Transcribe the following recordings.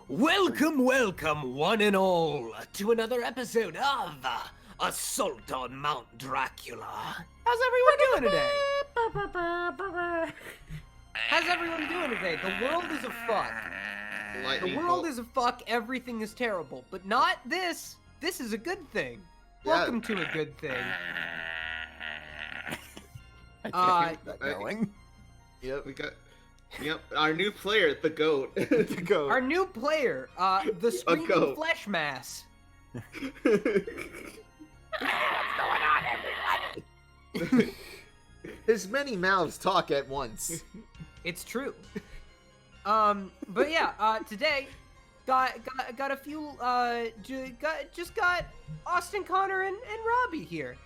Welcome, one and all, to another episode of Assault on Mount Dracula. How's everyone doing today? How's everyone doing today? The world is a fuck. The world is a fuck, everything is terrible. But not this. This is a good thing. Welcome to a good thing. Going. Yep, our new player, the goat. The goat. Our new player, the screaming flesh mass. What's going on, everybody? His many mouths talk at once. It's true. But yeah, today got a few just got Austin, Connor, and Robbie here.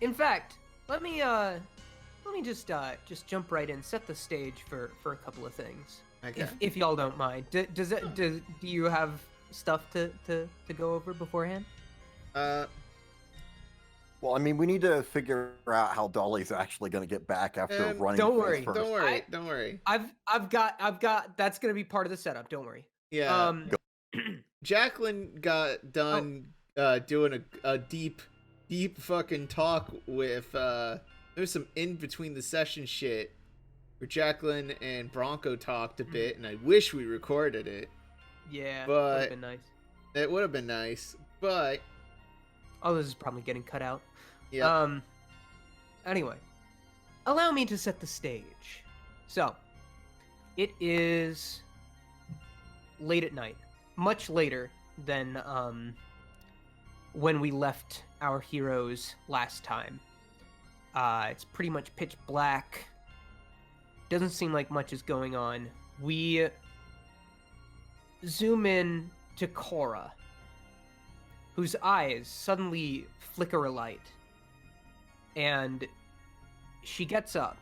In fact, let me just jump right in, set the stage for a couple of things, Okay. if y'all don't mind. Do you have stuff to go over beforehand? Well, I mean, we need to figure out how Dolly's actually going to get back after running. Don't worry. Don't worry. I've got. That's gonna be part of the setup. Don't worry. Yeah. Jacqueline got done doing a deep fucking talk with there's some in between the session shit where Jacqueline and Bronko talked a bit, and I wish we recorded it. Yeah, but would have been nice. It would have been nice, but oh, this is probably getting cut out. yeah. Anyway, allow me to set the stage. So, it is late at night, much later than when we left our heroes last time. It's pretty much pitch black. Doesn't seem like much is going on. We zoom in to Cora, whose eyes suddenly flicker a light, and she gets up.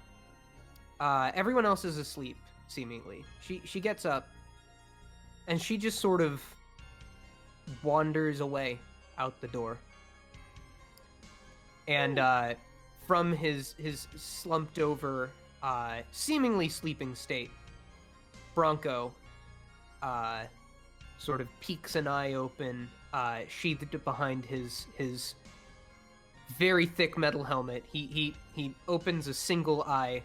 Everyone else is asleep, seemingly. She gets up, and she just sort of wanders away out the door. And from his slumped over, seemingly sleeping state, Bronko sort of peeks an eye open, sheathed behind his very thick metal helmet. He opens a single eye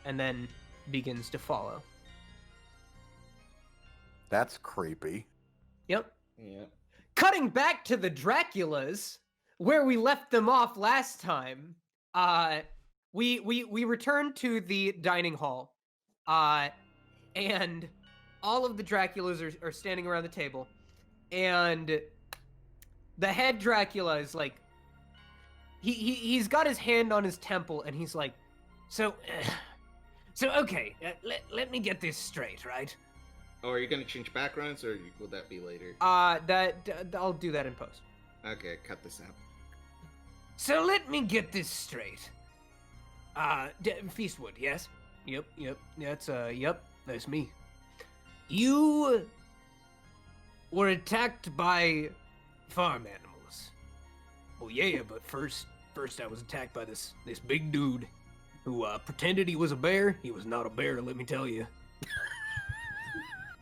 and then begins to follow. That's creepy. Yep. Yeah. Cutting back to the Draculas, where we left them off last time, we returned to the dining hall, and all of the Draculas are standing around the table, and the head Dracula is like, he's got his hand on his temple, and he's like, so okay, let me get this straight, right? Oh, are you gonna change backgrounds, or will that be later? I'll do that in post. Okay, cut this out. So let me get this straight. Feastwood, yes? Yep, that's me. You were attacked by farm animals. Well, yeah, but first I was attacked by this big dude who pretended he was a bear. He was not a bear, let me tell you.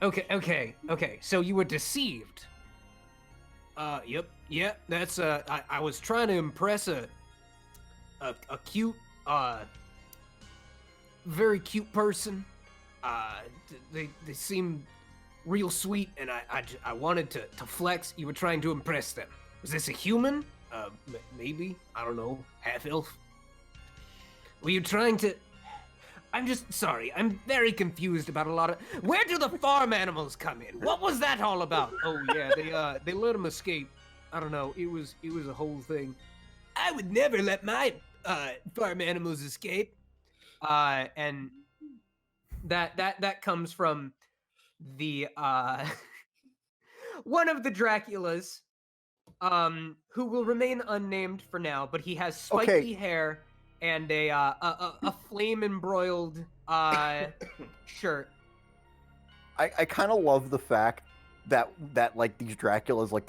Okay, so you were deceived. Yep, that's, I was trying to impress a cute, very cute person. They seem real sweet, and I wanted to flex. You were trying to impress them. Was this a human? Maybe, I don't know, half-elf? Were you trying to... I'm just sorry. I'm very confused about a lot of... Where do the farm animals come in? What was that all about? Oh yeah, they let him escape. I don't know. It was a whole thing. I would never let my farm animals escape. And that comes from the one of the Draculas, who will remain unnamed for now, but he has spiky hair and a flame embroiled shirt. I kind of love the fact that like these Draculas, like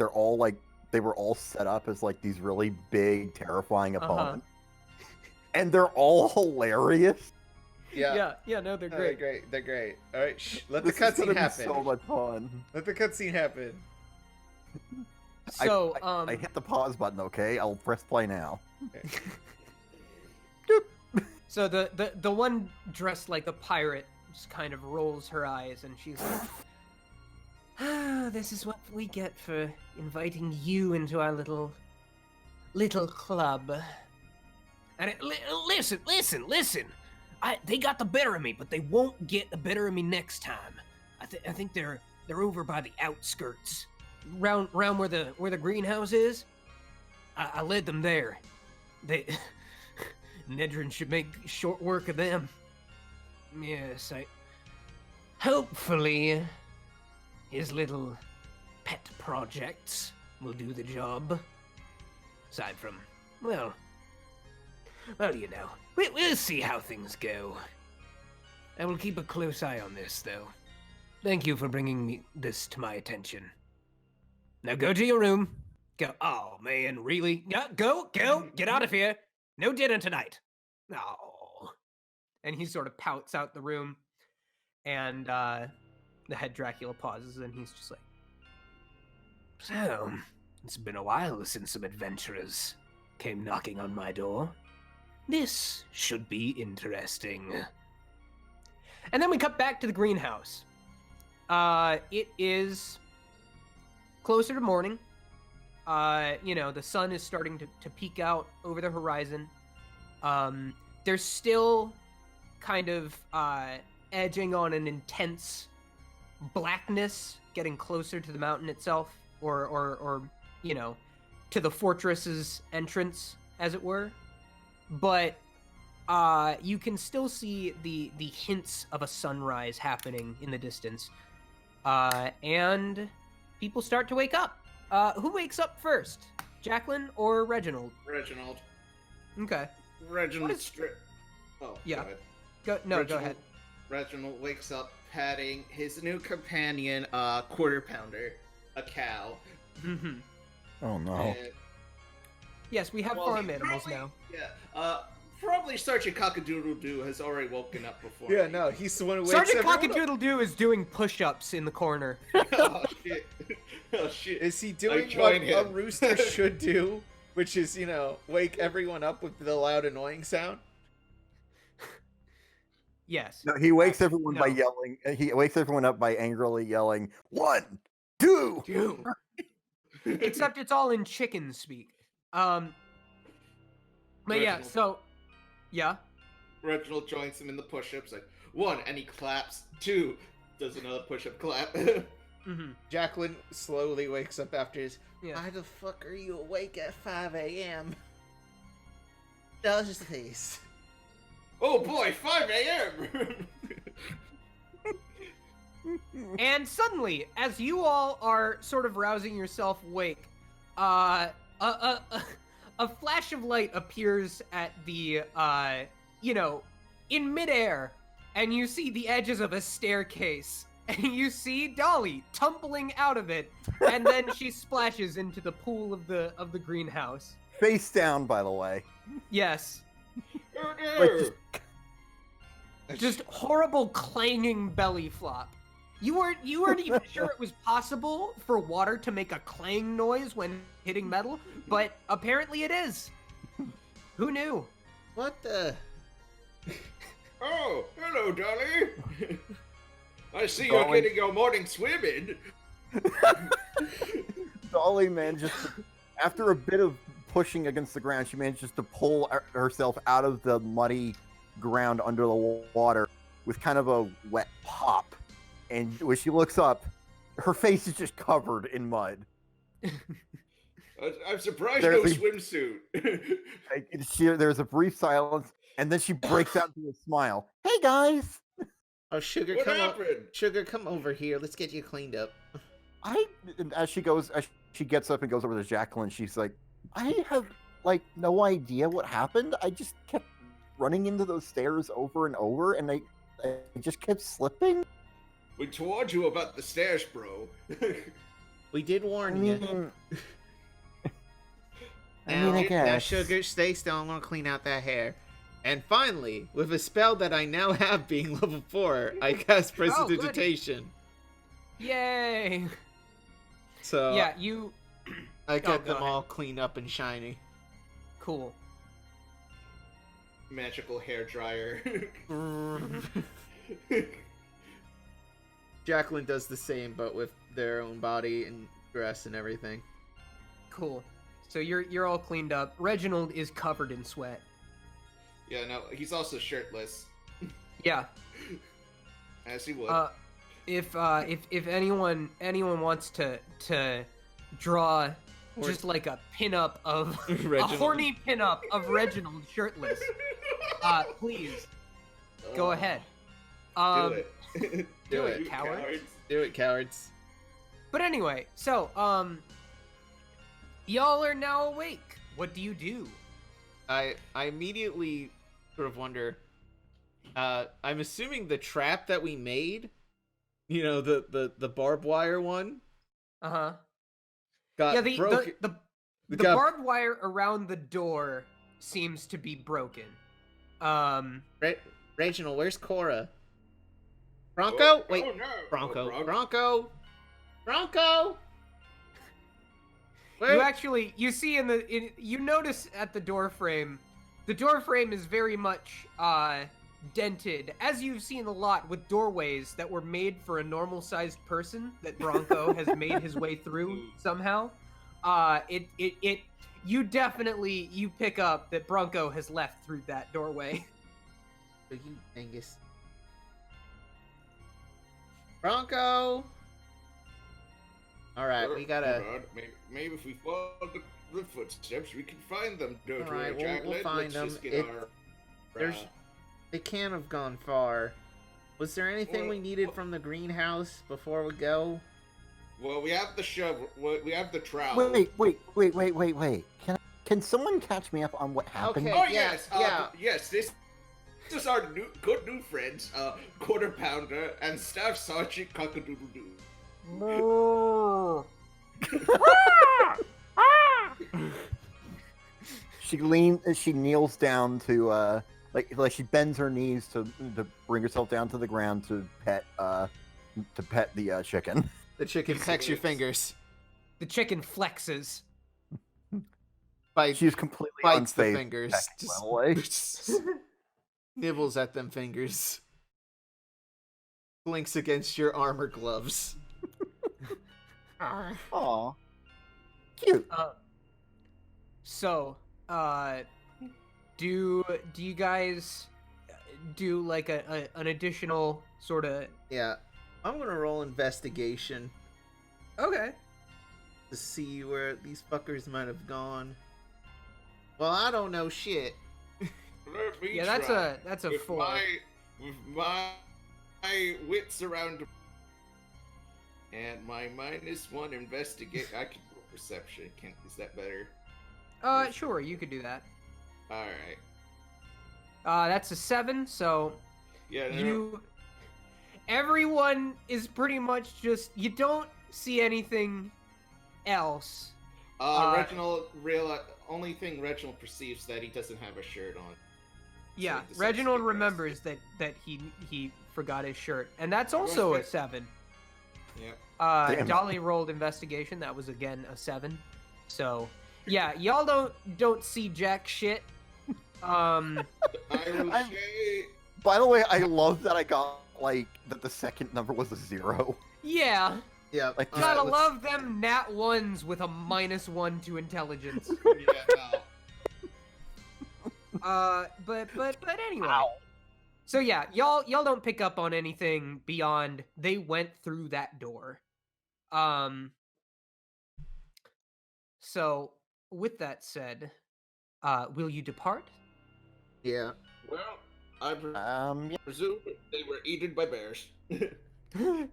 they were all set up as like these really big, terrifying opponents, and they're all hilarious. Yeah. No, they're No, great. They're great. All right, let the This is gonna cutscene be happen. so much fun. Let the cutscene happen. So, I hit the pause button. Okay, I'll press play now. so the one dressed like a pirate just kind of rolls her eyes, and she's like, "Ah, this is what we get for inviting you into our little club." And listen. They got the better of me, but they won't get the better of me next time. I think they're over by the outskirts, round where the greenhouse is. I led them there. Nedrin should make short work of them. Yes, hopefully his little pet projects will do the job. Aside from, well, you know, we'll see how things go. I will keep a close eye on this, though. Thank you for bringing this to my attention. Now go to your room. Go. Oh, man, really? Yeah, go. Get out of here. No dinner tonight. Oh. And he sort of pouts out the room, and the head Dracula pauses, and he's just like, "So, it's been a while since some adventurers came knocking on my door. This should be interesting." And then we cut back to the greenhouse. It is closer to morning. The sun is starting to peek out over the horizon. There's still kind of edging on an intense blackness, getting closer to the mountain itself, or to the fortress's entrance, as it were. But you can still see the hints of a sunrise happening in the distance, and people start to wake up. Who wakes up first, Jacqueline or Reginald? Reginald. Okay. Reginald. What is- Oh, Yeah. Go ahead. Go ahead. Reginald wakes up patting his new companion, quarter pounder, a cow. Mm-hmm. Oh no. And, Yes, we have well, farm he animals probably- now. Yeah. Probably Sergeant Cockadoodle-Doo has already woken up before. Yeah, no, he's the one who wakes Sergeant everyone up. Cockadoodle-Doo is doing push-ups in the corner. Oh shit! Oh shit! Is he doing what join a him. rooster should do, which is, wake everyone up with the loud, annoying sound? Yes. No, he wakes everyone by No. yelling. He wakes everyone up by angrily yelling, 1, 2. Dude. Except it's all in chicken speak. But yeah, Reginald. so yeah. Reginald joins him in the push-ups, like 1, and he claps. 2, does another push-up clap. Mm-hmm. Jacqueline slowly wakes up after his, Yeah. why the fuck are you awake at 5 a.m.? Just please. Oh boy, 5 a.m. And suddenly, as you all are sort of rousing yourself awake, a flash of light appears at the, in midair, and you see the edges of a staircase, and you see Dolly tumbling out of it, and then she splashes into the pool of the greenhouse. Face down, by the way. Yes, Like, just horrible clanging belly flop. You weren't even sure it was possible for water to make a clang noise when hitting metal, but apparently it is. Who knew? What the? Oh, hello, Dolly. I see Dolly. you're getting your morning swim in. Dolly manages to, after a bit of pushing against the ground, she manages to pull herself out of the muddy ground under the water with kind of a wet pop. And when she looks up, her face is just covered in mud. I'm surprised There's no a- swimsuit. There's a brief silence, and then she breaks out into a smile. Hey guys! Oh, Sugar, What come happened? Sugar, come over here. Let's get you cleaned up. And as she gets up and goes over to Jacqueline, she's like, I have no idea what happened. I just kept running into those stairs over and over, and I just kept slipping. We told you about the stairs, bro. We did I warn you. mean, I Now, guess. now, Sugar, stay still. I'm gonna clean out that hair. And finally, with a spell that I now have being level 4, I cast good. Prestidigitation. Yay! So Yeah, you. I go got them ahead. all cleaned up and shiny. Cool. Magical hair dryer. Jacqueline does the same, but with their own body and dress and everything. Cool. So you're all cleaned up. Reginald is covered in sweat. Yeah, no, he's also shirtless, Yeah. as he would. If anyone wants to draw Or- just like a pinup of a Reginald. horny pinup of Reginald shirtless, please go Oh, ahead. Do it. Do it, you cowards. Do it, cowards. But anyway, so y'all are now awake. What do you do? I immediately sort of wonder. I'm assuming the trap that we made, you know, the barbed wire one, Uh-huh. got Yeah, the broken. the got- barbed wire around the door seems to be broken. Reginald, where's Cora? Bronko? Oh, Wait, oh, no. Bronco. Oh, Bronco. Where? You actually you see you notice at the door frame is very much dented, as you've seen a lot with doorways that were made for a normal sized person that Bronco has made his way through somehow. You definitely pick up that Bronco has left through that doorway. You dingus. Bronco. All right, we gotta. Hold on. Maybe if we follow the footsteps, we can find them. Don't All worry, right, we'll Jacqueline. find Let's just them. get our. There's. They can't have gone far. Was there anything Well, we needed well- from the greenhouse before we go? Well, we have the shovel. We have the trowel. Wait. Can someone catch me up on what happened? Okay. Oh Yeah, yes, yeah. yes. This is our good new friends, Quarter Pounder and Staff Sergeant Cockadoodle-Doo. She kneels down to like she bends her knees to bring herself down to the ground to pet the chicken. The chicken Yes, pecks it your is. fingers. The chicken flexes. Bites She's completely the unfazed. fingers. pecking them away. Nibbles at them fingers. Blinks against your armor gloves. Aw, cute. So, do you guys do like an additional sort of? Yeah. I'm gonna roll investigation Okay. to see where these fuckers might have gone. Well, I don't know shit. Let me Yeah, try. that's a with 4. with my wits around and my -1 investigate. I can roll perception. Is that better? Sure, you could do that. All right. That's a 7. So Yeah. No, you, everyone is pretty much just. You don't see anything else. Reginald only thing Reginald perceives that he doesn't have a shirt on. Yeah, he decides to Reginald get dressed. remembers that he forgot his shirt, and that's I was also a with- 7. Yep. Damn. Dolly rolled investigation. That was again a 7. So yeah, y'all don't see jack shit. I will I'm- say. By the way, I love that I got like that the second number was a 0. Yeah, Yeah. Like, all gotta let's- love them nat 1s with a -1 to intelligence. Yeah, no. But anyway. So yeah, y'all don't pick up on anything beyond they went through that door. So with that said, will you depart? Yeah. Well, I Yeah. presume they were eaten by bears.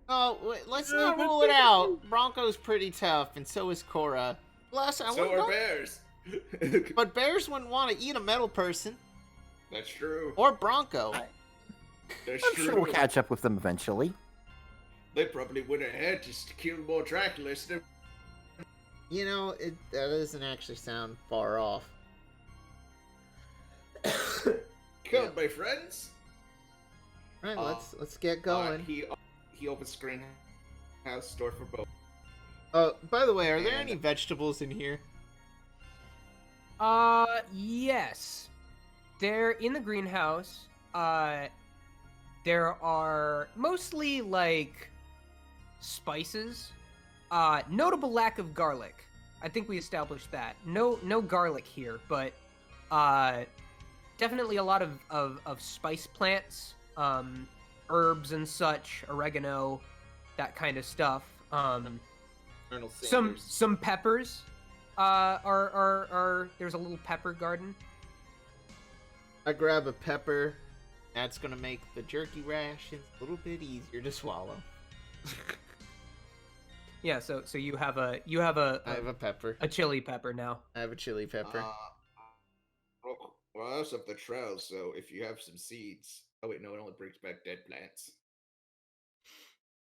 Oh, let's not rule it out. Bronco's pretty tough, and so is Cora. Plus, I So wouldn't are know- bears. But bears wouldn't want to eat a metal person That's true. or Bronco. That's I'm true. sure we'll catch up with them eventually. They probably went ahead just to kill more Draculas. You know, that doesn't actually sound far off. come, my friends. All right, let's get going. He opens greenhouse door for both. Oh, by the way, are there And- any vegetables in here? Yes. They're in the greenhouse. There are mostly like spices. Notable lack of garlic. I think we established that. No garlic here, but definitely a lot of spice plants, herbs and such, oregano, that kind of stuff. Colonel Sanders. Some peppers. Are there's a little pepper garden. I grab a pepper. That's gonna make the jerky rations a little bit easier to swallow. Yeah, so you have a I have a pepper. a chili pepper now. I have a chili pepper. Well, I also have the trail, so if you have some seeds. Oh wait, no, it only brings back dead plants.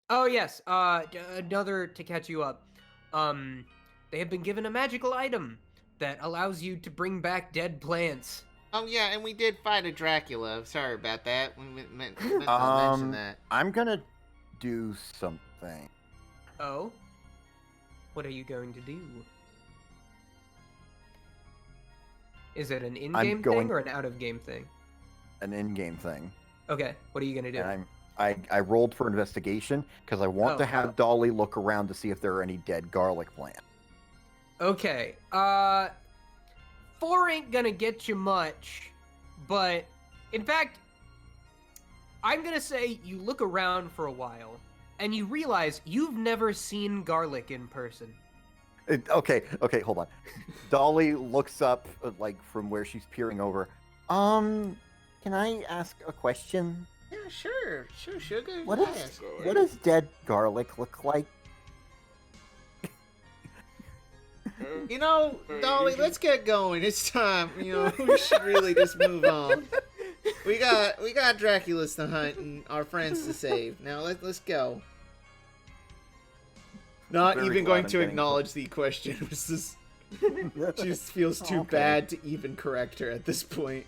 Oh yes, another to catch you up. They have been given a magical item that allows you to bring back dead plants. Oh yeah, and we did fight a Dracula. Sorry about that. We meant to mention that. I'm gonna do something. Oh? What are you going to do? Is it an in-game thing or an out-of-game thing? An in-game thing. Okay, what are you gonna do? And I rolled for investigation because I want to have Dolly look around to see if there are any dead garlic plants. Okay, 4 ain't gonna get you much, but in fact, I'm gonna say you look around for a while and you realize you've never seen garlic in person. Okay, hold on. Dolly looks up, like, from where she's peering over. Can I ask a question? Yeah, sure, sugar. What yes. does dead garlic look like? You know, Dolly, let's get going. It's time. You know, we should really just move on. We got Draculas to hunt and our friends to save. Now let's go. Not Very even glad going I'm to getting acknowledge the question. This is just feels too Okay. bad to even correct her at this point.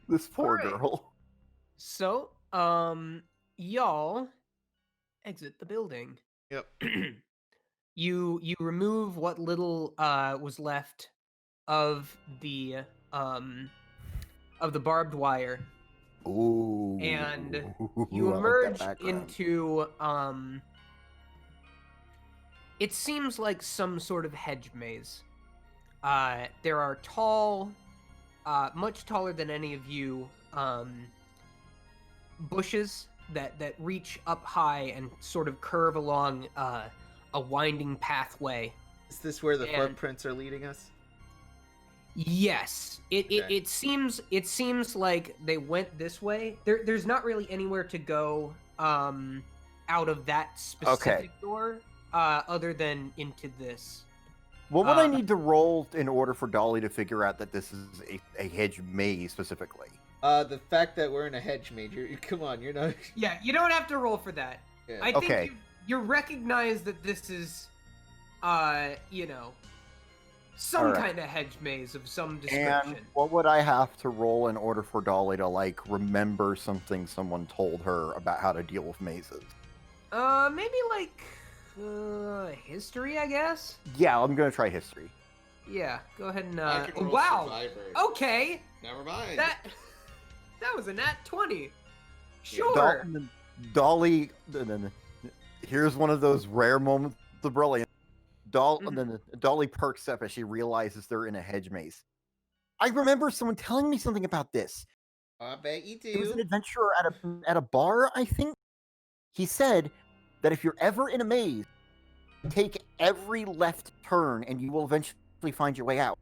This poor Alright. girl. So, y'all exit the building. Yep. You remove what little was left of the barbed wire. Ooh. And I You like that emerge background. into it seems like some sort of hedge maze. There are tall, much taller than any of you, bushes that reach up high and sort of curve along a winding pathway. Is this where the And- footprints are leading us? Yes, Okay. it seems like they went this way. There's not really anywhere to go out of that specific door other than into this. What would I need to roll in order for Dolly to figure out that this is a hedge maze specifically? The fact that we're in a hedge major. Come on, you're not. Yeah, you don't have to roll for that. Yeah. I Okay. think you recognize that this is, you know, some Alright. kind of hedge maze of some description. And what would I have to roll in order for Dolly to, like, remember something someone told her about how to deal with mazes? Maybe like history, I guess. Yeah, I'm gonna try history. Yeah, go ahead and I can roll wow. Survivor. Okay, Never mind. that was a nat 20. Sure. Dolly, here's one of those rare moments of brilliance. Dolly perks up as she realizes they're in a hedge maze. I remember someone telling me something about this. I bet you It was an do. adventurer at a bar, I think. He said that if you're ever in a maze, take every left turn and you will eventually find your way out.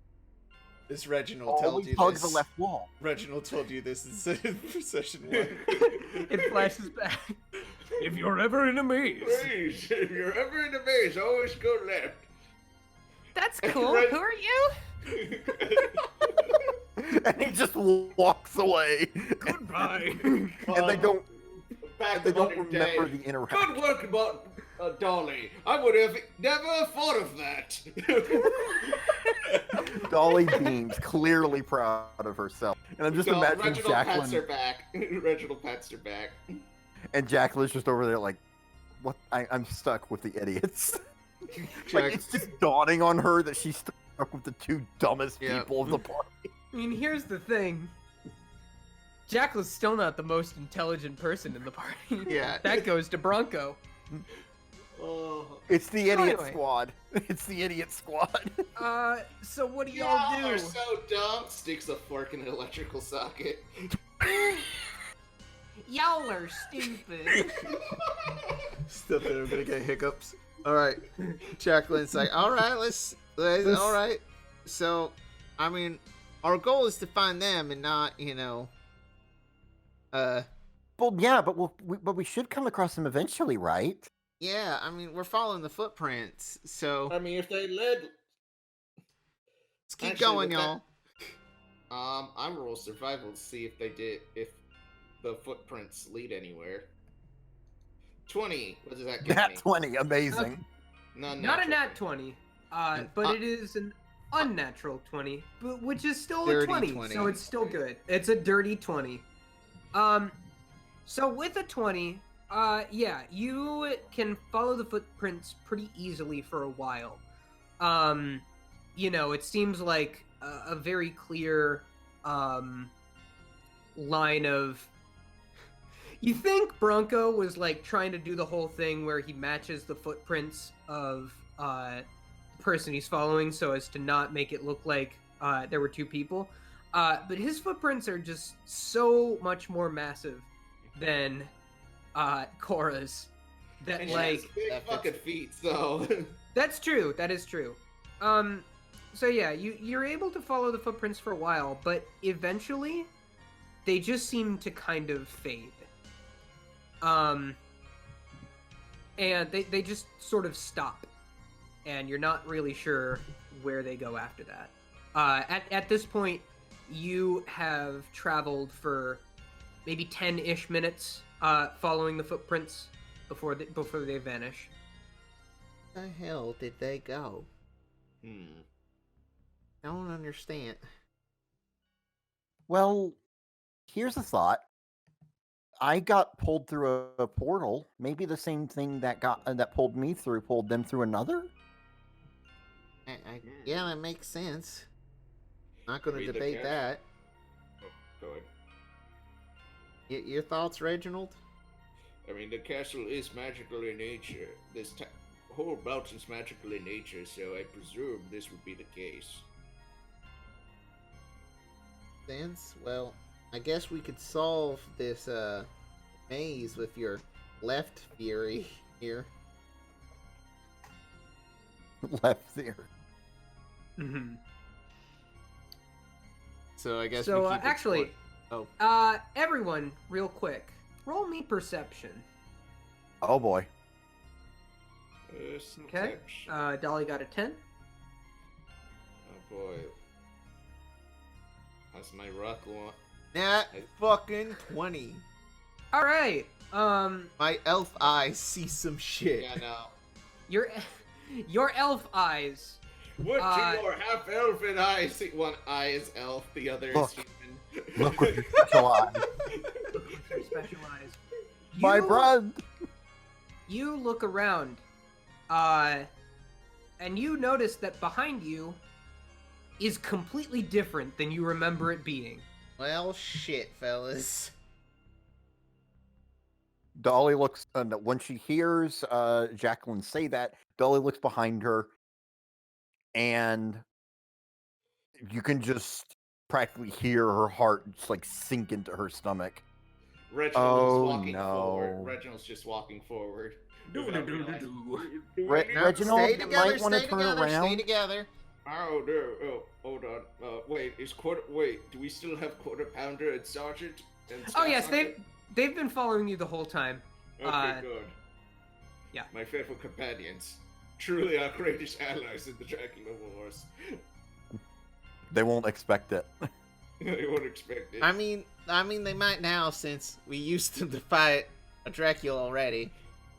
This Reginald told Always you hug this. the left wall. Reginald told you this in session 1. It flashes back. If you're ever in a maze. Please, if you're ever in a maze, always go left. That's cool. Right. Who are you? And he just walks away. Goodbye. And they don't Back they don't another remember day. the interaction. Good work about Dolly. I would have never thought of that. Dolly beams, clearly proud of herself. And I'm just imagining Reginald pats her Jacqueline. back. Reginald pats her back. And Jacqueline's just over there like, what? I'm stuck with the idiots. Like, it's just dawning on her that she's stuck with the two dumbest Yeah. people of the party. I mean, here's the thing. Jacqueline's still not the most intelligent person in the party. Yeah. That goes to Bronko. Oh. It's the idiot anyway. squad. It's the idiot squad. So what do Y'all y'all do? are so dumb. Sticks a fork in an electrical socket. Y'all are stupid. Stop it, I'm gonna get hiccups. Alright. Jacqueline's like, alright, all right. So, I mean, our goal is to find them and not, Well, yeah, but we should come across them eventually, right? yeah, I mean, we're following the footprints, so I mean, if they led. let's keep Actually, going, with that- y'all. I'm roll survival to see if if the footprints lead anywhere. 20. What does that give Nat me? 20, amazing. Okay. Not a nat 20. But it is an unnatural 20, but which is still a Dirty 20, 20. so it's still good. It's a dirty 20. So with a 20, yeah, you can follow the footprints pretty easily for a while. It seems like a very clear line of. You think Bronko was like trying to do the whole thing where he matches the footprints of the person he's following so as to not make it look like there were two people. But his footprints are just so much more massive than Cora's. That And she like has big that fucking feet, so. that's true. That is true. So yeah, you're able to follow the footprints for a while, but eventually they just seem to kind of fade. And they just sort of stop, and you're not really sure where they go after that. At this point, you have traveled for maybe 10-ish minutes, following the footprints before they vanish. Where the hell did they go? Hmm. I don't understand. Well, here's a thought. I got pulled through a portal. Maybe the same thing that pulled me through pulled them through another. Yeah, that makes sense. Not gonna Read the debate catch. that. Oh, go ahead. Your thoughts, Reginald? I mean, the castle is magical in nature. This whole mountain's magical in nature, so I presume this would be the case. Sense? Well, I guess we could solve this maze with your left fury here. Left there. Mm-hmm. So I guess So, we keep actually- exploring. Everyone, real quick, roll me perception. Oh boy. Okay. Dolly got a 10. Oh boy. That's my rock one. Nat fucking 20. All right. My elf eyes see some shit. Yeah, no. Your elf eyes. What to your half-elfin eyes? See, one eye is elf, the other Look. is human. Look with your special eye. Your special eyes. My You- brand. You look around, and you notice that behind you is completely different than you remember it being. Well, shit, fellas. Dolly looks, and when she hears Jacqueline say that, Dolly looks behind her, and you can just practically hear her heart just like sink into her stomach. Reginald Oh, is walking no. forward. Reginald's just walking forward. Without realizing- Reginald, Stay you together, might want to stay turn together, stay around. together. Oh no! Oh, hold on. Wait, wait, do we still have Quarter Pounder and Sergeant? And Oh yes, Staff Sergeant? they've been following you the whole time. Okay, good. yeah. My faithful companions, truly our greatest allies in the Dracula Wars. They won't expect it. They won't expect it. I mean, they might now since we used them to fight a Dracula already.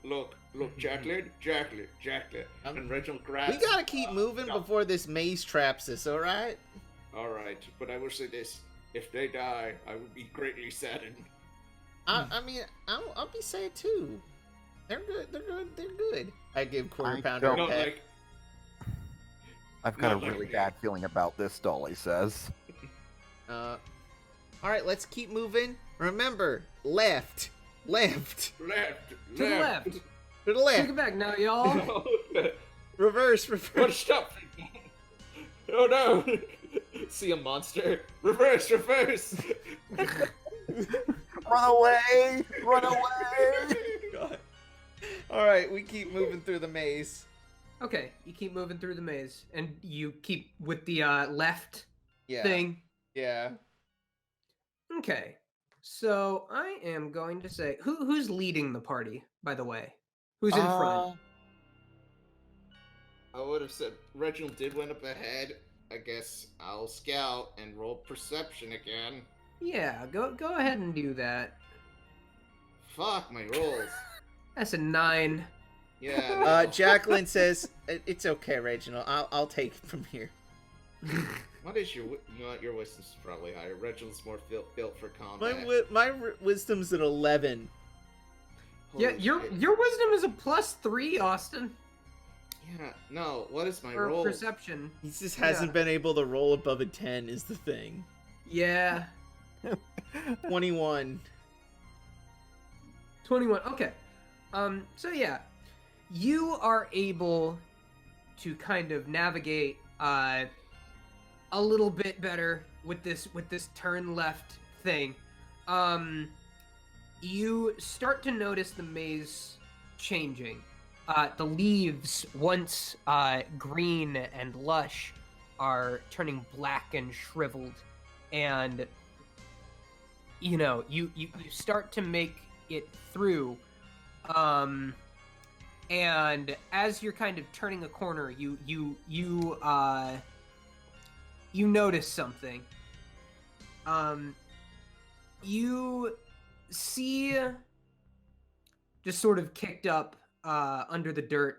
look, Jacqueline. And Reginald grabs. We gotta keep moving before this maze traps us, alright? All right, but I will say this: if they die, I will be greatly saddened. I mean, I'll be sad too. They're good. They're good. I give Quarter I Pounder a don't- pet. Like, I've got a Not like really me. bad feeling about this, Dolly says. All right, let's keep moving. Remember, left. left. To the left. To the Take left. it back now, y'all. Reverse. What? Stop! Oh no! See a monster. Reverse. Run away! Run away! God. All right, we keep moving through the maze. Okay, you keep moving through the maze, and you keep with the left Yeah. thing. Yeah. Okay, so I am going to say who's leading the party, by the way? Who's in front? I would have said Reginald did went up ahead. I guess I'll scout and roll perception again. Yeah, go ahead and do that. Fuck my rolls. That's a 9. Yeah. no. Jacqueline says, "It's okay, Reginald. I'll take it from here." What is your your wisdom's probably higher. Reginald's more built for combat. My wisdom's at 11. Yeah, Holy your shit. wisdom is a +3, Austin, Yeah. No. What is my for roll? perception. He just hasn't been able to roll above a 10 is the thing. Yeah, 21. 21. Okay. So yeah, you are able to kind of navigate a little bit better with this turn left thing. You start to notice the maze changing. The leaves, once green and lush, are turning black and shriveled, and you start to make it through. And as you're kind of turning a corner, you notice something. You see, just sort of kicked up under the dirt,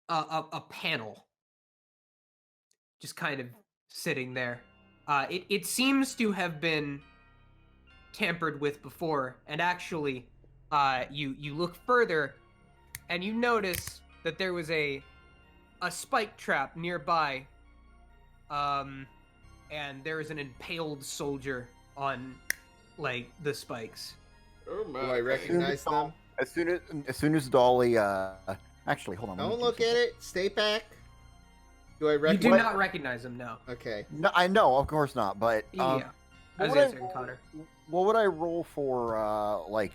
a panel, just kind of sitting there. It seems to have been tampered with before, and actually, you look further, and you notice that there was a spike trap nearby, and there is an impaled soldier on, like, the spikes. Oh my. Do I recognize them? As soon as Dolly, actually, hold on. let me Don't do look at something. it. Stay back. Do I You recognize? do not recognize him, no. Okay. No, I know, of course not. But Yeah, I what was would I answering roll- Connor. what would I roll for, like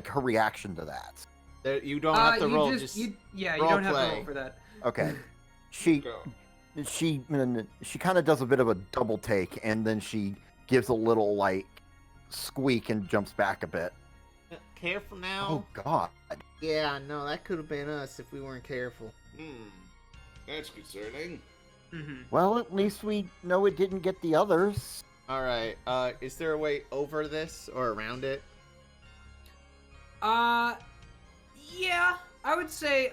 her reaction to that? You don't have to you roll. you role don't have to play. roll for that. Okay, she Go. kind of does a bit of a double take, and then she gives a little like squeak and jumps back a bit. Careful Oh now. God! Yeah, no, that could have been us if we weren't careful. That's concerning. Mm-hmm. Well, at least we know it didn't get the others. All right. Is there a way over this or around it? Yeah, I would say,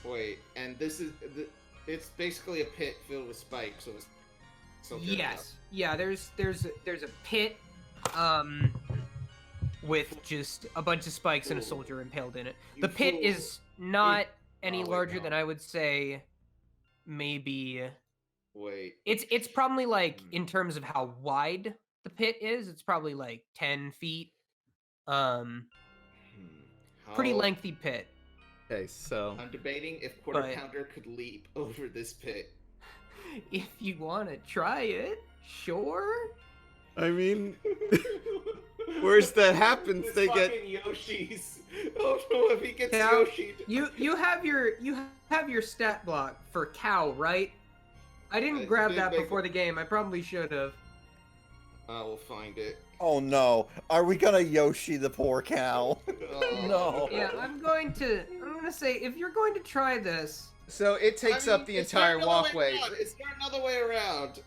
Wait, and this is it's basically a pit filled with spikes, so it's yes. Yeah, there's a pit, with just a bunch of spikes and a soldier impaled in it. The You pit fool. is not any Oh, wait, larger no. than I would say, maybe... Wait. It's probably like, Hmm. in terms of how wide the pit is, it's probably like 10 feet. Pretty How- lengthy pit. Okay, so I'm debating if Quarter But- Pounder could leap over this pit. If you want to try it, sure. I mean, where's that happens? It's They get fucking Yoshi's. Oh no! If he gets Yeah. Yoshi. You have your stat block for cow, right? I didn't I grab did that make before it. the game. I probably should have. I will find it. Oh no! Are we gonna Yoshi the poor cow? Oh. No. Yeah, I'm gonna say, if you're going to try this, so it takes I mean, up the is there entire another way walkway. around? Is there another way around?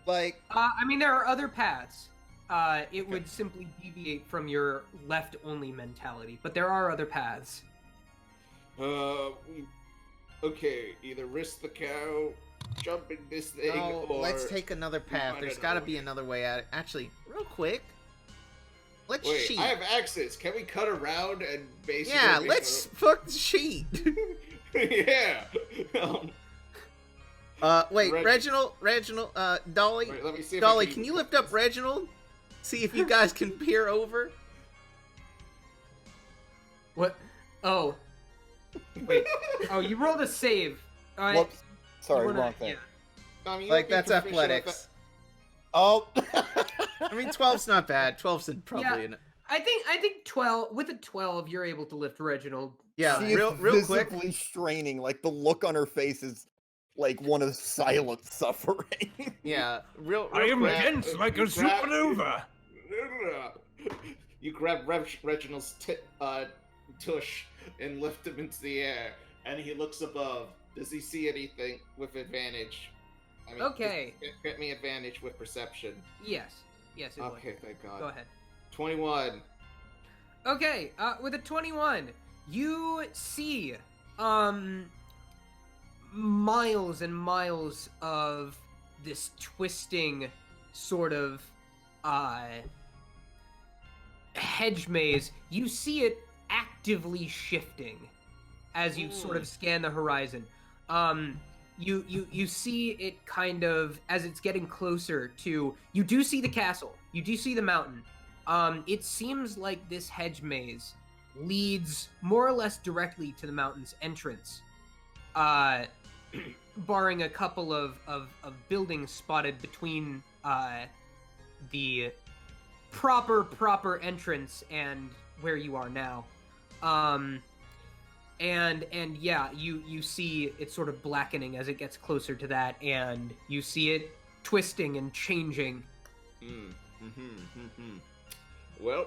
Like, I mean, there are other paths. it would simply deviate from your left-only mentality, but there are other paths. Okay, either risk the cow, jumping this thing, No, or let's take another path. find There's another got to be way. another way at it. Actually, real quick, let's Wait, cheat. I have axes. Can we cut around and basically? Yeah, make let's fuck cheat. yeah. Wait, Reg- Reginald, Dolly, Wait, let me see if Dolly, I can you lift up Reginald? See if you guys can peer over. What? Oh. Wait. Oh, you rolled a save. Whoops. Sorry, you wanna- wrong thing. yeah. I mean, Like, you'd be that's proficient with athletics. Oh. I mean, 12's not bad. 12's probably Yeah. an... I think 12 with a 12 you're able to lift Reginald. Yeah, She is real quick. visibly straining. Like the look on her face is like one of silent suffering. Yeah, real I am quick. dense like a grab- supernova. You grab Reginald's tush and lift him into the air, and he looks above. Does he see anything with advantage? I mean, Okay. Get me advantage with perception. Yes. Yes, it would. Okay, thank God. Go ahead. 21. Okay, with a 21, you see miles and miles of this twisting sort of hedge maze. You see it actively shifting as you sort of scan the horizon. You see it kind of as it's getting closer to. You do see the castle. You do see the mountain. It seems like this hedge maze leads more or less directly to the mountain's entrance, barring a couple of buildings spotted between the proper entrance and where you are now. And yeah, you see it sort of blackening as it gets closer to that, and you see it twisting and changing. Well,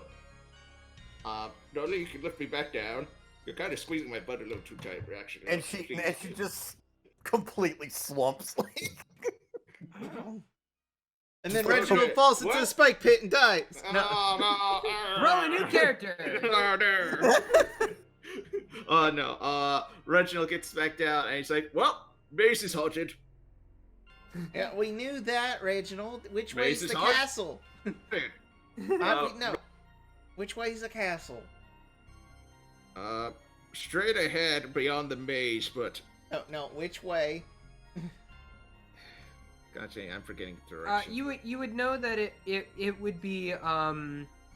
Dolly, you can lift me back down. You're kind of squeezing my butt a little too tight, actually. and she just completely slumps. And then Okay. Reginald falls into the What? spike pit and dies. No. Roll a new character. Oh no. Reginald gets back down and he's like, "Well, base is halted." Yeah, we knew that, Reginald. Which way Maze is is the hard. castle? No. Which way is the castle? Straight ahead beyond the maze, but No, which way? gotcha, I'm forgetting the direction. You would know that it would be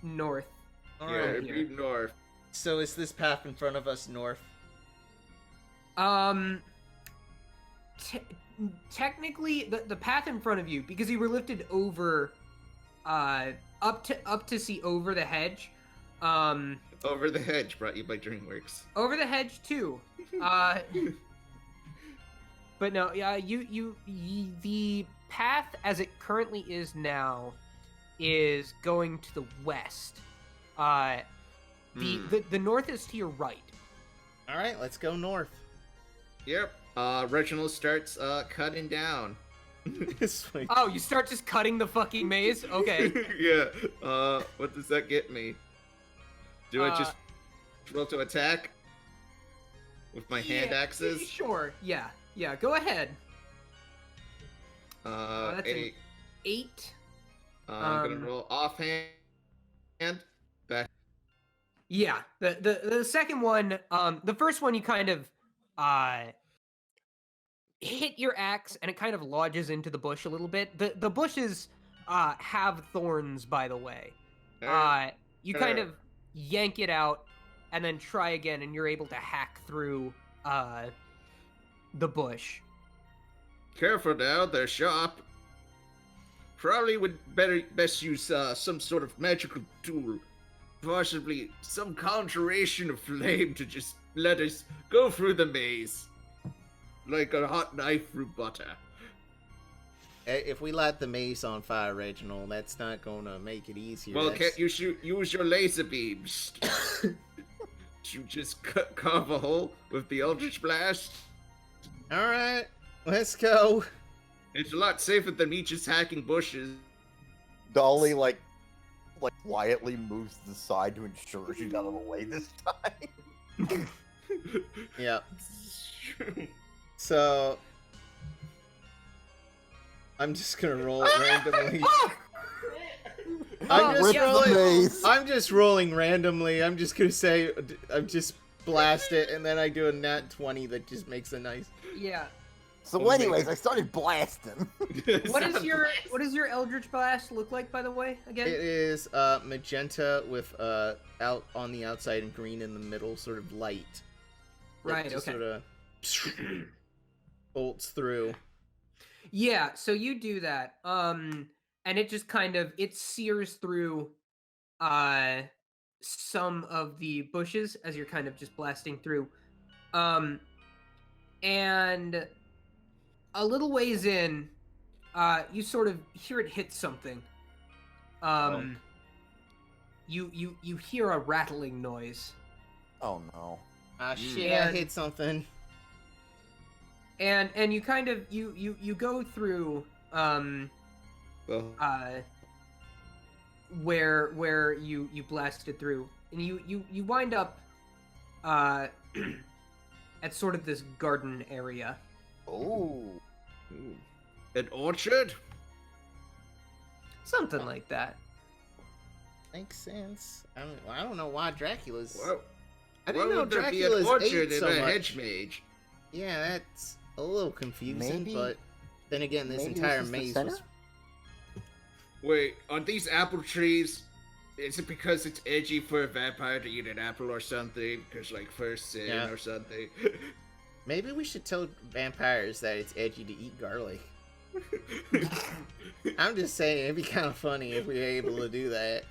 north. Yeah, Alright. it'd be north. So is this path in front of us north? Technically, the path in front of you, because you were lifted over, up to see over the hedge. Over the hedge, brought you by DreamWorks. Over the hedge too. But no, yeah, the path as it currently is now is going to the west. The north is to your right. Alright, let's go north. Yep. Reginald starts cutting down. Sweet. Oh, you start just cutting the fucking maze? Okay. Yeah. What does that get me? Do I just Uh, roll to attack with my hand Yeah, axes? Sure. Yeah. Go ahead. That's an Eight. 8. I'm gonna roll offhand. Back. Yeah. The second one, the first one you kind of hit your axe and it kind of lodges into the bush a little bit. The bushes have thorns, by the way. You kind of yank it out and then try again, and you're able to hack through the bush. Careful now, they're sharp. Probably would best use some sort of magical tool. Possibly some conjuration of flame to just let us go through the maze. Like a hot knife through butter. If we light the maze on fire, Reginald, that's not gonna make it easier. Well, That's- can't you use your laser beams to just carve a hole with the Eldritch Blast? Alright, let's go. It's a lot safer than me just hacking bushes. Dolly like like quietly moves to the side to ensure she's out of the way this time. Yeah. So I'm just gonna roll randomly. I'm just rolling randomly. I'm just gonna say I'm just blast it, and then I do a nat 20 that just makes a nice. Yeah. So, anyways, I started blasting. What does your Eldritch Blast look like, by the way? Again. It is magenta with out on the outside and green in the middle, sort of light. Right. Just Okay. sort of bolts through. Yeah. So you do that. And it just kind of sears through some of the bushes as you're kind of just blasting through. And a little ways in, you sort of hear it hit something. You hear a rattling noise. Oh no. Ah shit! I hit something. And you kind of you go through where you blasted through, and you wind up at sort of this garden area. Oh. An orchard? Something like that. Makes sense. I don't know why Dracula's. Well, I didn't why know would there be Dracula's an orchard ate in so a much. hedge mage? Yeah, that's a little confusing, Maybe- but then again, this maybe entire this is the maze center? was. Wait, are these apple trees? Is it because it's edgy for a vampire to eat an apple or something? Because, like, first sin Yeah. or something? Maybe we should tell vampires that it's edgy to eat garlic. I'm just saying, it'd be kind of funny if we were able to do that.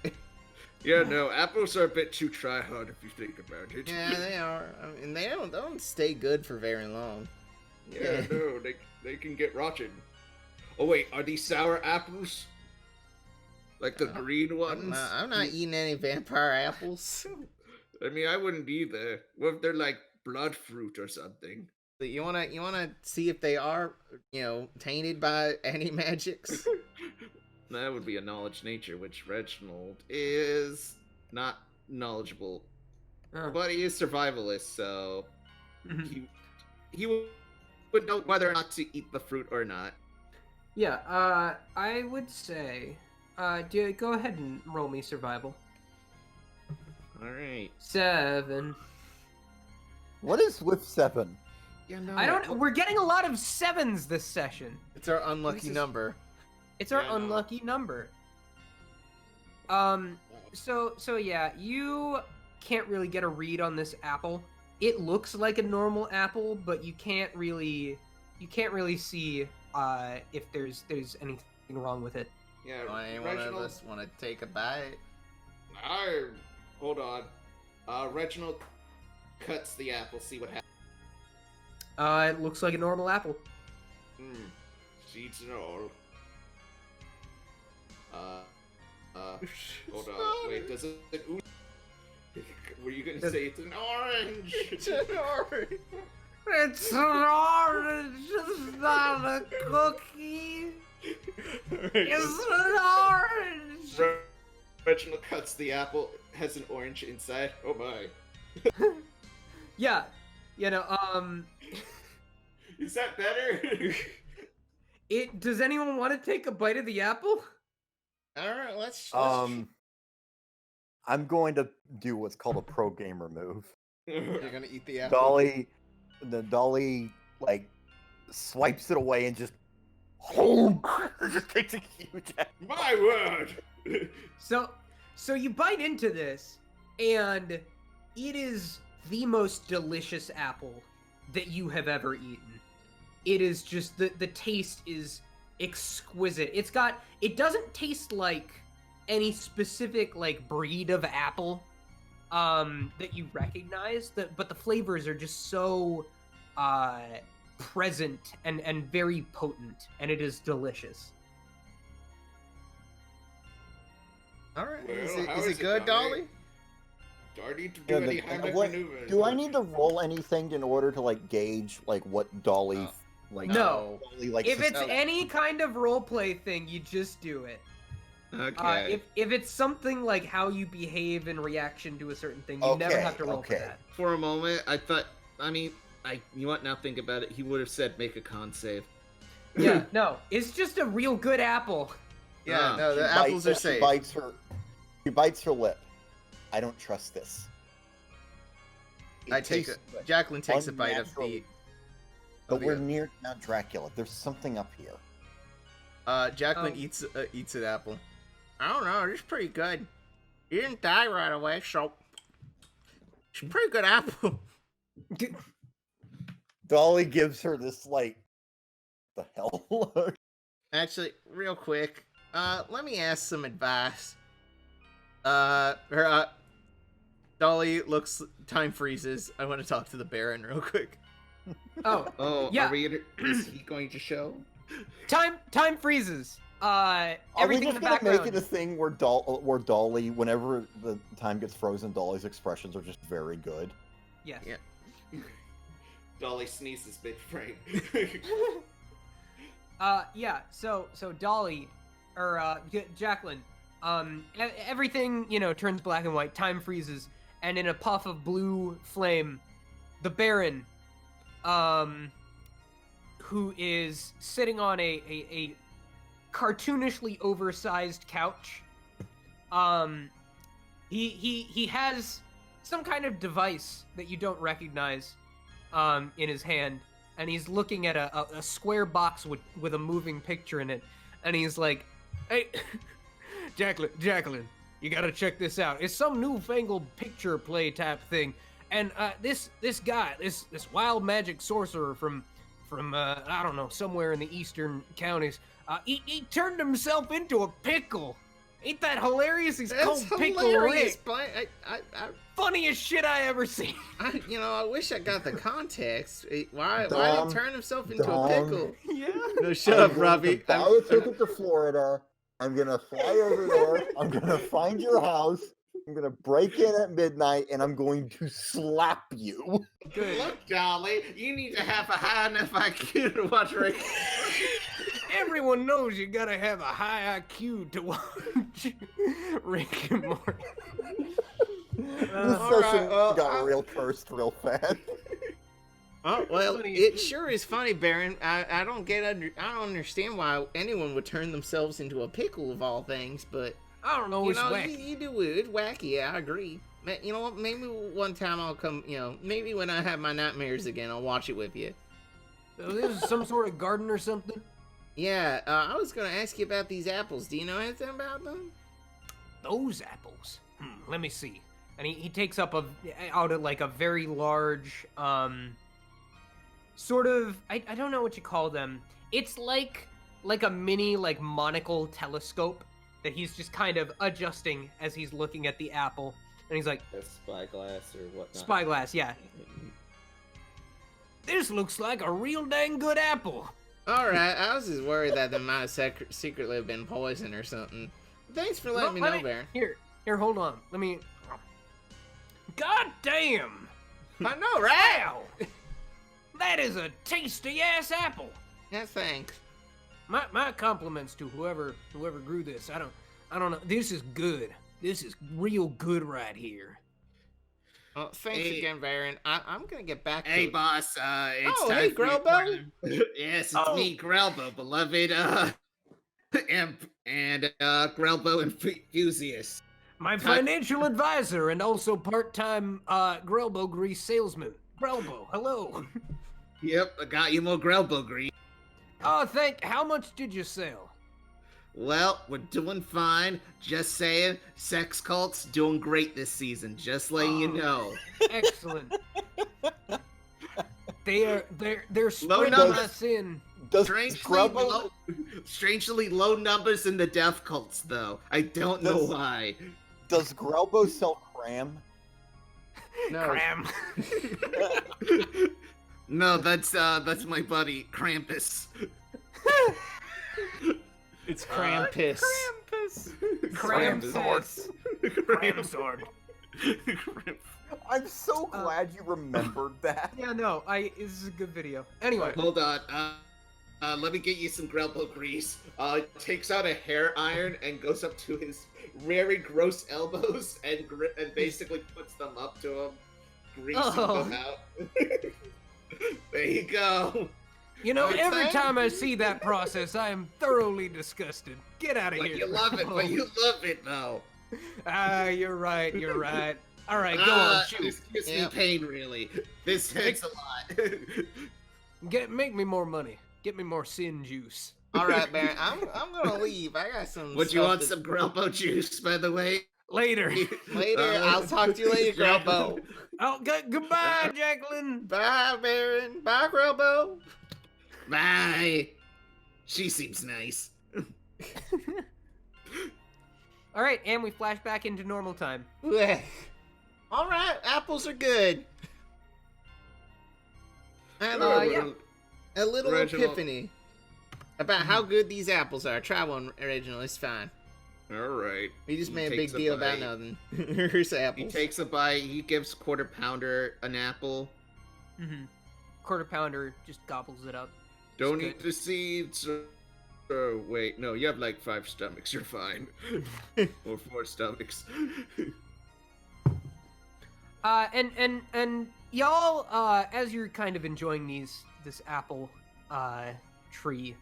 Yeah, no, apples are a bit too try-hard if you think about it. Yeah, they are. I mean, they don't stay good for very long. Yeah, no, they can get rotten. Oh wait, are these sour apples? Like the green ones? I'm not eating any vampire apples. I mean, I wouldn't either. What if they're like blood fruit or something? But you wanna see if they are, tainted by any magics? That would be a knowledge nature, which Reginald is not knowledgeable. Oh. But he is survivalist, so he would know whether or not to eat the fruit or not. Yeah, I would say, go ahead and roll me survival. Alright. 7. What is with 7? Yeah, no. I don't. We're getting a lot of 7s this session. It's our unlucky This is- number. It's our Yeah, I know. unlucky number. So yeah, you can't really get a read on this apple. It looks like a normal apple, but you can't really see if there's anything wrong with it. Yeah, Any one of Reginald. us want to take a bite? Hold on. Reginald cuts the apple. See what happens. It looks like a normal apple. Seeds and all. Hold on. Wait, does it ooze? Were you gonna say it's an orange? It's an orange. It's an orange. It's not a cookie. It's an orange. Reginald cuts the apple. Has an orange inside. Oh my. Yeah, Is that better? Does anyone want to take a bite of the apple? All right, let's. I'm going to do what's called a pro gamer move. You're gonna eat the apple. Dolly like swipes it away and just just takes a huge apple. My word. So you bite into this, and it is the most delicious apple that you have ever eaten. It is just the taste is exquisite. It doesn't taste like any specific like breed of apple that you recognize, but the flavors are just so present and very potent, and it is delicious. All right, Well, how is it good, Dolly? Do I need to do any Heimlich maneuvers? Do I need to roll anything in order to like gauge like what Dolly like? No. Dolly, like, If it's suspects? any kind of roleplay thing, you just do it. Okay. If it's something like how you behave in reaction to a certain thing, you never have to roll for that. For a moment, I thought. I mean, you want now think about it. He would have said make a con save. Yeah, no, it's just a real good apple. Yeah, no, the apples are safe. She bites her lip. I don't trust this. Jacqueline takes a bite of the. But we're near Mount Dracula. There's something up here. Jacqueline eats an apple. I don't know. It's pretty good. You didn't die right away, so it's a pretty good apple. Dolly gives her this like, the hell look. Actually, real quick, let me ask some advice. Dolly time freezes. I want to talk to the Baron real quick. Oh, yeah. Is he going to show? Time freezes. Everything in the background. Are we just gonna make it a thing where Dolly, whenever the time gets frozen, Dolly's expressions are just very good? Yes. Yeah. Dolly sneezes, big frame. Yeah. So Dolly, or Jacqueline, everything turns black and white. Time freezes, and in a puff of blue flame, the Baron, who is sitting on a cartoonishly oversized couch, he has some kind of device that you don't recognize, in his hand, and he's looking at a square box with a moving picture in it, and he's like, "Hey, Jacqueline, you gotta check this out. It's some newfangled picture play type thing, and this guy, this wild magic sorcerer from I don't know, somewhere in the eastern counties, he turned himself into a pickle. Ain't that hilarious? He's called Pickle Rick. Funniest shit I ever seen. I wish I got the context. Why did he turn himself into a pickle? Yeah. No, shut up, Robbie. Buy a ticket to Florida. I'm gonna fly over there. I'm gonna find your house. I'm gonna break in at midnight, and I'm going to slap you. Good. Look, Dolly, you need to have a high enough IQ to watch Rick. Everyone knows you gotta have a high IQ to watch Rick and Morty. This session got real cursed real fast. Oh well, it sure is funny, Baron. I don't understand why anyone would turn themselves into a pickle of all things, but I don't know. It's wacky. You do it. It's wacky. Yeah, I agree. You know what? Maybe one time I'll come. Maybe when I have my nightmares again, I'll watch it with you. So this is some sort of garden or something? Yeah, I was gonna ask you about these apples. Do you know anything about them? Those apples? Let me see. And he takes up out of like a very large, sort of, I don't know what you call them. It's like a mini, like, monocle telescope that he's just kind of adjusting as he's looking at the apple. And he's like, a spyglass or whatnot. Spyglass, yeah. This looks like a real dang good apple. Alright, I was just worried that there might have secretly have been poison or something. Thanks for letting me know, Baron. Here, hold on. Let me... God damn! I know, right? Wow! That is a tasty-ass apple! Yeah, thanks. My compliments to whoever grew this. I don't know. This is good. This is real good right here. Well, thanks again, Baron. I'm gonna get back to... Hey, boss, it's time hey, for Grelbo? Yes, it's me, Grelbo, beloved, imp, and, Grelbo enthusiast. My financial advisor and also part-time, Grelbo grease salesman. Grelbo, hello. Yep, I got you more Grelbo grease. Oh, how much did you sell? Well, we're doing fine. Just saying, sex cults doing great this season. Just letting you know. Excellent. They're spreading us in. Strangely low numbers in the death cults, though. I don't know why. Does Grelbo sell cram? No. Cram. No, that's my buddy Krampus. It's Krampus. Krampus. Kramsword. I'm so glad you remembered that. Yeah, no, this is a good video. Anyway. Hold on. let me get you some Grelpo grease. Takes out a hair iron and goes up to his very gross elbows and basically puts them up to him, greasing them out. There you go. You know, Wait, every Sam? time I see that process, I am thoroughly disgusted. Get out of But here. you love it, but you love it though. You're right, you're right. All right, go on, shoot. This gives me Yep. pain, really. This hurts a lot. Make me more money. Get me more sin juice. All right, Baron. I'm gonna leave. I got some. Would you stuff want to- some Grelpo juice, by the way? Later. Later. I'll talk to you later, Grelbo. Oh, goodbye, Jacqueline. Bye, Baron. Bye, Grelbo. Bye. She seems nice. All right, and we flash back into normal time. All right, apples are good. And yeah. a little Reginald. epiphany about how good these apples are. Try one, Reginald. It's fine. All right. We just He made a big takes deal about bite. nothing. Here's He apples. takes a bite. He gives Quarter Pounder an apple. Mm-hmm. Quarter pounder just gobbles it up. Don't good. eat the seeds. Oh, wait. No, you have like 5 stomachs. You're fine. Or 4 stomachs. And y'all, as you're kind of enjoying this apple tree,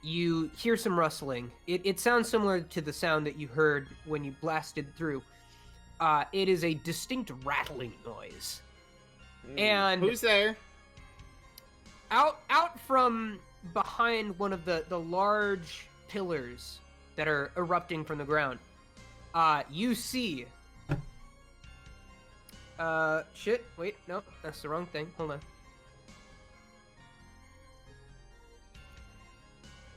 you hear some rustling. It sounds similar to the sound that you heard when you blasted through. It is a distinct rattling noise. And Who's there? out from behind one of the large pillars that are erupting from the ground, you see shit, wait, no, that's the wrong thing. Hold on.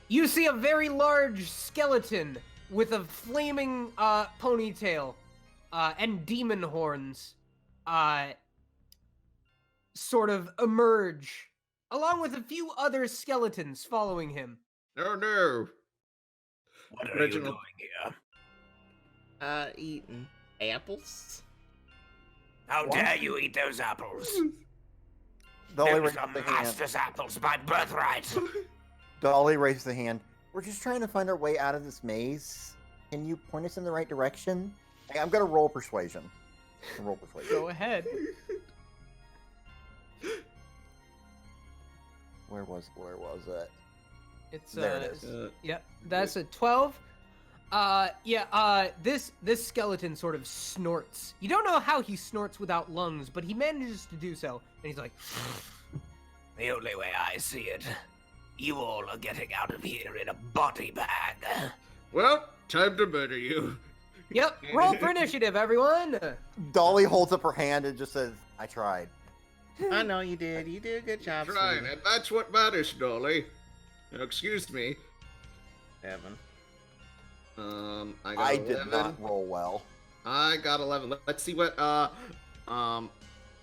You see a very large skeleton with a flaming ponytail and demon horns sort of emerge, along with a few other skeletons following him. Oh, no. What are Reginald. you doing here? Eating apples. How dare you eat those apples? Dolly Those raised are the hand. master's apples by birthright. Dolly raised the hand. We're just trying to find our way out of this maze. Can you point us in the right direction? Hey, I'm gonna roll persuasion. Roll persuasion. Go ahead. Where was it? It's There it is. Yep, that's a 12. This skeleton sort of snorts. You don't know how he snorts without lungs, but he manages to do so. And he's like, The only way I see it, you all are getting out of here in a body bag. Well, time to murder you. "Yep, roll for initiative, everyone." Dolly holds up her hand and just says, "I tried." I know you did. You did a good job. Trying, sweetie. and that's what matters, Dolly. Now, excuse me. 7. I got I 11. did not roll well. I got 11. Let's see what, The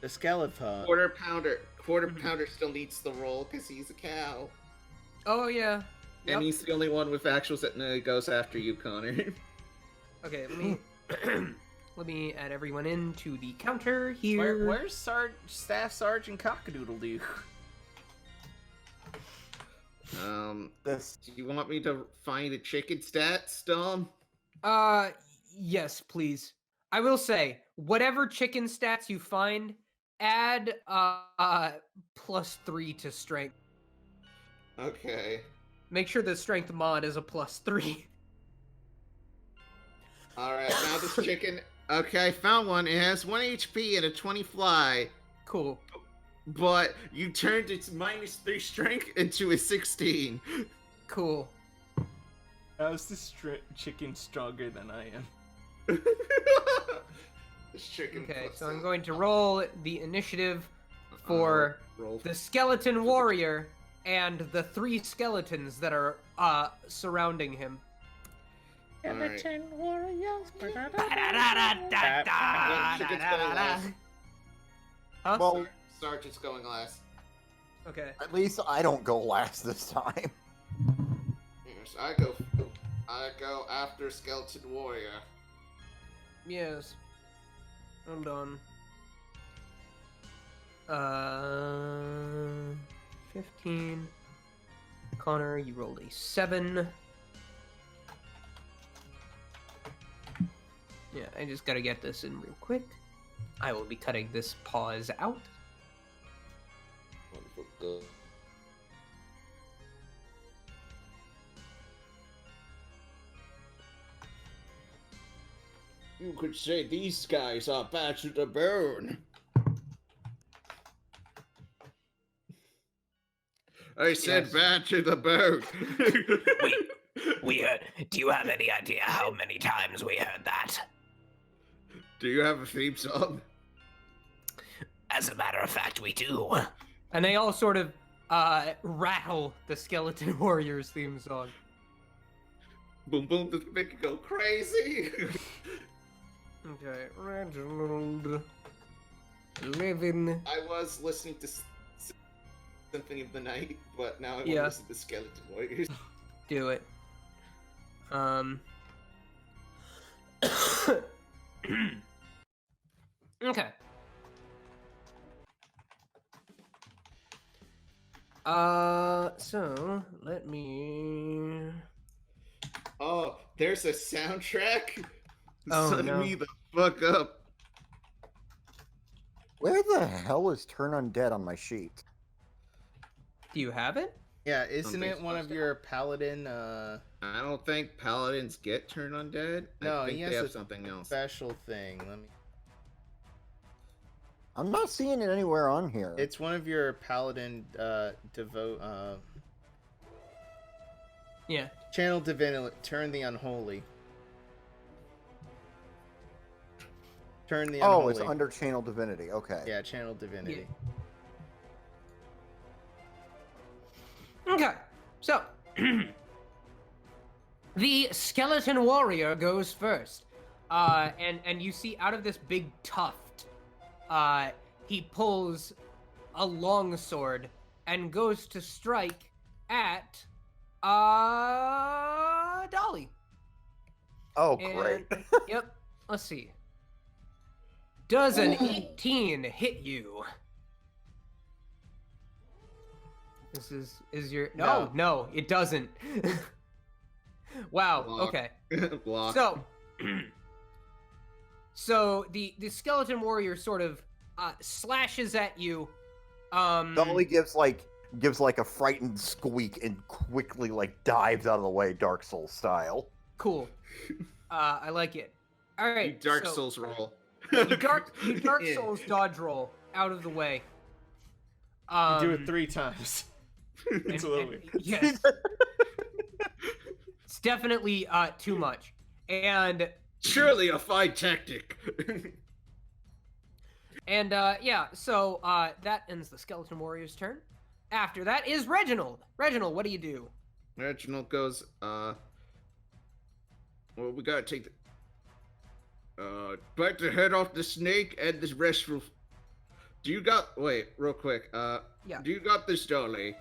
skeleton. Quarter Pounder still needs the roll because he's a cow. Oh yeah. Yep. And he's the only one with actuals that goes after you, Connor. Okay, let me add everyone into the counter here. Where's Staff Sergeant Cockadoodle-Doo? This Do you want me to find a chicken stats, Dom? Yes, please. I will say, whatever chicken stats you find, add +3 to strength. Okay. Make sure the strength mod is a +3. Alright, now this chicken... Okay, I found one. It has 1 HP and a 20 fly. Cool. But you turned its -3 strength into a 16. Cool. How's this chicken stronger than I am? This chicken Okay, plus so I'm seven. going to roll the initiative for roll. the skeleton warrior and the 3 skeletons that are surrounding him. Alright. Huh? well, Sergeant's going last. Okay. at least I don't go last this time. Yes, I go after Skeleton Warrior. Yes. Hold on. 15. Connor, you rolled a 7. Yeah, I just gotta get this in real quick. I will be cutting this pause out. Wonderful. Good. You could say these guys are bad to the bone. I said Yes. bad to the bone. We heard. Do you have any idea how many times we heard that? Do you have a theme song? As a matter of fact, we do. And they all sort of rattle the Skeleton Warriors theme song. Boom boom to make it go crazy. Okay, Reginald. 11. I was listening to Symphony of the Night, but now I want Yeah. to listen to Skeleton Warriors. Do it. Okay. So let me. Oh, there's a soundtrack? Oh, Sign no. me the fuck up. Where the hell is Turn Undead on my sheet? Do you have it? Yeah, isn't Something's it one of supposed to your paladin I don't think paladins get turned undead. No, I think he they has have a something else. special thing? Let me. I'm not seeing it anywhere on here. It's one of your paladin Yeah. channel divinity. Turn the unholy. Turn the unholy. Oh, it's under Channel Divinity. Okay. Yeah, channel divinity. Okay. So the Skeleton Warrior goes first. And you see out of this big tuft, he pulls a longsword and goes to strike at Dolly. Oh, great. And, yep. Let's see. Does an 18 hit you? This is your no, it doesn't. Wow. Block. Okay. Block. So the Skeleton Warrior sort of slashes at you. Dolly gives like a frightened squeak and quickly like dives out of the way, Dark Souls style. Cool. I like it. All right. You Dark so, Souls roll. You Dark Yeah. Souls dodge roll out of the way. You do it 3 times. It's a little weird. Yes. It's definitely too much. And Surely a fine tactic. yeah, so that ends the Skeleton Warrior's turn. After that is Reginald. Reginald, what do you do? Reginald goes, well, we gotta take the, bite the head off the snake and this restful. Do you got, wait, real quick, Yeah. do you got this, Dolly?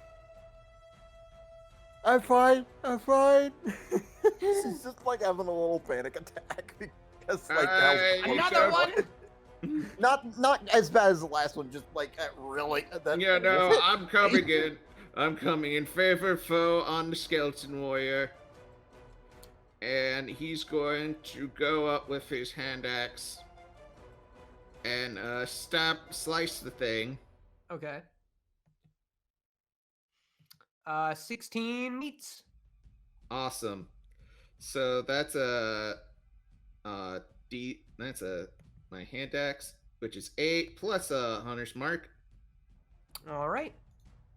I'm fine. She's just like having a little panic attack because like that was Another one? not as bad as the last one, just like really. Yeah, no, I'm coming in. I'm coming in. Favorite foe on the Skeleton Warrior. And he's going to go up with his hand axe and slice the thing. Okay. 16 meets. Awesome. So that's my hand axe, which is 8 plus a hunter's mark. All right.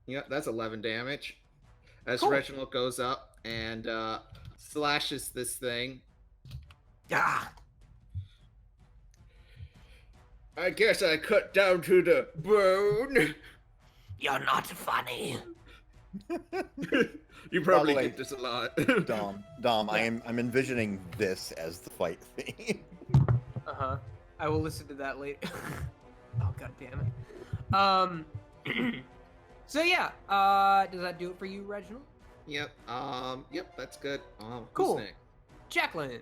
Yeah, that's 11 damage. As Cool. Reginald goes up and slashes this thing. Ah. I guess I cut down to the bone. You're not funny. You probably By the way, get this a lot. Dom, I'm envisioning this as the fight theme. Uh-huh. I will listen to that later. Oh, god damn it. So yeah, does that do it for you, Reginald? Yep. Yep. That's good. Who's Cool. next? Jacqueline.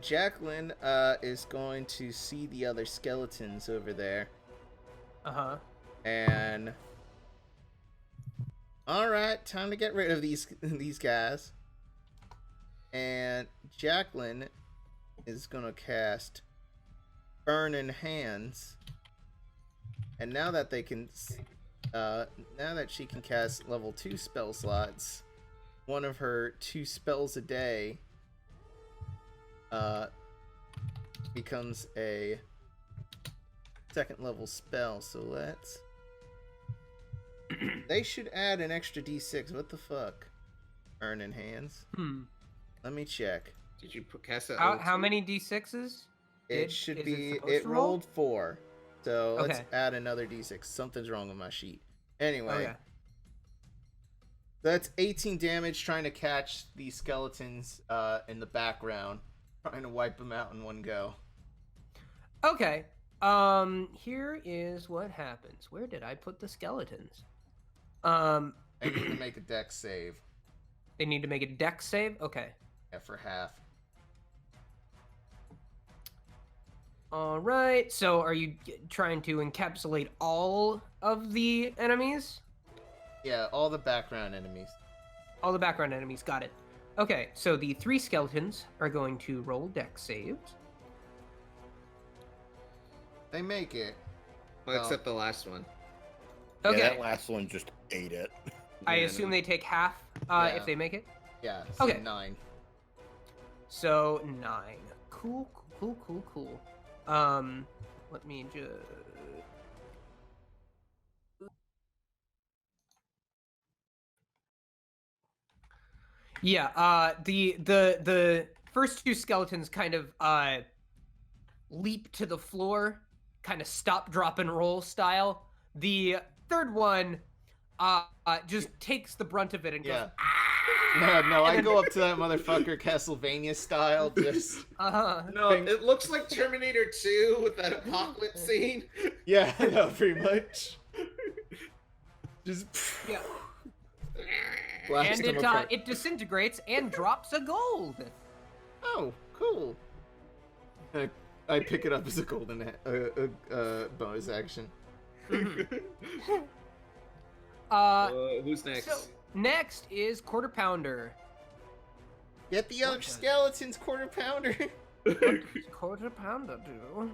Jacqueline is going to see the other skeletons over there, Uh-huh. and All right, time to get rid of these guys. And Jacqueline is gonna cast Burning Hands. And now that they can, now that she can cast level 2 spell slots, one of her 2 spells a day becomes a 2nd level spell. So let's. They should add an extra d6. What the fuck? Burning Hands. Let me check. Did you cast that? How many d6s? It should is be. supposed It to roll? rolled 4. So let's Okay. add another d6. Something's wrong with my sheet. Anyway, Okay. that's 18 damage trying to catch these skeletons in the background, trying to wipe them out in one go. Okay. Here is what happens. Where did I put the skeletons? I need to make a dex save. They need to make a dex save? Okay. Yeah, for half. Alright, so are you trying to encapsulate all of the enemies? Yeah, all the background enemies. All the background enemies, got it. Okay, so the 3 skeletons are going to roll dex saves. They make it. Well, except the last one. Okay, Yeah, that last one just ate it. I Yeah, assume no. they take half Yeah. if they make it. Yeah, so Okay. 9. So 9. Cool. Let me just. Yeah. The first 2 skeletons kind of leap to the floor, kind of stop, drop, and roll style. The third one just takes the brunt of it and goes. Yeah. "Ah!" No, I And go up to that motherfucker Castlevania style, just No, it looks like Terminator 2 with that apocalypse scene. yeah, no, pretty much. Just Yeah. blast And him apart. it disintegrates and drops a gold. Oh, cool. I pick it up as a golden bonus action. Who's next? So next is Quarter Pounder. Get the other skeletons, Quarter Pounder. Quarter Pounder do?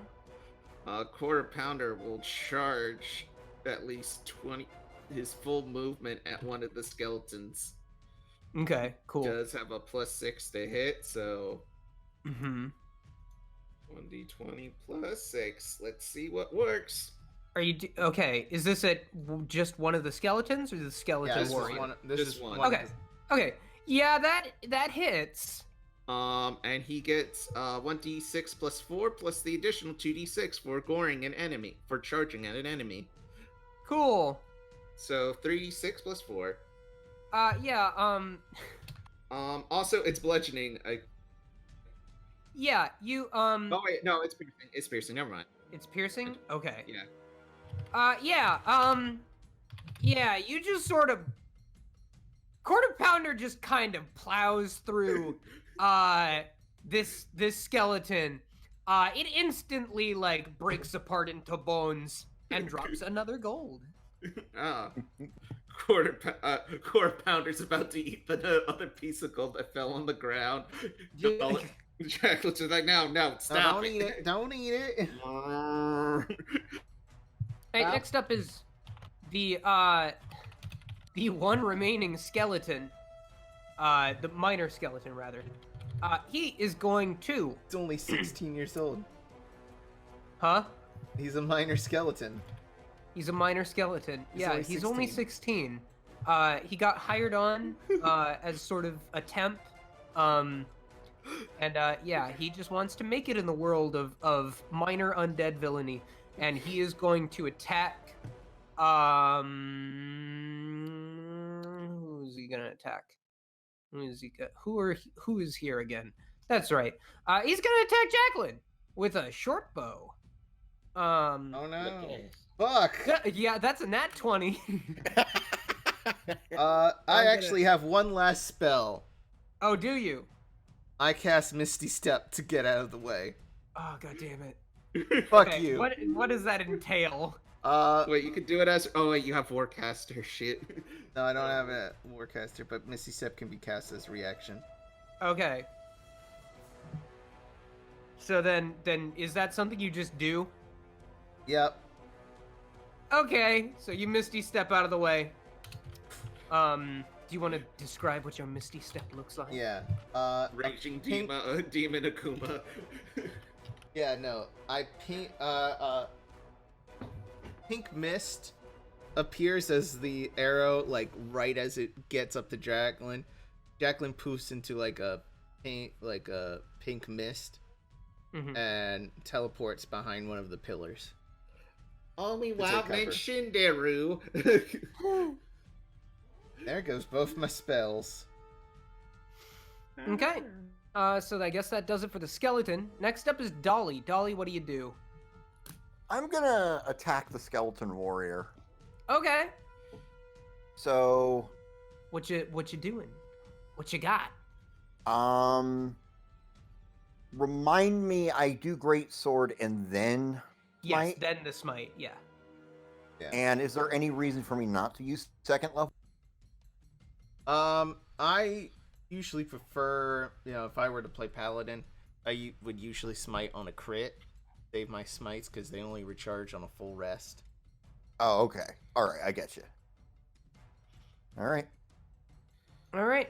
Quarter Pounder will charge at least 20 his full movement at one of the skeletons. Okay, cool. Does have a +6 to hit, so Mm-hmm. 1d20 +6. Let's see what works. Are you okay? Is this at just one of the skeletons or the skeleton Yeah, this warrior? is one. This Just is one. one. Okay. Okay. Yeah, that hits. And he gets 1d6 +4 plus the additional 2d6 for goring an enemy, for charging at an enemy. Cool. So 3d6 +4. Yeah. Also, it's bludgeoning. Yeah. You Oh wait, no, it's piercing. It's piercing. Never mind. It's piercing. Okay. Yeah. Yeah. Yeah. You just sort of. Quarter Pounder just kind of plows through this skeleton. It instantly like breaks apart into bones and drops another gold. Ah. Quarter Pounder's about to eat the other piece of gold that fell on the ground. Jacqueline's like, no, stop. Don't eat it. Don't eat it. Hey, next up is the one remaining skeleton. The minor skeleton rather. He is going to. It's only 16 years old. Huh? He's a minor skeleton. He's a minor skeleton. Yeah, only he's only 16. 16. He got hired on as sort of a temp. Yeah, he just wants to make it in the world of minor undead villainy. And he is going to attack. Who's he gonna attack? Who is here again? That's right. He's gonna attack Jacqueline with a short bow. Oh no. Fuck. Yeah, that's a nat 20. I actually have one last spell. Oh, do you? I cast Misty Step to get out of the way. Oh, god damn it. Fuck Okay, you. What does that entail? Wait, you could do it as. Oh wait, you have Warcaster. Shit. No, I don't have a Warcaster, but Misty Step can be cast as reaction. Okay. So then is that something you just do? Yep. Okay, so you Misty Step out of the way. Do you want to describe what your Misty Step looks like? Yeah. Raging pink- demon Akuma. Yeah, no. Pink mist appears as the arrow, like right as it gets up to Jacqueline. Jacqueline poofs into like a pink mist Mhm. and teleports behind one of the pillars. Only take Wild cover. Man Shinderu. There goes both my spells. Okay. So I guess that does it for the skeleton. Next up is Dolly. Dolly, what do you do? I'm gonna attack the skeleton warrior. Okay. So, What you doing? What you got? remind me, I do great sword and then Yes, smite? then the smite. Yeah. And is there any reason for me not to use second level? I usually prefer, if I were to play Paladin, I would usually smite on a crit, save my smites because they only recharge on a full rest. Oh, okay. All right, I get you. All right. All right.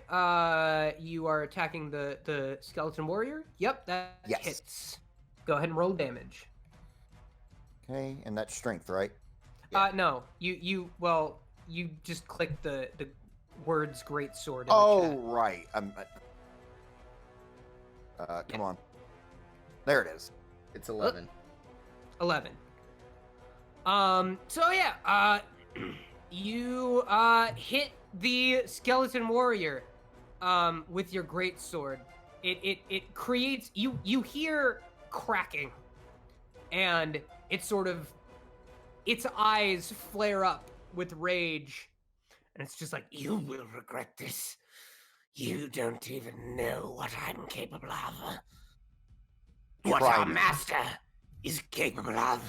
You are attacking the skeleton warrior. Yep, that Yes. hits. Go ahead and roll damage. Okay, and that's strength, right? No. You just click the words great sword in the Oh, chat. right. Come on. There it is. It's 11. 11. So yeah, you hit the skeleton warrior with your great sword. It creates you hear cracking, and it sort of its eyes flare up with rage, and it's just like, You will regret this. You don't even know what I'm capable of. What Try our me. master is capable of.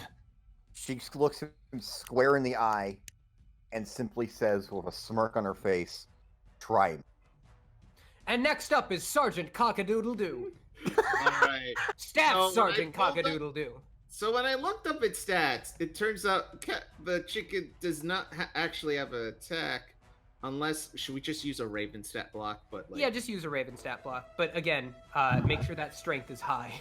She looks him square in the eye and simply says with a smirk on her face, "Try me." and next up is Sergeant Cockadoodle-Doo. Alright. Staff when I Sergeant pulled up- Cockadoodle-Doo. So when I looked up its stats, it turns out the chicken does not actually have an attack, unless should we just use a Raven stat block? But like, Yeah, just use a Raven stat block. But again, make sure that strength is high.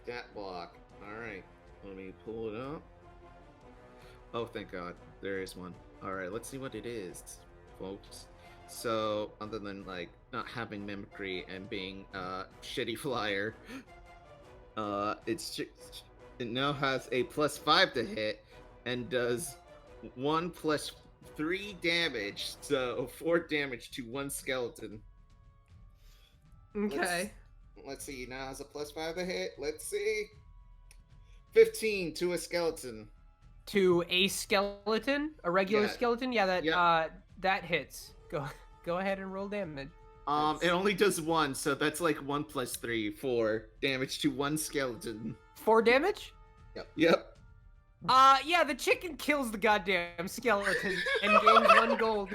stat block. All right, let me pull it up. Oh, thank God, there is one. All right, let's see what it is, folks. So other than like not having mimicry and being shitty flyer, it now has a +5 to hit and does 1 + 3 damage, so 4 damage to one skeleton. Okay. Let's see, now has a +5 to hit. Let's see. 15 to a skeleton. To a skeleton, a regular Yeah. skeleton. Yeah, that Yep. that hits. Go ahead and roll damage. It only does 1, so that's like 1 + 3, 4 damage to one skeleton. 4 damage. Yep. Yeah, the chicken kills the goddamn skeleton and gains 1 gold.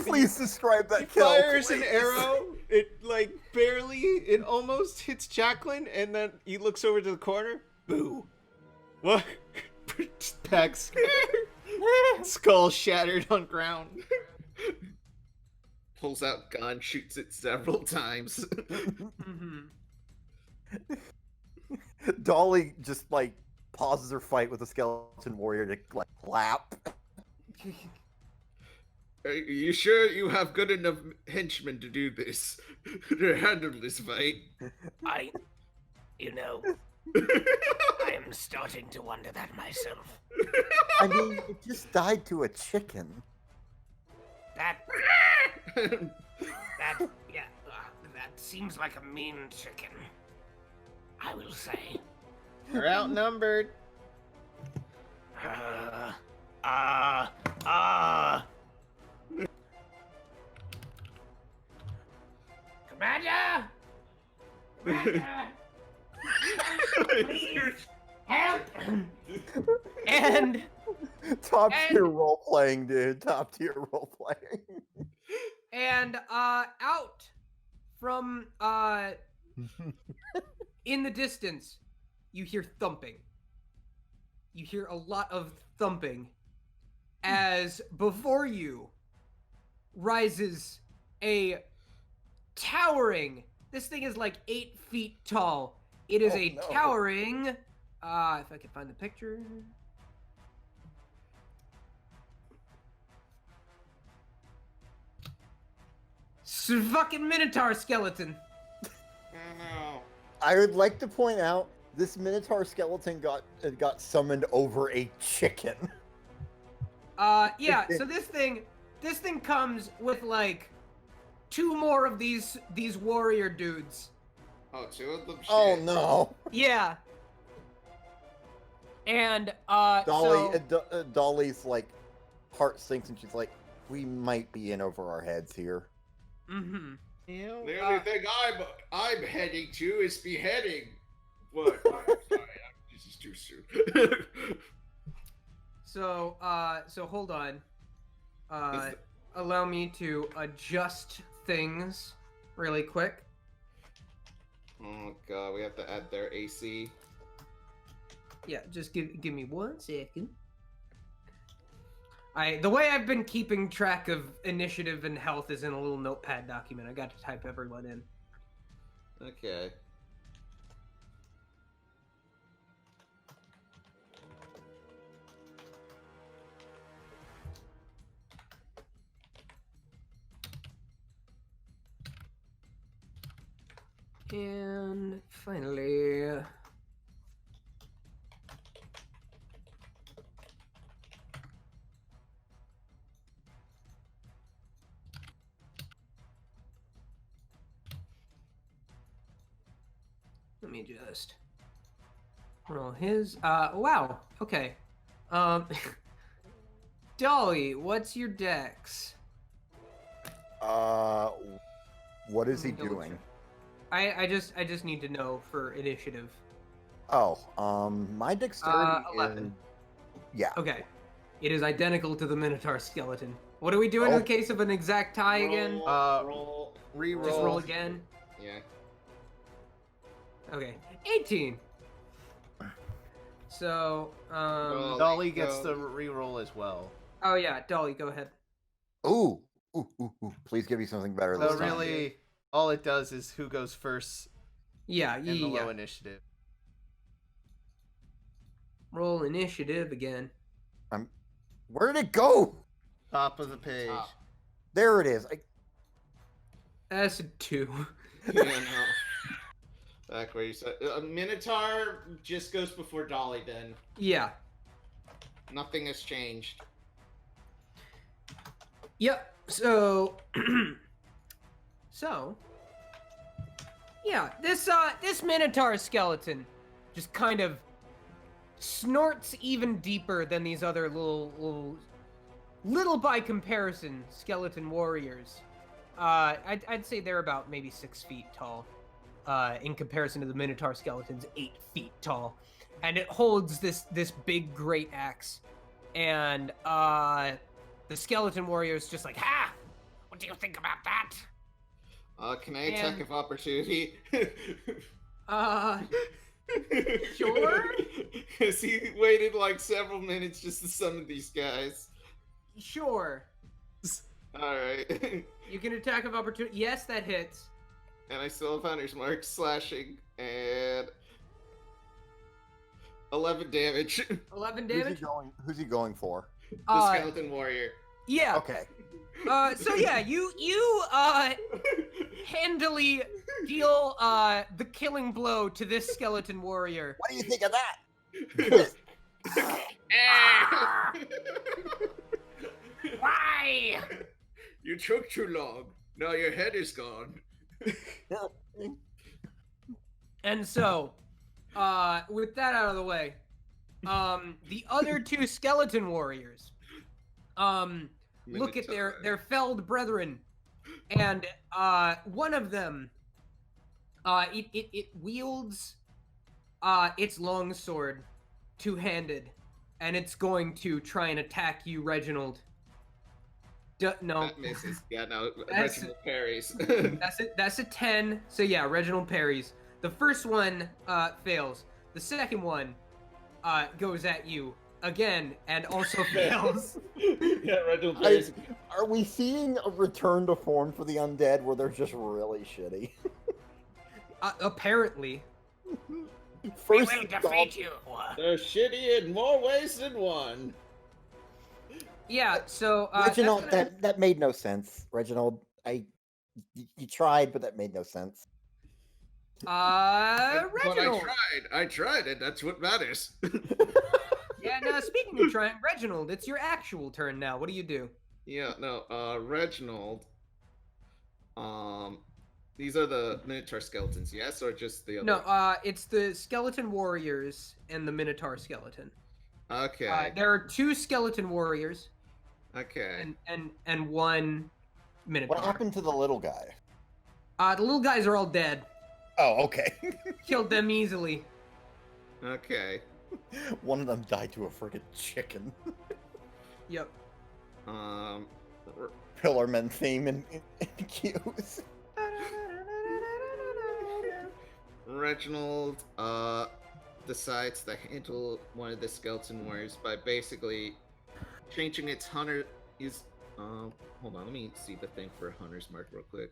Please describe that He kill. fires an please. arrow. It almost hits Jacqueline, and then he looks over to the corner. Boo. What? Back scared. Skull shattered on ground. Pulls out gun, shoots it several times. Mhm. Dolly just like pauses her fight with the skeleton warrior to like clap. Are you sure you have good enough henchmen to do this? To handle this fight? You know, I am starting to wonder that myself. I mean, it just died to a chicken. That seems like a mean chicken. I will say. They're outnumbered. Commander! Commander! Please, and Top tier role playing, dude. Top tier role playing. and out from in the distance, you hear thumping. You hear a lot of thumping as before you rises a towering. This thing is like 8 feet tall. It is towering. If I can find the picture. Fucking Minotaur skeleton. I would like to point out this Minotaur skeleton got summoned over a chicken. Yeah. So this thing comes with like 2 more of these warrior dudes. Oh, 2 of them. Shit. Oh no. Yeah. And Dolly's like heart sinks and she's like, we might be in over our heads here. Mm-hmm. The only thing I'm heading to is beheading. What? Sorry, this is too soon. So hold on. Allow me to adjust things really quick. Oh god, we have to add their AC. Yeah, just give me 1 second. The way I've been keeping track of initiative and health is in a little notepad document. I got to type everyone in. Okay. And finally... Let me just roll his. Wow. Okay. Dolly, what's your dex? What is he doing? I just need to know for initiative. Oh, my dexterity 11. Yeah. Okay. It is identical to the Minotaur skeleton. What are we doing in the case of an exact tie again? Reroll. Just roll again. Yeah. Okay. 18. So, Dolly gets the reroll as well. Oh yeah, Dolly, go ahead. Ooh. Please give me something better this So time. really, all it does is who goes first Yeah, in the low initiative. Roll initiative again. Where did it go? Top of the page. There it is. That's a 2. Yeah, no. Back where you said Minotaur just goes before Dolly. Then Yeah. nothing has changed. Yep. So, yeah, this Minotaur skeleton just kind of snorts even deeper than these other little by comparison skeleton warriors. I'd say they're about maybe 6 feet tall, in comparison to the Minotaur skeleton's 8 feet tall, and it holds this big great axe, and the skeleton warrior is just like, ha! What do you think about that? Can I attack of opportunity? Sure. Because he waited like several minutes just to summon these guys. Sure. Alright. You can attack of opportunity. Yes, that hits. And I still have Hunter's Mark, slashing, and 11 damage. 11 damage? Who's he going for? The skeleton warrior. Yeah. Okay. So yeah, you handily deal the killing blow to this skeleton warrior. What do you think of that? Why? You took too long. Now your head is gone. And so, with that out of the way, the other 2 skeleton warriors, look at their felled brethren, and one of them, it wields its long sword two-handed, and it's going to try and attack you, Reginald. No. That misses. Yeah, no. That's- Reginald parries. That's a 10. So yeah, Reginald parries. The first one fails. The second one goes at you again and also fails. Yeah, Reginald parries. Are we seeing a return to form for the undead where they're just really shitty? Apparently. First We will defeat you. They're shitty in more ways than one. Yeah, so Reginald, that's gonna- that made no sense. Reginald, you tried, but that made no sense. Reginald. But I tried it. That's what matters. Yeah, now speaking of trying, Reginald, it's your actual turn now. What do you do? Yeah, no, Reginald. These are the Minotaur skeletons, yes, or just the other? No, it's the skeleton warriors and the Minotaur skeleton. Okay. There are 2 skeleton warriors Okay. and 1 Minotaur. What happened to the little guy? The little guys are all dead. Oh, okay. Killed them easily. Okay. One of them died to a friggin' chicken. Yep. Pillarman theme in cues. Reginald decides to handle one of the skeleton warriors by basically changing its hunter. Hold on, let me see the thing for Hunter's Mark real quick,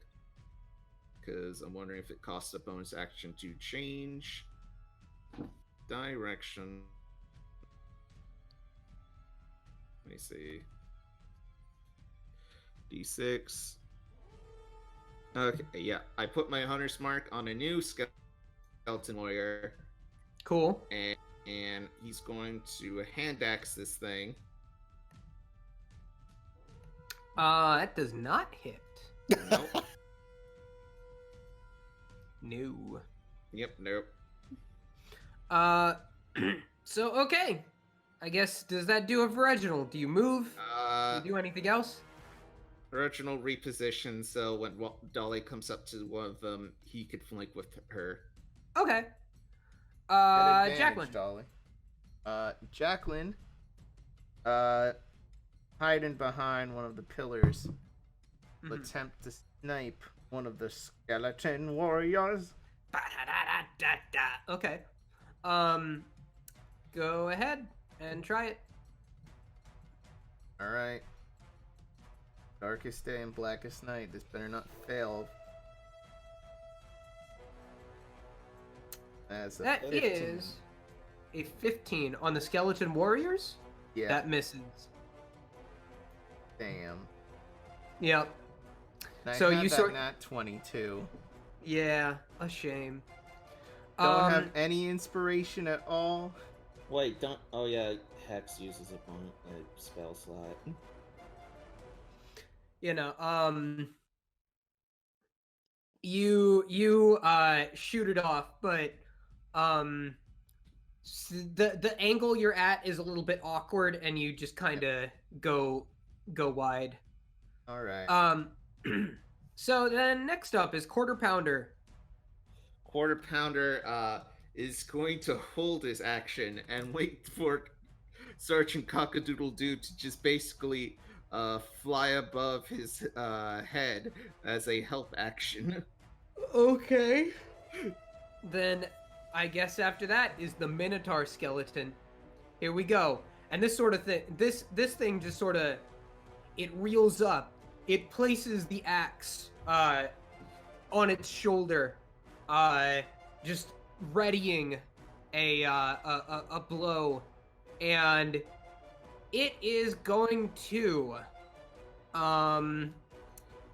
because I'm wondering if it costs a bonus action to change direction. Let me see. D6. Okay, yeah, I put my Hunter's Mark on a new skeleton warrior, Cool. and he's going to hand axe this thing. That does not hit. Nope. No. Yep, nope. So okay. I guess, does that do it for Reginald? Do you move? Do you do anything else? Reginald repositions so when Dolly comes up to one of them, he could flank with her. Okay. At advantage, Jacqueline. Dolly. Jacqueline, hiding behind one of the pillars, will Mhm. attempt to snipe one of the skeleton warriors. Ba-da-da-da-da-da. Okay. Go ahead and try it. All right. Darkest day and blackest night. This better not fail. As a That 15. is a 15 on the skeleton warriors. Yeah. That misses. Damn. Yep. And I So had you that sort- nat 22. Yeah, a shame. Don't have any inspiration at all. Wait, don't. Oh yeah, Hex uses a spell slot. You know, you shoot it off, but the angle you're at is a little bit awkward, and you just kind of go wide. All right. So then next up is Quarter Pounder. Quarter Pounder is going to hold his action and wait for Sergeant Cockadoodle-Doo to just basically fly above his head as a help action. Okay. Then I guess after that is the Minotaur skeleton. Here we go. And this sort of thing, this thing just sort of, it reels up. It places the axe on its shoulder, just readying a blow, and it is going to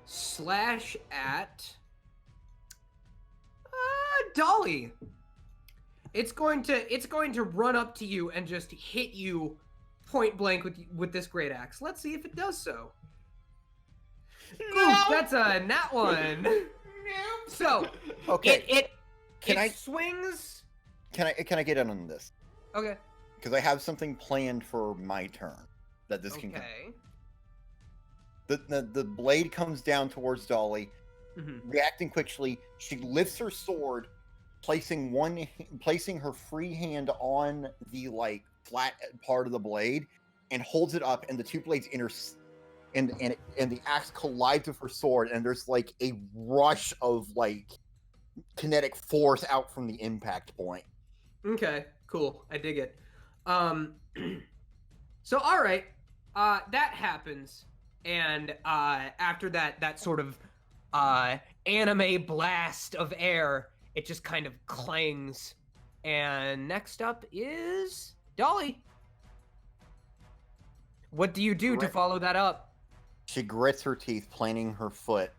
slash at Dolly. It's going to run up to you and just hit you point blank with this great axe. Let's see if it does so. No! Oof, that's a nat one. So Okay, it Can I- swings. can I get in on this? Okay. Because I have something planned for my turn that this can. Okay. The blade comes down towards Dolly. Mhm. Reacting quickly, she lifts her sword, placing her free hand on the like flat part of the blade, and holds it up, and the two blades and the axe collides with her sword, and there's like a rush of like kinetic force out from the impact point. Okay, cool. I dig it. So all right, that happens, and after that sort of anime blast of air, it just kind of clangs. And next up is Dolly. What do you do to follow that up? She grits her teeth, planting her foot,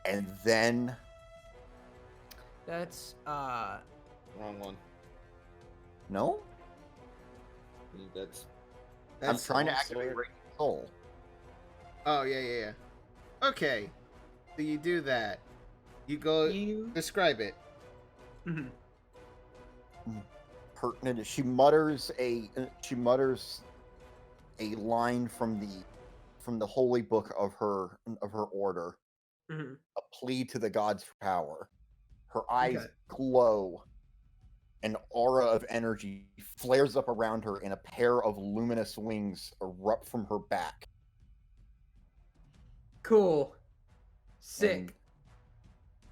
and then That's Wrong one. no. That's I'm trying to the activate sword. Radiant Soul. Oh, yeah. Okay. So you do that. You go... Describe it. Mhm. Pertinent. She mutters a line from the holy book of her order, Mhm. a plea to the gods for power. Her eyes Okay. glow. An aura of energy flares up around her, and a pair of luminous wings erupt from her back. Cool. Sick. And-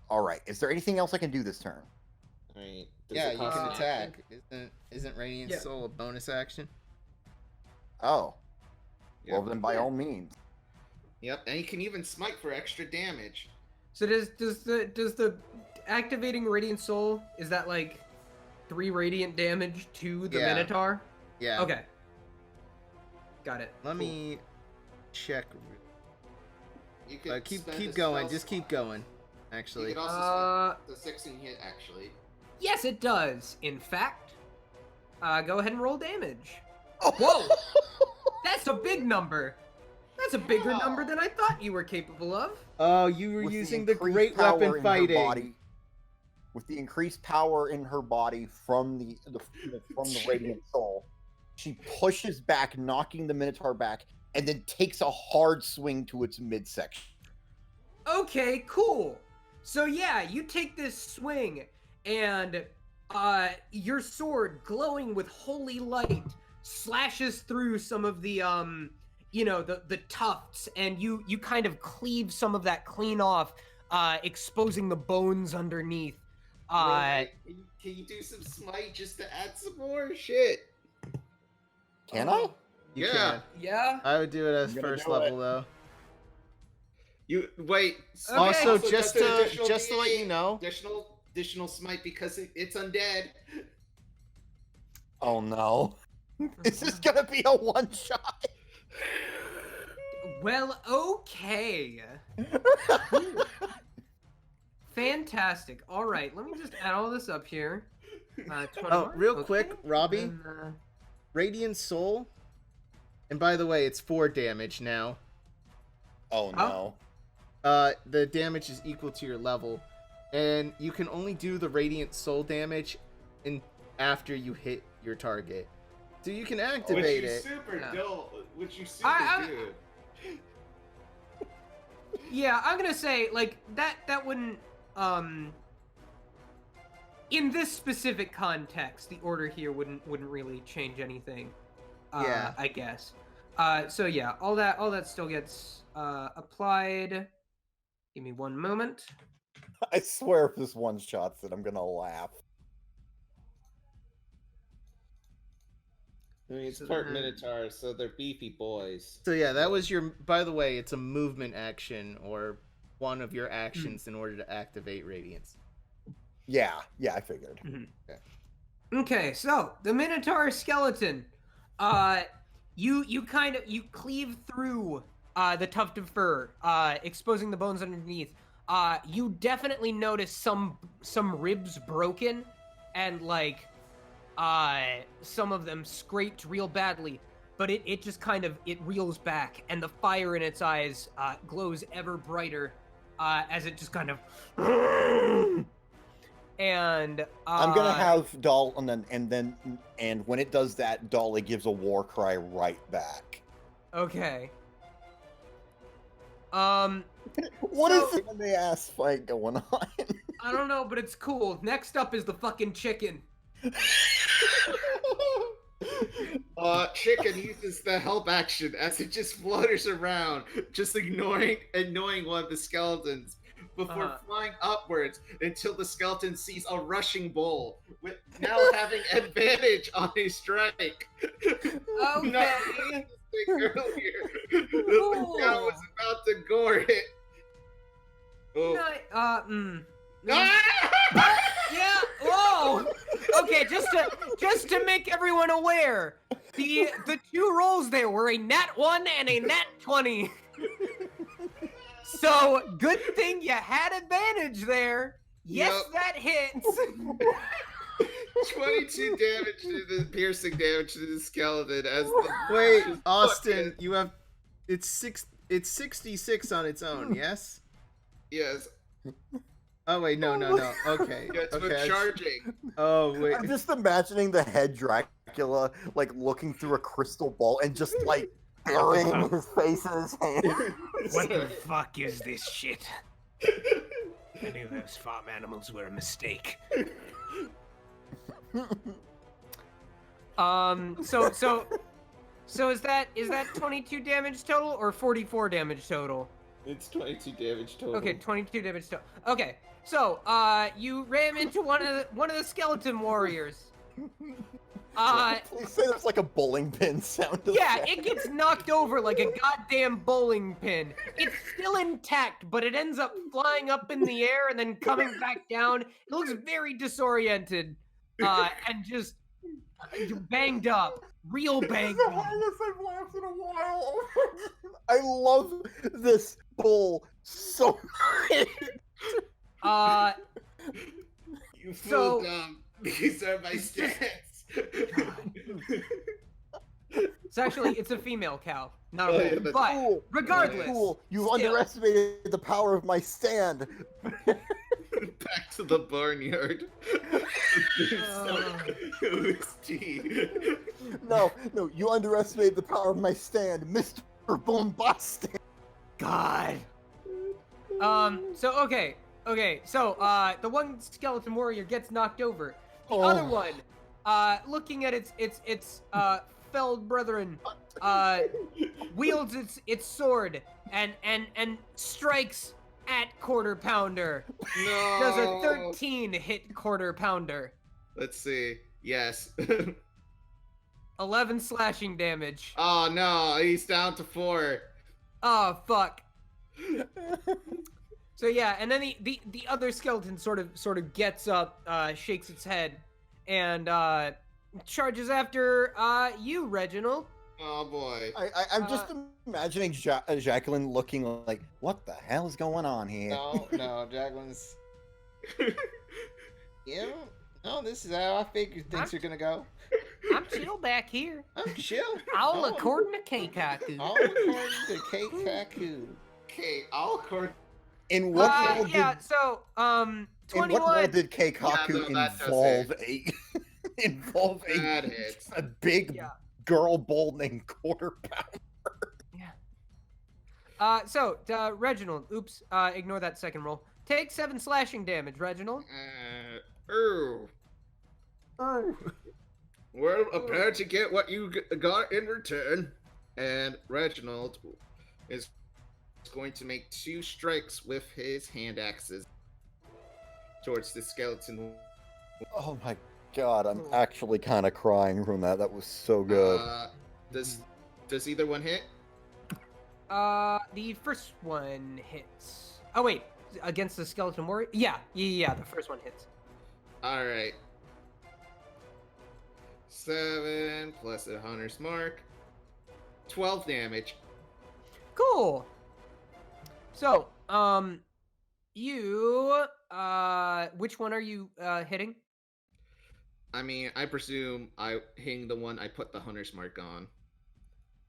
all right. Is there anything else I can do this turn? Alright. Does Yeah, it you cost can an attack. action? Isn't Radiant Yeah. Soul a bonus action? Oh, Yeah. well then, by all means. Yep, and he can even smite for extra damage. So does the activating Radiant Soul, is that like 3 radiant damage to the Yeah. Minotaur? Yeah. Okay. Got it. Let me check. You could Keep spend a going. spell Just keep slot. going. You Actually. could also spend the 16 hit, actually. Yes, it does. In fact, go ahead and roll damage. Oh. Whoa! That's a big number. That's a bigger Yeah. number than I thought you were capable of. Oh, you were With using the increased great power weapon in her fighting. body- with the increased power in her body from the Radiant Soul, she pushes back, knocking the Minotaur back, and then takes a hard swing to its midsection. Okay, cool. So yeah, you take this swing, and your sword, glowing with holy light, slashes through some of the the tufts, and you kind of cleave some of that clean off, exposing the bones underneath. Right, can you do some smite just to add some more shit? Can I? You Yeah. can. Yeah. I would do it as I'm gonna first do level it. though. You wait. smite Also, Okay. just does an to additional just to let you D8, know, additional smite because it's undead. Oh no. Is this gonna be a one shot? Well, okay. Fantastic. All right, let me just add all this up here. 21, oh, real okay. quick, Robbie, And, Radiant Soul. And by the way, it's 4 damage now. Oh no. The damage is equal to your level, and you can only do the Radiant Soul damage after you hit your target. So you can activate it. Which you super I- do. yeah, I'm gonna say like that wouldn't in this specific context, the order here wouldn't really change anything. Yeah. I guess. So yeah, all that still gets applied. Give me one moment. I swear if this one shot's it, I'm gonna laugh. I mean, it's So part then- Minotaur, so they're beefy boys. So yeah, that was your. By the way, it's a movement action or one of your actions in order to activate Radiance. Yeah, I figured. Okay, so the Minotaur skeleton. You cleave through the tuft of fur, exposing the bones underneath. You definitely notice some ribs broken, and like some of them scraped real badly. But it just kind of reels back, and the fire in its eyes glows ever brighter as it just kind of. And I'm gonna have and when it does that, Dolly gives a war cry right back. Okay. What is the ass fight going on? I don't know, but it's cool. Next up is the fucking chicken. Chicken uses the help action as it just flutters around, just annoying one of the skeletons before flying upwards until the skeleton sees a rushing bull, with now having advantage on his strike. Okay. Earlier, the cow was about to gore it. Oh. Yeah. Whoa. Okay, just to make everyone aware, the two rolls there were a nat 1 and a nat 20. So good thing you had advantage there. Yes, that hits. 22 damage to the piercing damage to the skeleton as the Wait, Austin, you have it's 66 on its own, yes? Yes. Oh wait, no. Okay. Yeah, it's okay. for charging. Oh wait. I'm just imagining the head Dracula like looking through a crystal ball and just like burying his face in his hand. What the fuck is this shit? I knew those farm animals were a mistake. So is that 22 damage total or 44 damage total? It's 22 damage total. Okay, 22 damage total. Okay, so you ram into one of the skeleton warriors. Please say there's like a bowling pin sound. Yeah, effect. it gets knocked over like a goddamn bowling pin. It's still intact, but it ends up flying up in the air and then coming back down. It looks very disoriented and just banged up. Real banged the up. hardest I've laughed in a while. I love this bull so much. You So- fool dumb. These are my stats. It's a female cow, not Oh, a yeah, bull. that's But Cool. regardless, Cool. You've still- underestimated the power of my stand. Back to the barnyard. No, you underestimated the power of my stand, Mr. Bombastic. God. So the one skeleton warrior gets knocked over. The other one, looking at its felled brethren, wields its sword and strikes at Quarter Pounder. No. Does a 13 hit Quarter Pounder. Let's see. Yes. 11 slashing damage. Oh no, he's down to 4. Oh fuck. So yeah, and then the other skeleton sort of gets up, shakes its head, and charges after you, Reginald. Oh boy. I'm just imagining Jacqueline looking like, what the hell is going on here? No, Jacqueline's. Yeah, no, this is how I figured things are gonna go. I'm chill back here. I'm chill. All according to Keikaku. All according to Keikaku. Okay, I'll court. In what world yeah, did, so, in 21. what world did Keikaku Yeah, no, that does involve That hits. a big Yeah. girl bull named Quarter Pounder? So, Reginald, oops, ignore that second roll. Take 7 slashing damage, Reginald. We're about to get what you got in return. And Reginald is going to make 2 strikes with his hand axes towards the skeleton. Oh my god, I'm actually kind of crying from that. That was so good. Does either one hit? The first one hits. Oh wait, against the skeleton warrior? Yeah, the first one hits. All right. 7 plus a hunter's mark. 12 damage. Cool. So, you, which one are you, hitting? I mean, I presume I hitting the one I put the hunter's mark on.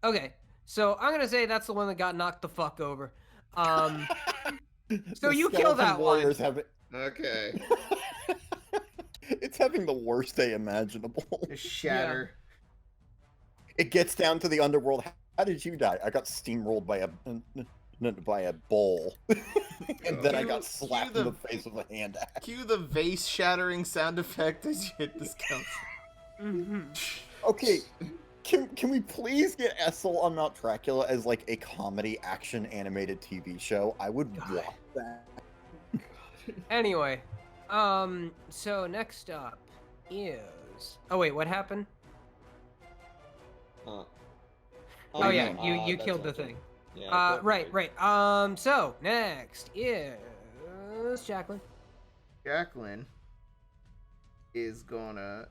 Okay, so I'm gonna say that's the one that got knocked the fuck over. So The you kill that skeleton warriors one. Okay. It's having the worst day imaginable. Just shatter. It gets down to the underworld. How did you die? I got steamrolled by a... by a bowl. And then I got Cue slapped in the face with a hand axe. Cue the vase shattering sound effect as you hit the skeleton. Mm-hmm. Okay, can we please get Essel on Mount Dracula as like a comedy action animated TV show? I would watch that. Anyway, so next up is. Oh wait, what happened? Oh yeah, you that's killed the awesome. thing. Yeah, I killed Right, it. right. So next is Jacqueline. Jacqueline is gonna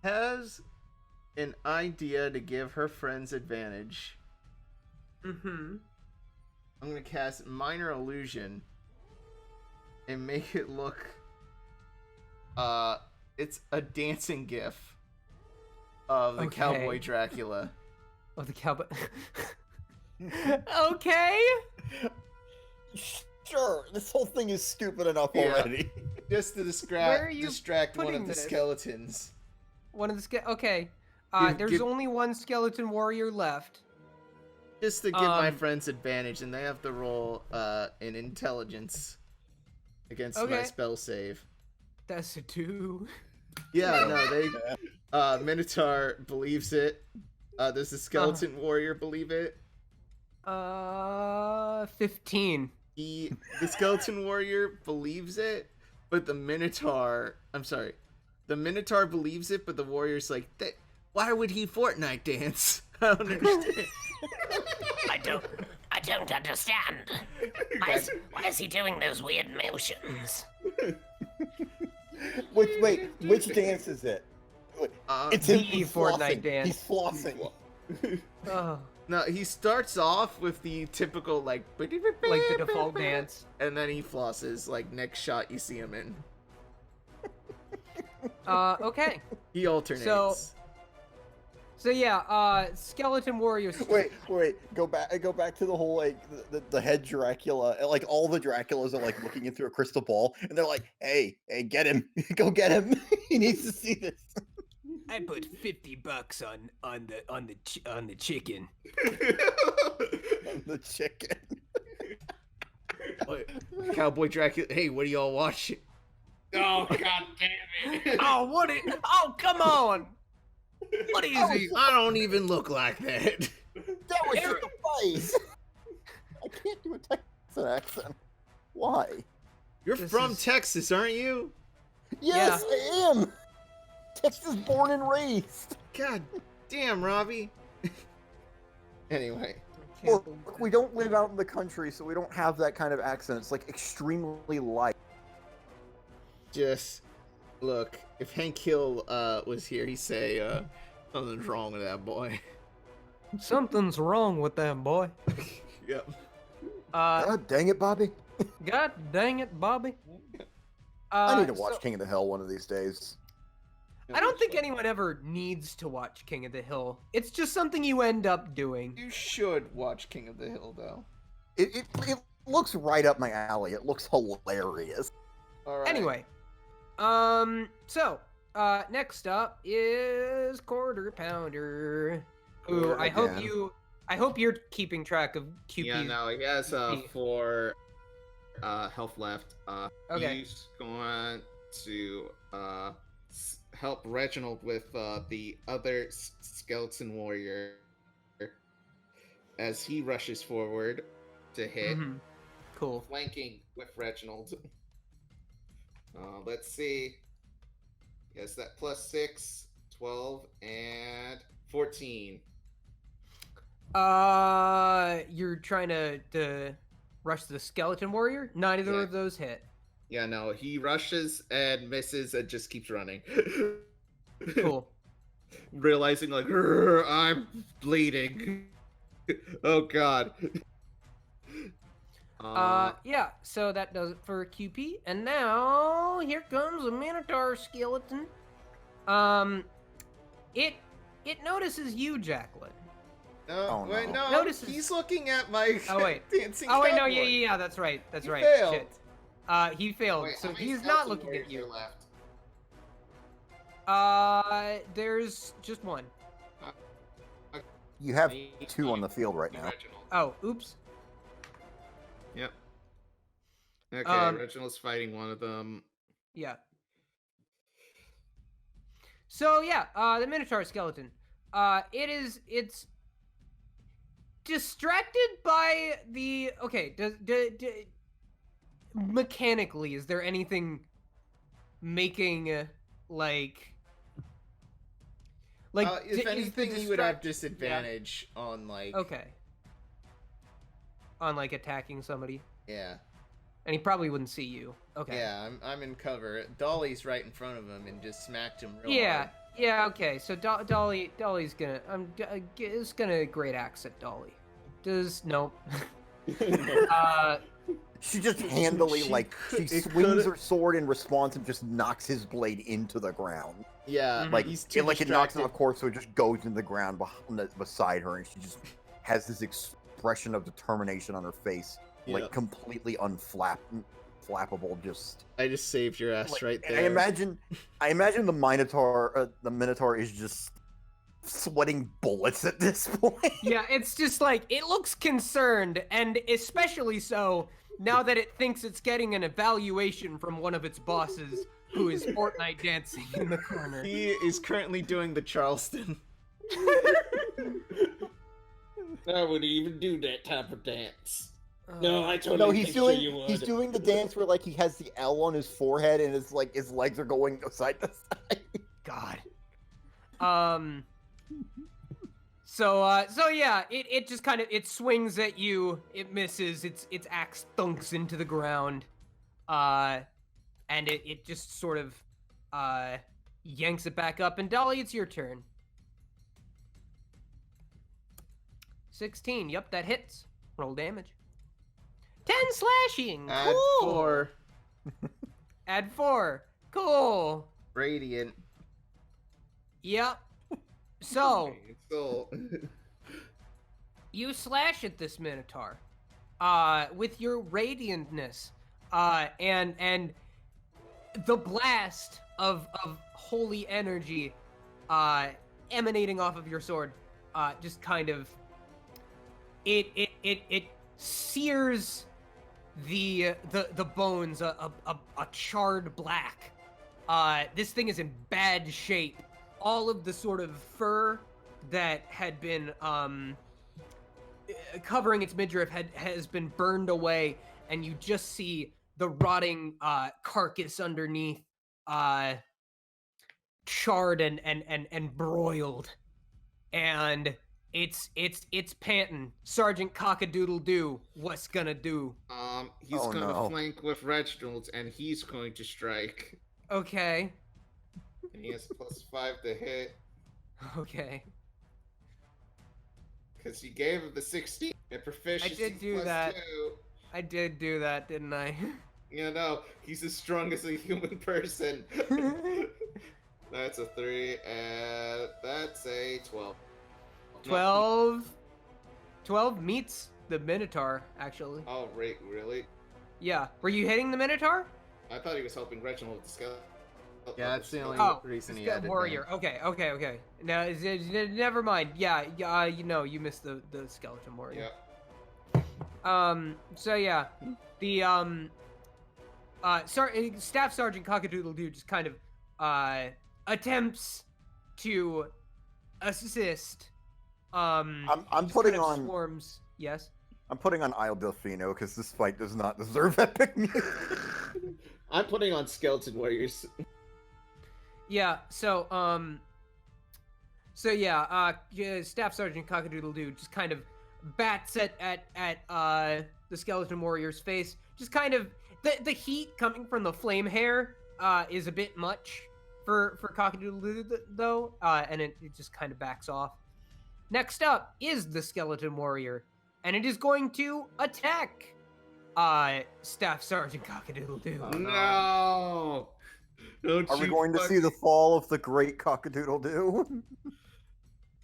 has an idea to give her friends advantage. Mm-hmm. I'm gonna cast Minor Illusion and make it look it's a dancing gif of the Okay. cowboy Dracula. Oh, the cowboy. Okay. Sure, this whole thing is stupid enough Yeah. already. Just to Where are you distract one putting of the this? skeletons. One of the okay. There's Give- only one skeleton warrior left. Just to give my Um, friends advantage, and they have to roll an intelligence against my Okay. spell save. That's a 2. Yeah, no, they Minotaur believes it. Does the skeleton warrior believe it? 15. The skeleton warrior believes it, but the Minotaur believes it, but the warrior's like, why would he Fortnite dance? I don't understand. I don't understand. Why is he doing those weird motions? Which dance is it? It's The he's Fortnite flossing. dance. He's flossing. Oh, No, he starts off with the typical like like the default dance. and then he flosses. Like next shot you see him in. Okay. He alternates. So yeah, skeleton warriors. Wait, go back to the whole like the head Dracula. Like all the Draculas are like looking in through a crystal ball, and they're like, "Hey, get him! Go get him! He needs to see this." I put $50 on the chicken. The chicken. Cowboy Dracula. Hey, what are y'all watching? Oh, god damn it. Oh, what it? Oh, come on! What is he? I don't even look like that. That was just a face. I can't do a Texan accent. Why? You're This from is- Texas, aren't you? Yes, I am. Texas born and raised. God damn, Robbie. Anyway, Look, we don't live out in the country, so we don't have that kind of accent. It's like extremely light. just look. If Hank Hill was here, he'd say something's wrong with that boy. Something's wrong with that boy. Yep. God dang it, Bobby. God dang it, Bobby. I need to watch so- King of the Hill one of these days. I don't think anyone ever needs to watch King of the Hill. It's just something you end up doing. You should watch King of the Hill, though. It looks right up my alley. It looks hilarious. All right. Anyway, next up is Quarter Pounder, who Quarter I hope again. you're keeping track of QP. Yeah, no, he has QP. 4 health left. Okay. He's going to help Reginald with the other skeleton warrior as he rushes forward to hit, Mhm. Cool. flanking with Reginald. Let's see. Yes, that plus 6, 12, and 14. You're trying to rush the skeleton warrior? Neither Yeah. of those hit. Yeah, no, he rushes and misses and just keeps running. Cool. Realizing, like, "Grr, I'm bleeding. Oh, God. Yeah, so that does it for QP. And now, here comes a Minotaur skeleton. It notices you, Jacqueline. No, Oh, wait, no. no. Notices- He's looking at my Oh, wait. dancing Oh, wait, no, cowboy. yeah, that's right. That's He right. failed. Shit. He failed, Wait, so how many he's not skeleton looking at warriors you. are left? There's just one. You have 2 on the field right now. Reginald. Oh, oops. Yep. Okay, Reginald's fighting one of them. Yeah. So yeah, the Minotaur skeleton. It's distracted by the. Okay, mechanically, is there anything making like if anything, you would have disadvantage on like. Okay. On like attacking somebody, Yeah. and he probably wouldn't see you. Okay. Yeah, I'm in cover. Dolly's right in front of him and just smacked him real Yeah. hard. Yeah. Okay. So Dolly's gonna. Is gonna great axe at Dolly. Does nope. She just handily, she swings her sword in response and just knocks his blade into the ground. Yeah, Mhm. Like, he's too it knocks distracted. it off course, so it just goes into the ground beside her, and she just has this expression of determination on her face, Yeah. completely unflappable. Just I just saved your ass right there. I imagine the Minotaur is just sweating bullets at this point. Yeah, it's just like it looks concerned, and especially so now that it thinks it's getting an evaluation from one of its bosses, who is Fortnite dancing in the corner. He is currently doing the Charleston. I wouldn't even do that type of dance. No, I totally No, think sure you would. he's doing the dance where he has the L on his forehead and his legs are going side to side. God. So yeah, it just kind of it swings at you, it misses, its axe thunks into the ground, and it just sort of yanks it back up. And Dolly, it's your turn. 16. Yep, that hits. Roll damage. 10 slashing. Add Cool. 4. Add 4. Cool. Radiant. Yep. So. So, You slash at this Minotaur, with your radiantness, and the blast of holy energy, emanating off of your sword, just kind of, it sears the bones a charred black. This thing is in bad shape. All of the sort of fur that had been covering its midriff has been burned away, and you just see the rotting carcass underneath, charred and broiled, and it's panting. Sergeant Cockadoodle-Doo, what's gonna do? he's Oh, gonna no. flank with Reginald, and he's going to strike. Okay. And he has +5 to hit, Okay. because he gave him the 16. And proficiency did do that. +2. I did do that, didn't I? You know, he's as strong as a human person. That's a 3, and that's a 12. 12 meets the Minotaur, actually. Oh, really? Yeah. Were you hitting the Minotaur? I thought he was helping Reginald with the skeleton. Yeah, that's the only Oh, reason he he's got added warrior. Okay. Now, never mind. Yeah, you missed the skeleton warrior. Yeah. So yeah, the Staff Sergeant Cockadoodle-Doo just kind of attempts to assist. I'm just putting kind of on swarms. Yes. I'm putting on Isle Delfino because this fight does not deserve epic music. I'm putting on Skeleton Warriors. Yeah. So Staff Sergeant Cockadoodle-Doo just kind of bats at the skeleton warrior's face. Just kind of the heat coming from the flame hair is a bit much for Cockadoodle-Doo though, and it just kind of backs off. Next up is the skeleton warrior, and it is going to attack Staff Sergeant Cockadoodle-Doo. No! Don't Are we you going to see the fall of the great Cockadoodle-Doo?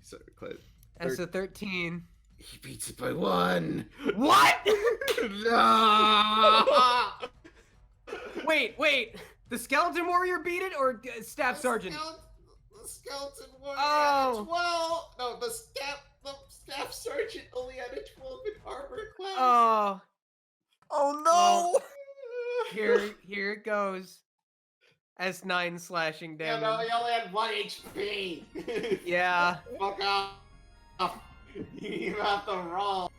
Sorry, Clint. That's a 13. He beats it by 1. What? No! Wait. The skeleton warrior beat it, or Staff Sergeant? The skeleton warrior. Oh. 12. No, the Staff Sergeant only had a 12 in armor class. Oh, Oh no! here it goes. S9 slashing Yeah, damage. no, he only had 1 HP. Yeah. Fuck off. You have to roll.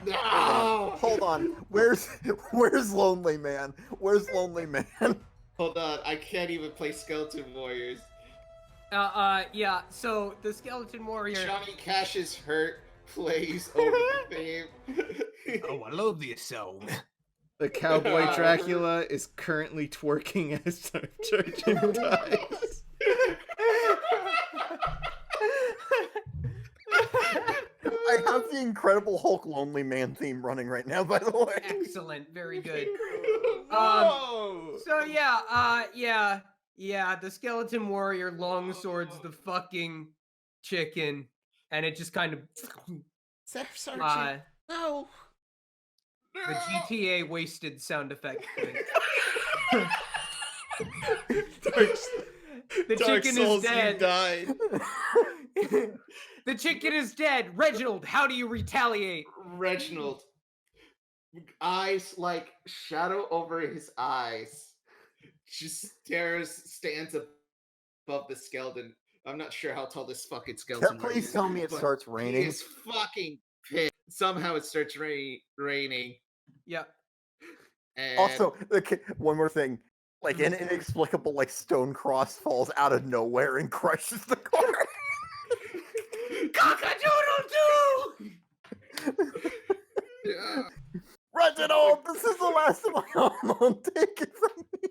No. Hold on. Where's Lonely Man? Where's Lonely Man? Hold on, I can't even play Skeleton Warriors. Yeah. So the Skeleton Warrior. Johnny Cash is hurt. Plays over the theme. Oh, I love this song. The cowboy Dracula is currently twerking as Sergeant dies. I have the Incredible Hulk Lonely Man theme running right now, by the way. Excellent. Very good. No! So yeah, the Skeleton Warrior longswords the fucking chicken, and it just kind of Staff Sergeant. No. the GTA wasted sound effect. The Dark chicken Souls, is dead. you died. The chicken is dead. Reginald, how do you retaliate? Reginald. Eyes like shadow over his eyes. Just stands above the skeleton. I'm not sure how tall this fucking skeleton Please is, tell me it but starts He raining. is fucking pissed. Somehow it starts raining. Yep. And Also, one more thing. Like an inexplicable like stone cross falls out of nowhere and crushes the car. Cock-a-doodle-doo! yeah. Reginald, this is the last of my hormone. Take it from me.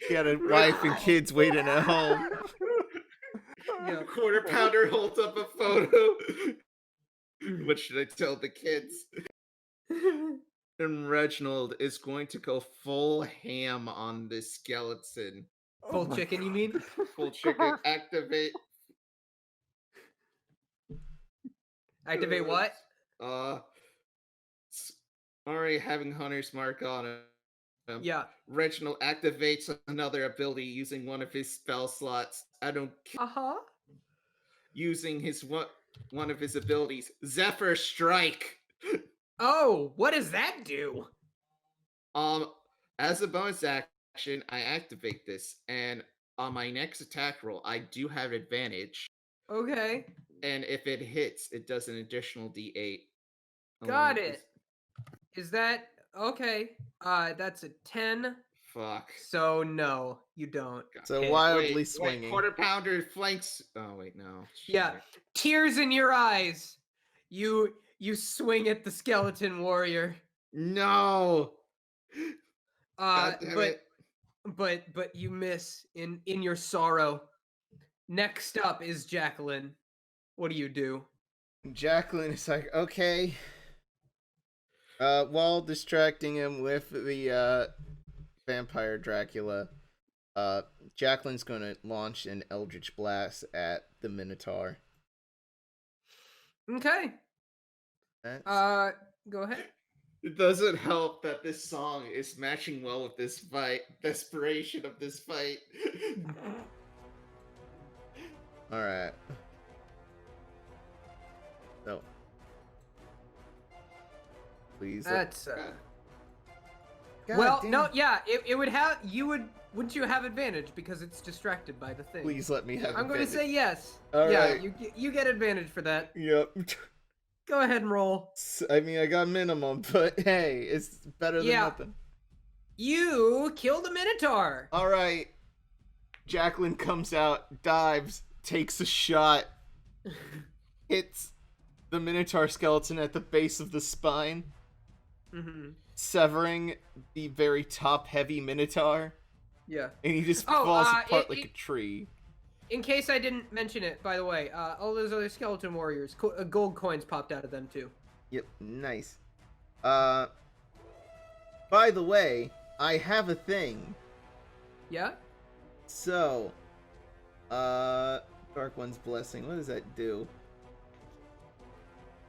He had a wife and kids waiting at home. Yeah. Quarter Pounder holds up a photo. What should I tell the kids? And Reginald is going to go full ham on this skeleton. Full my chicken, you mean? Full chicken, activate. Activate what? Already having Hunter's Mark on him. Yeah. Reginald activates another ability using one of his spell slots. I don't care. Uh-huh. Using his one of his abilities, Zephyr Strike. Oh, what does that do? As a bonus action, I activate this, and on my next attack roll, I do have advantage. Okay. And if it hits, it does an additional D8. Got it. Is that okay? That's a 10. Fuck. So no, you don't. So Okay, wildly Wait, swinging. Quarter Pounder flanks. Oh wait, no. Yeah. Shit. Tears in your eyes. You swing at the Skeleton Warrior. No. God damn it. but you miss in your sorrow. Next up is Jacqueline. What do you do? Jacqueline is like, okay. While distracting him with the vampire Dracula, Jacqueline's gonna launch an Eldritch Blast at the Minotaur. Okay. That's... Go ahead. It doesn't help that this song is matching well with this fight. Desperation of this fight. Alright. So. Please. That's God well, damn. no, yeah, it would have wouldn't you have advantage because it's distracted by the thing? Please let me have I'm going to say yes. All yeah, right. you get advantage for that. Yep. Go ahead and roll. I mean, I got minimum, but hey, it's better than nothing. You killed a Minotaur. All right. Jacqueline comes out, dives, takes a shot, hits the Minotaur skeleton at the base of the spine, severing the very top-heavy Minotaur, Yeah. and he just Oh, falls apart like a tree. In case I didn't mention it, by the way, all those other skeleton warriors, gold coins popped out of them too. Yep, nice. By the way, I have a thing. Yeah? So, Dark One's Blessing, what does that do?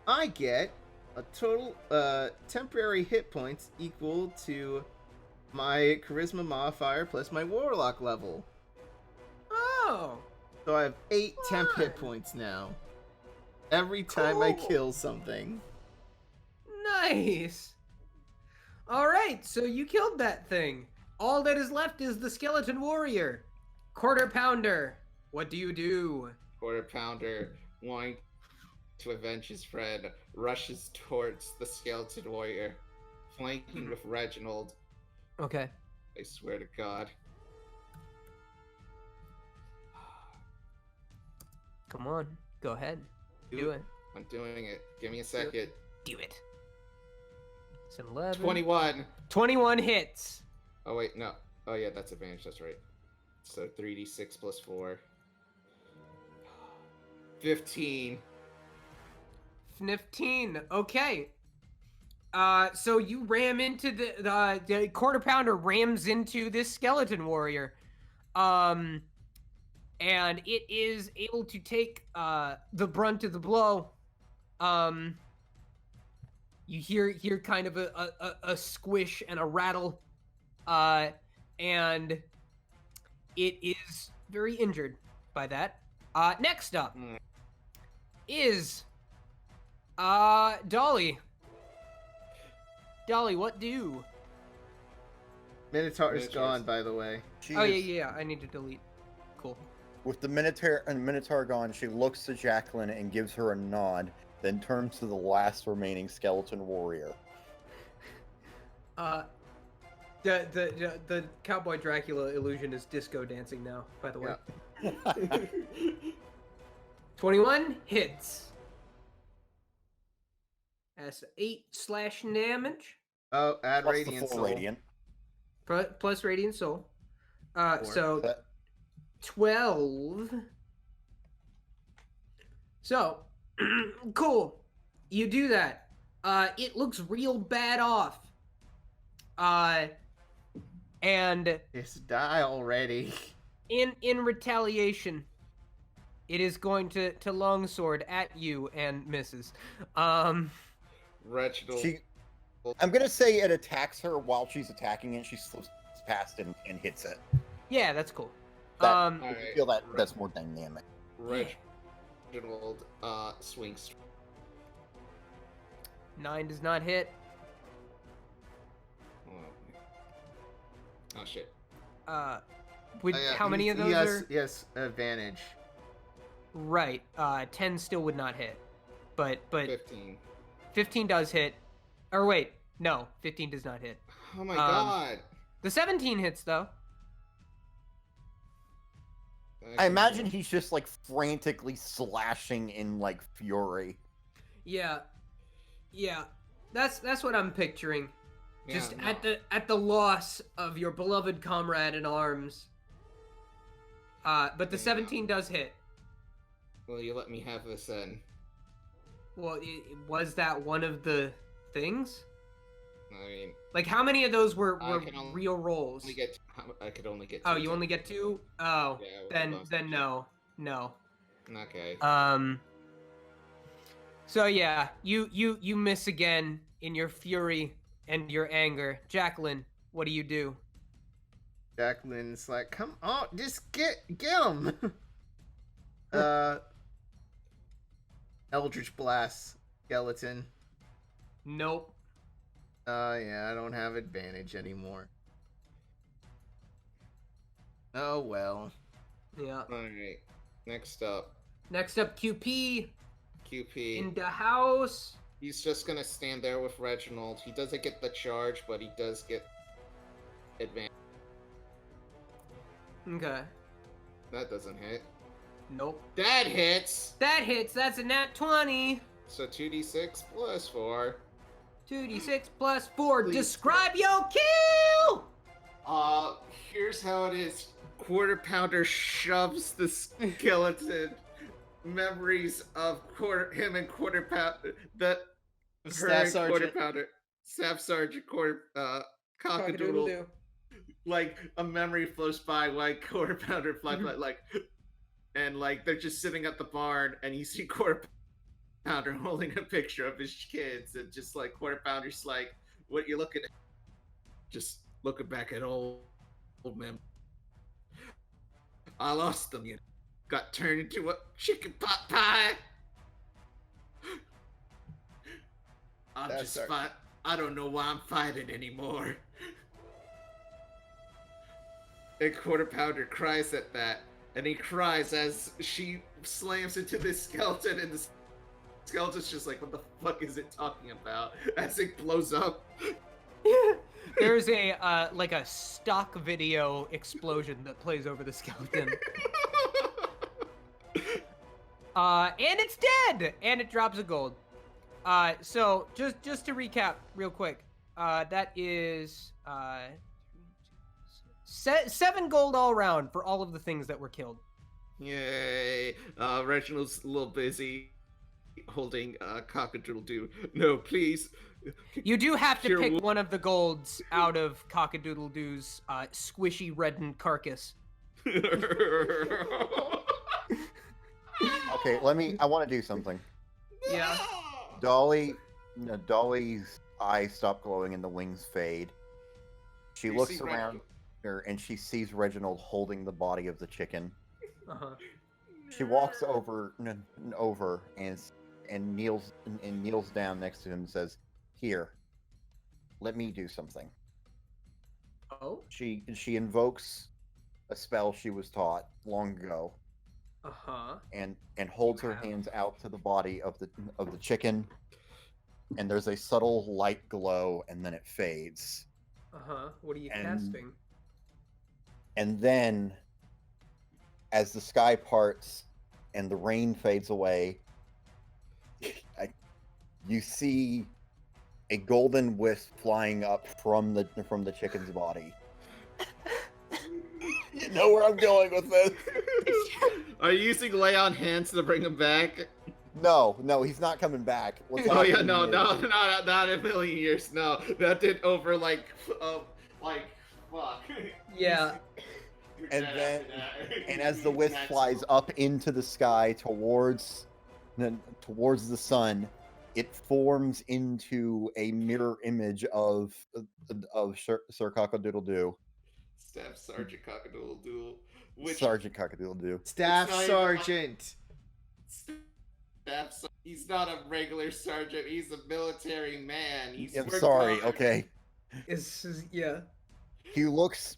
I get a total, temporary hit points equal to my Charisma modifier plus my Warlock level. Oh. So I have 8 temp hit Fun. points now. Every time I Cool. kill something. Nice. All right, so you killed that thing. All that is left is the skeleton warrior. Quarter pounder, what do you do? Quarter pounder, wanting to avenge his friend, rushes towards the skeleton warrior, flanking with Reginald. Okay. I swear to God. Come on, go ahead. Do it. I'm doing it. Give me a second. Do it. It's an 11. 21. 21 hits. Oh wait, no. Oh yeah, that's advantage. That's right. So 3d6 plus 4. 15. 15. Okay. So you ram into the quarter pounder rams into this skeleton warrior, and it is able to take the brunt of the blow. You hear kind of a squish and a rattle, and it is very injured by that. Next up is Dolly. Dolly, what do? Minotaur's gone, by the way. She Oh is- yeah, I need to delete. Cool. With the Minotaur gone, she looks to Jacqueline and gives her a nod, then turns to the last remaining skeleton warrior. The cowboy Dracula illusion is disco dancing now, by the way. 21 hits. That's 8 slashing damage. Oh, add Plus Radiant the full Soul. radiant. Plus Radiant Soul. Four. So That- 12. So, cool. You do that. It looks real bad off. And Just die already. in retaliation, it is going to longsword at you and misses. Reginald. I'm gonna say it attacks her while she's attacking it. She slips past and hits it. Yeah, that's cool. That, I Alright. feel that's more dynamic. Reginald swings. 9 does not hit. Oh shit. With Oh, yeah, how many of those are Yes, advantage. right? 10 still would not hit, but 15. 15 does hit. Or wait, no, 15 does not hit. Oh my god. The 17 hits though. I imagine he's just like frantically slashing in like fury. Yeah, that's what I'm picturing. Yeah, Just no. at the loss of your beloved comrade in arms. But the Yeah. 17 does hit. Will you let me have this then? Well, was that one of the things? I mean, Like, how many of those were I can only- real rolls? I could only get. Oh, two you to- only get 2? Oh, Yeah, with the then bonus then action. no. Okay. So yeah, you miss again in your fury and your anger. Jacqueline, what do you do? Jacqueline's like, come on, just get him. Eldritch Blast, skeleton. Nope. Yeah, I don't have advantage anymore. Oh well. Yeah. Alright. Next up, Next up, QP QP. in the house. He's just gonna stand there with Reginald. He doesn't get the charge, but he does get advantage. Okay. That doesn't hit. Nope. That hits! That hits. That's a nat 20. So 2d6 plus 4. 2d6 plus 4. Please. Describe your kill! Here's how it is. Quarter Pounder shoves the skeleton. Memories of him and Quarter Pounder. Staff Quarter Sergeant. Pounder. Staff Sergeant Quarter Cockadoodle. Like a memory flows by like Quarter Pounder fly by, like, and like they're just sitting at the barn and you see Quarter Pounder holding a picture of his kids and just like Quarter Pounder's like, what you looking at? Just looking back at old man. I lost them, you know. Got turned into a chicken pot pie. I'm That's just our- fine. I don't know why I'm fighting anymore. And Quarter Pounder cries at that, and he cries as she slams into this skeleton, and the skeleton's just like, what the fuck is it talking about? As it blows up. There's a like a stock video explosion that plays over the skeleton. And it's dead! And it drops a gold. So just to recap real quick, that is 7 gold all around for all of the things that were killed. Yay. Reginald's a little busy holding Cockadoodle-Doo. No, please. You do have to Here, pick one of the golds out of Cockadoodle-Doo's squishy reddened carcass. Okay, I want to do something. Yeah. Dolly's eyes stop glowing and the wings fade. She You looks see around her and she sees Reginald holding the body of the chicken. Uh-huh. She walks over and kneels down next to him and says, "Here, let me do something." Oh? She invokes a spell she was taught long ago Uh-huh. and holds her hands out to the body of the chicken, and there's a subtle light glow and then it fades. Uh-huh. What are you And- casting? And then as the sky parts and the rain fades away, you see a golden wisp flying up from the chicken's body. You know where I'm going with this? Are you using lay on hands to bring him back? No, he's not coming back. What's Oh yeah, happening no, is- not in a million years. No, that did over like fuck. Yeah. And then, and as the wisp flies up into the sky towards the sun, it forms into a mirror image of Sir Cock-a-Doodle-Doo, Staff Sergeant Cockadoodle-Doo, which Sergeant Cock-a-Doodle-Doo. Staff It's not even Sergeant. he's not a regular sergeant. He's a military man. He's I'm worked sorry. hard. Okay. Yeah. He looks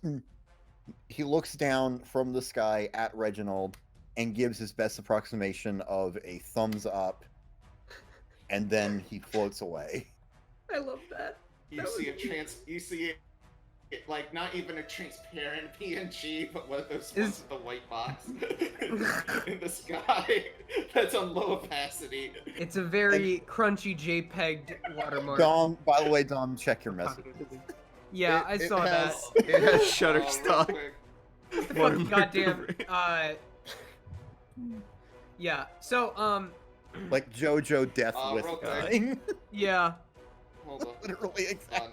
down from the sky at Reginald and gives his best approximation of a thumbs up, and then he floats away. I love that. You see it like not even a transparent PNG, but one of those ones with the white box in the sky that's on low opacity. It's a very crunchy JPEG watermark. Dom, by the way, Dom, check your message. Yeah, I saw that. It has Real Shutterstock. quick. Fucking goddamn. Yeah. So Like JoJo Death with real quick. dying. yeah. Hold on. Literally exactly.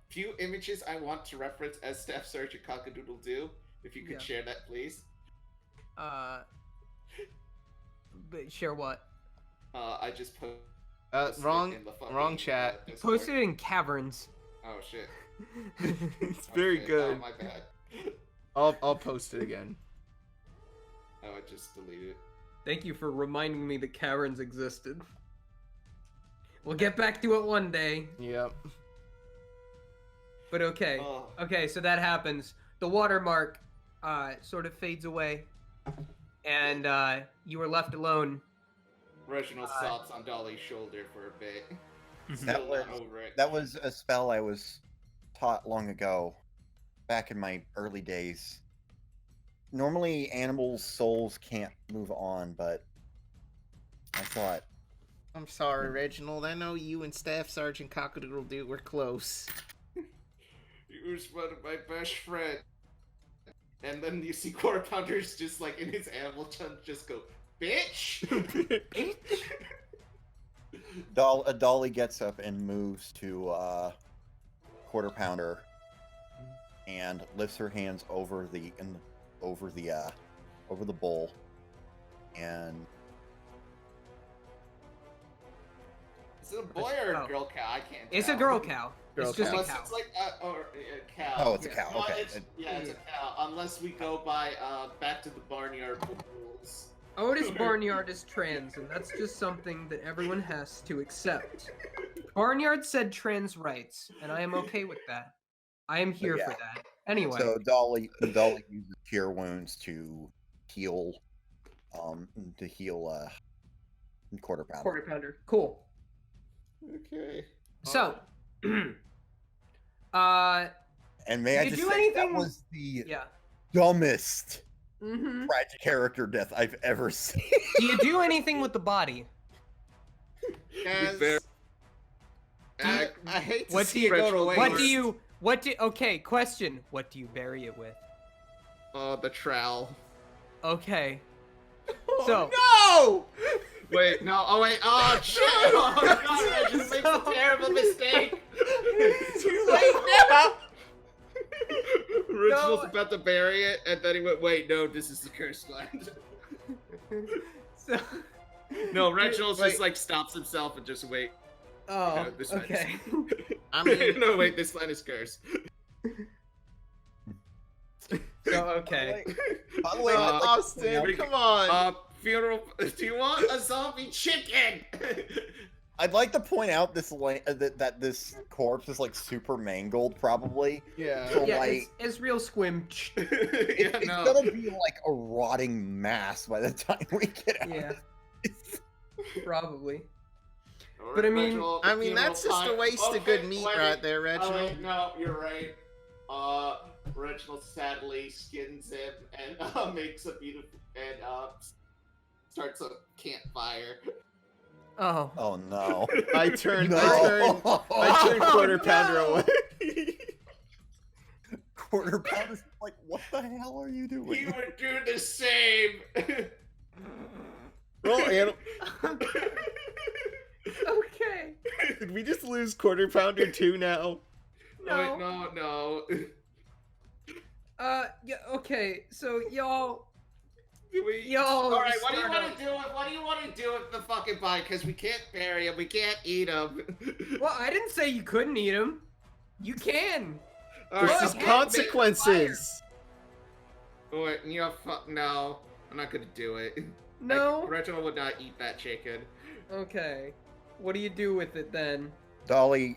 Few images I want to reference as Staff Sergeant Cockadoodle-Doo. If you could Yeah. share that, please. But share what? I just put. Wrong chat. Posted it in caverns. Oh shit. It's very Okay, good. Oh, my bad. I'll post it again. Oh, I just deleted it. Thank you for reminding me that caverns existed. We'll get back to it one day. Yep. But okay. Oh. Okay, so that happens. The watermark sort of fades away. And you are left alone. Reginald sobs on Dolly's shoulder for a bit. That Still was not over it. that was a spell I was taught long ago, back in my early days. Normally, animals' souls can't move on, but I thought I'm sorry, Reginald. I know you and Staff Sergeant Cockadoodle-Doo were close. He was one of my best friends. And then you see Cora Pounders just like in his animal tongue just go, bitch! Dolly gets up and moves to Quarter Pounder and lifts her hands over the bowl, and Is it a boy or a girl cow? I can't tell. It's a girl cow. Girl It's just cow. a Unless cow. it's like or a cow. oh, it's a Yeah. cow. Okay. It's a cow. Unless we go by back to the barnyard rules. Otis Barnyard is trans, and that's just something that everyone has to accept. Barnyard said trans rights, and I am okay with that. I am here for that. Anyway. So Dolly uses cure wounds to heal quarter pounder. Quarter pounder. Cool. Okay. So, And may I Did just you do say that anything- was the yeah. dumbest Mm-hmm. tragic character death I've ever seen. Do you do anything with the body? As, I hate to What see do it you- go to waste. Okay, question. What do you bury it with? The trowel. Okay. Oh, So- no! Wait, no. Oh wait. Oh shit! Oh god! I just made a terrible mistake. Too late now. Rich was about to bury it, and then he went, "Wait, no, this is the cursed land." So. No, Reginald Wait. just like stops himself and just wait. Oh, No, this land is- okay. I mean, no, wait, this land is cursed. So, okay. By the way, I'd like to point Austin, out- come on. Funeral. Do you want a zombie chicken? I'd like to point out that this corpse is like super mangled, probably. Yeah. So, Yeah, like, it's real squim. Yeah, it's no. gonna be like a rotting mass by the time we get out. Yeah, of this. Probably. But I mean- Reginald, I mean, funeral that's just a pyre- waste of Okay, good meat wait, right there, Oh, Reginald. wait, no, you're right. Reginald sadly skins him and makes a beautiful and starts a campfire. Oh. Oh no. I turned No. quarter pounder no. away. Quarter pounder's like, what the hell are you He doing? would do the same. Roll animal. Okay. Did we just lose quarter pounder 2 now? No. Wait, no. Yeah. Okay. So y'all. Yo, All right, what do you start want to do? What do you want to do with the fucking body? Because we can't bury him, we can't eat him. Well, I didn't say you couldn't eat them. You can. All There's right, just okay. consequences. Wait, you know, no, I'm not gonna do it. No. Reginald would not eat that chicken. Okay. What do you do with it then? Dolly.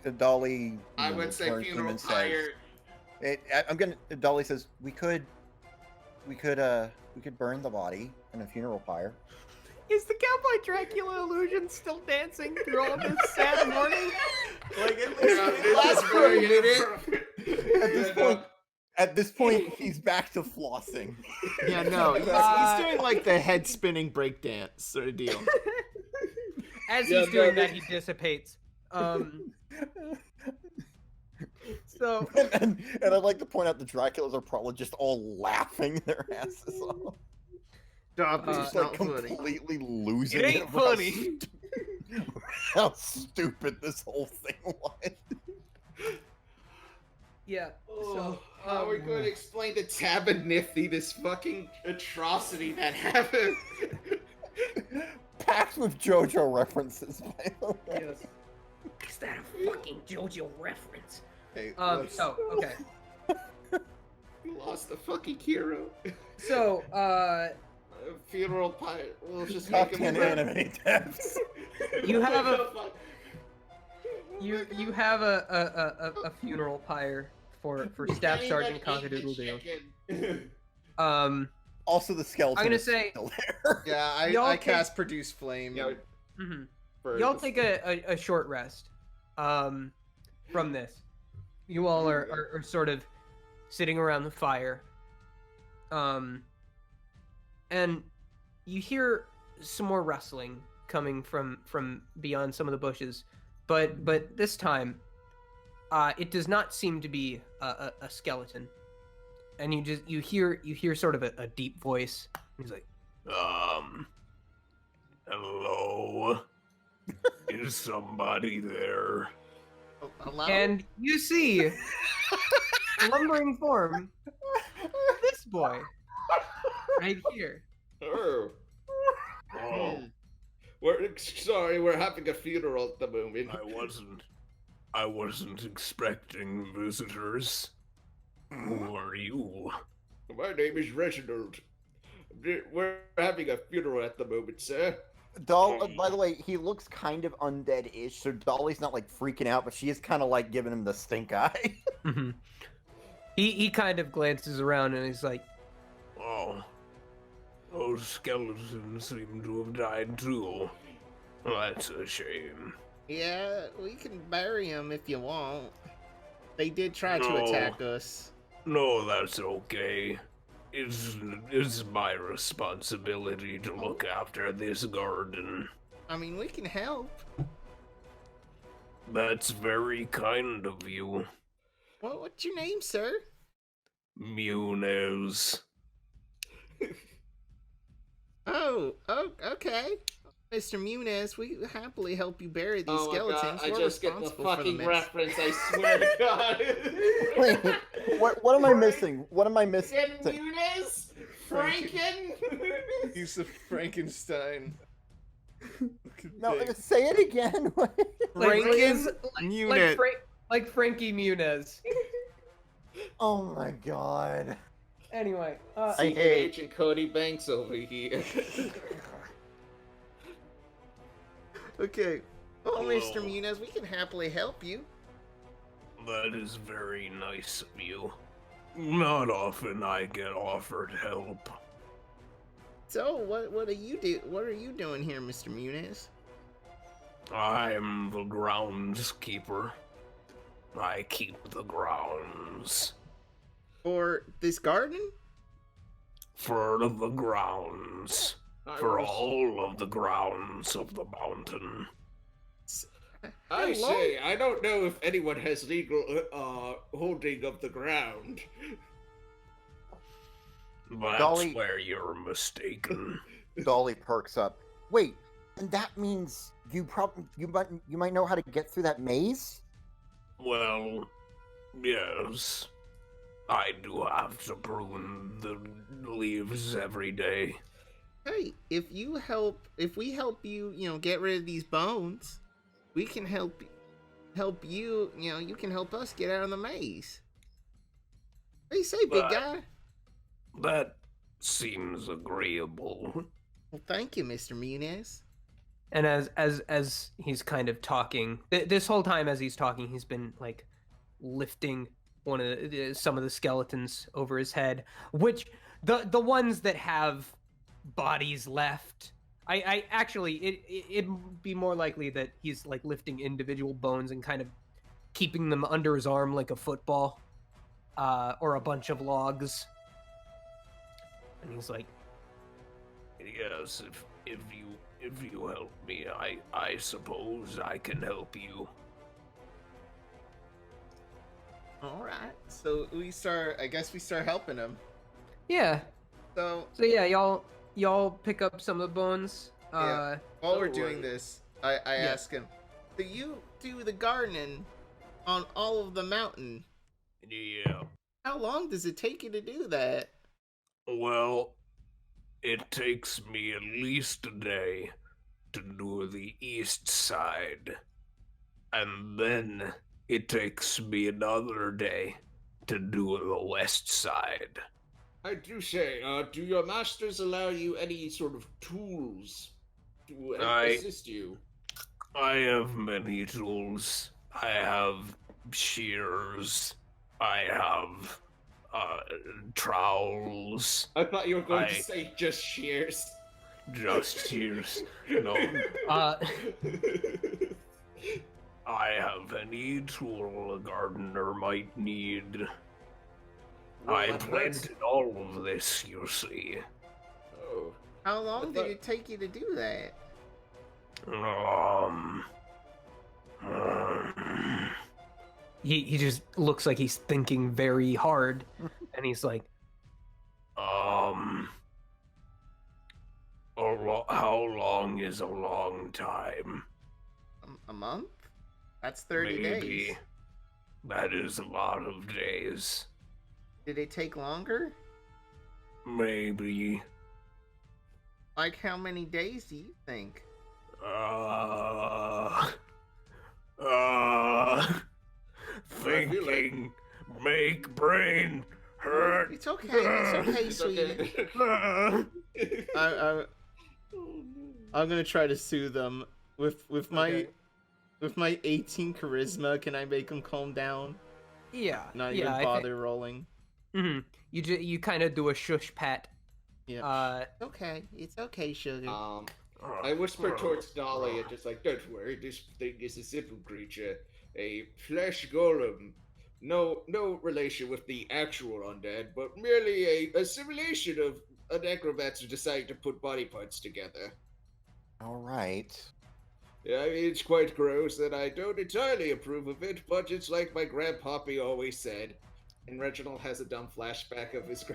I would say turns to him funeral and says, pyre. Dolly says we could burn the body in a funeral pyre. Is the cowboy Dracula illusion still dancing through all this sad mourning? Like, it It's lasts for a very minute. imperfect. At this point, he's back to flossing. Yeah, no, he's doing like the head spinning breakdance sort of deal. As Yeah, he's doing no, that, he dissipates. So and I'd like to point out the Draculas are probably just all laughing their asses off. Stop, it's Just not like funny. completely losing It ain't over how funny. how stupid this whole thing was. yeah. So How are we going to explain to Tab and Nifty this fucking atrocity that happened? Packed with JoJo references, by the way. yes. Is that a fucking JoJo reference? Hey, So okay. We lost a fucking hero. So Funeral pyre. We'll just Top make him 10 anime deaths. You have you have a funeral pyre for Staff Sergeant Cockadoodle Doo. Also, the skeleton I'm gonna is say- still there. yeah, Y'all I can- cast produce flame. Yeah, Y'all take a short rest from this. You all are sort of sitting around the fire. And you hear some more rustling coming from beyond some of the bushes, but this time, it does not seem to be a skeleton. And you hear sort of a deep voice. He's like, Hello? Is somebody there? Hello? and you see a lumbering form of this boy right here. Oh. Oh, Sorry, we're having a funeral at the moment. I wasn't expecting visitors. Who are you? My name is Reginald. we're having a funeral at the moment, sir. By the way, he looks kind of undead-ish, so Dolly's not like freaking out, but she is kind of like giving him the stink eye. Mhm. He kind of glances around and he's like, Oh, those skeletons seem to have died too. That's a shame. Yeah, we can bury him if you want. They did try to No. attack us. No, that's okay. It's my responsibility to look after this garden. I mean, we can help. That's very kind of you, What's your name, sir? Munez. Oh, okay. Mr. Munez, we happily help you bury these Oh my skeletons. God, I We're just get the responsible for fucking mess. reference, I swear to God. Wait, what am I missing? What am I missing? Fucking Muniz? Franken? He's a Frankenstein. No, say it again. Franken like, Munez. like Frankie Muniz. Oh my god. Anyway, I Secret hate. Agent Cody Banks over here. Okay. Oh, Mr. Hello. Munez, we can happily help you. That is very nice of you. Not often I get offered help. So, what are you doing here, Mr. Munez? I'm the groundskeeper. I keep the grounds. For this garden? For the grounds. For all of the grounds of the mountain. I How say, I don't know if anyone has legal holding of the ground. That's Dolly- where you're mistaken. Dolly perks up. Wait, and that means you might know how to get through that maze? Well, yes. I do have to prune the leaves every day. Hey, if we help you, get rid of these bones, we can help you, you can help us get out of the maze. What do you say, big But- guy? That seems agreeable. Well, thank you, Mr. Munez. and as he's kind of talking, this whole time as he's talking, he's been like lifting some of the skeletons over his head, which the ones that have bodies left. I actually it'd be more likely that he's like lifting individual bones and kind of keeping them under his arm like a football, or a bunch of logs. And he's like, Yes, if you help me, I suppose I can help you. All right. So I guess we start helping him. yeah. So So yeah, y'all pick up some of the bones. Yeah. while we're Oh, doing right. this, I ask him, do you do the gardening on all of the mountain? Yeah. How long does it take you to do that? Well, it takes me at least a day to do the east side. And then it takes me another day to do the west side. I do say, do your masters allow you any sort of tools to assist you? I have many tools. I have shears. I have trowels. I thought you were going I- to say just shears. Just shears. No. I have any tool a gardener might need. I Well, that's- planted all of this, you see. Oh. How long I did thought- it take you to do that? He just looks like he's thinking very hard, and he's like, how long is a long time? A month? That's 30 Maybe. days. That is a lot of days. Did it take longer? Maybe. Like how many days do you think? Thinking, make brain hurt. It's okay. It's okay, It's sweetie. okay. I'm gonna try to soothe them with my Okay. with my 18 charisma. Can I make them calm down? Yeah. Not yeah, even bother rolling. Mm-hmm. You kind of do a shush pat. Yeah. It's okay, sugar. I whisper towards Dolly and just like, don't worry, this thing is a simple creature, a flesh golem. No relation with the actual undead, but merely a simulation of an acrobat who decided to put body parts together. All right. Yeah, I mean, it's quite gross, and I don't entirely approve of it, but it's like my grandpappy always said. And Reginald has a dumb flashback of his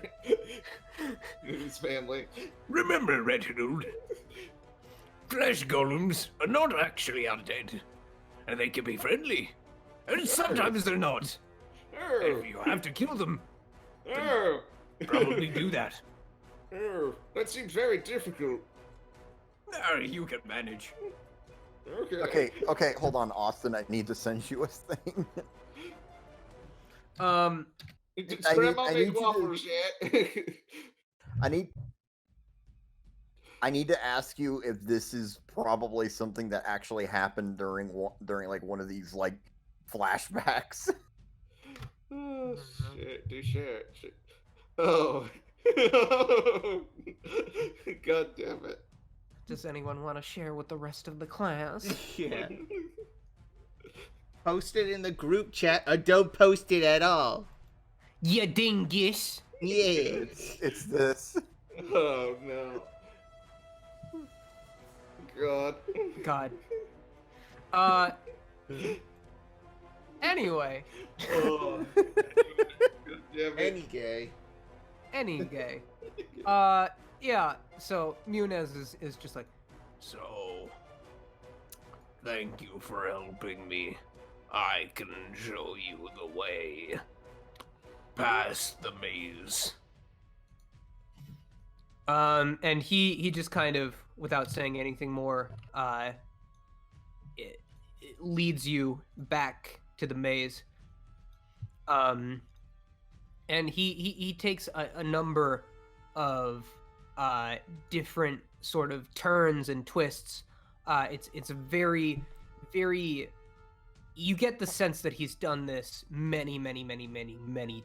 his family. Remember, Reginald, flesh golems are not actually undead, and they can be friendly, and sometimes they're not. If you have to kill them, probably do that. That seems very difficult. You can manage. Okay, hold on, Austin. I need to send you a thing. Did I Grandma need make you to- waffles yet? I need to ask you if this is probably something that actually happened during like one of these like flashbacks. Oh, shit. Oh. God damn it. Does anyone want to share with the rest of the class? Yeah. Post it in the group chat or don't post it at all. Ya dingus. Yeah. It's this. Oh no. God. God. Anyway, Oh. God damn it. Any gay. any gay. Yeah. So Munez is just like, So, thank you for helping me. I can show you the way. Past the maze. and he just kind of, without saying anything more, it leads you back to the maze. And he takes a number of different sort of turns and twists. It's a very, very. You get the sense that he's done this many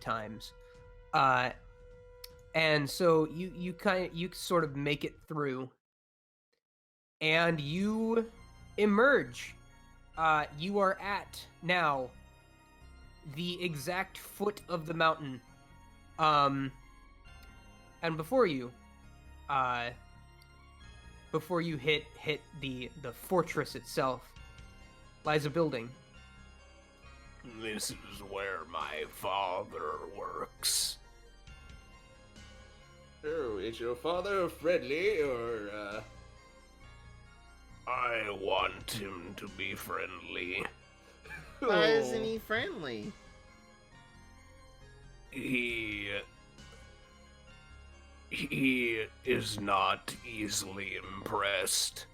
times. And so you sort of make it through, and you emerge. You are at now the exact foot of the mountain. And before you hit the fortress itself, lies a building. This is where my father works. Oh, is your father friendly or I want him to be friendly. Why isn't he friendly? He is not easily impressed.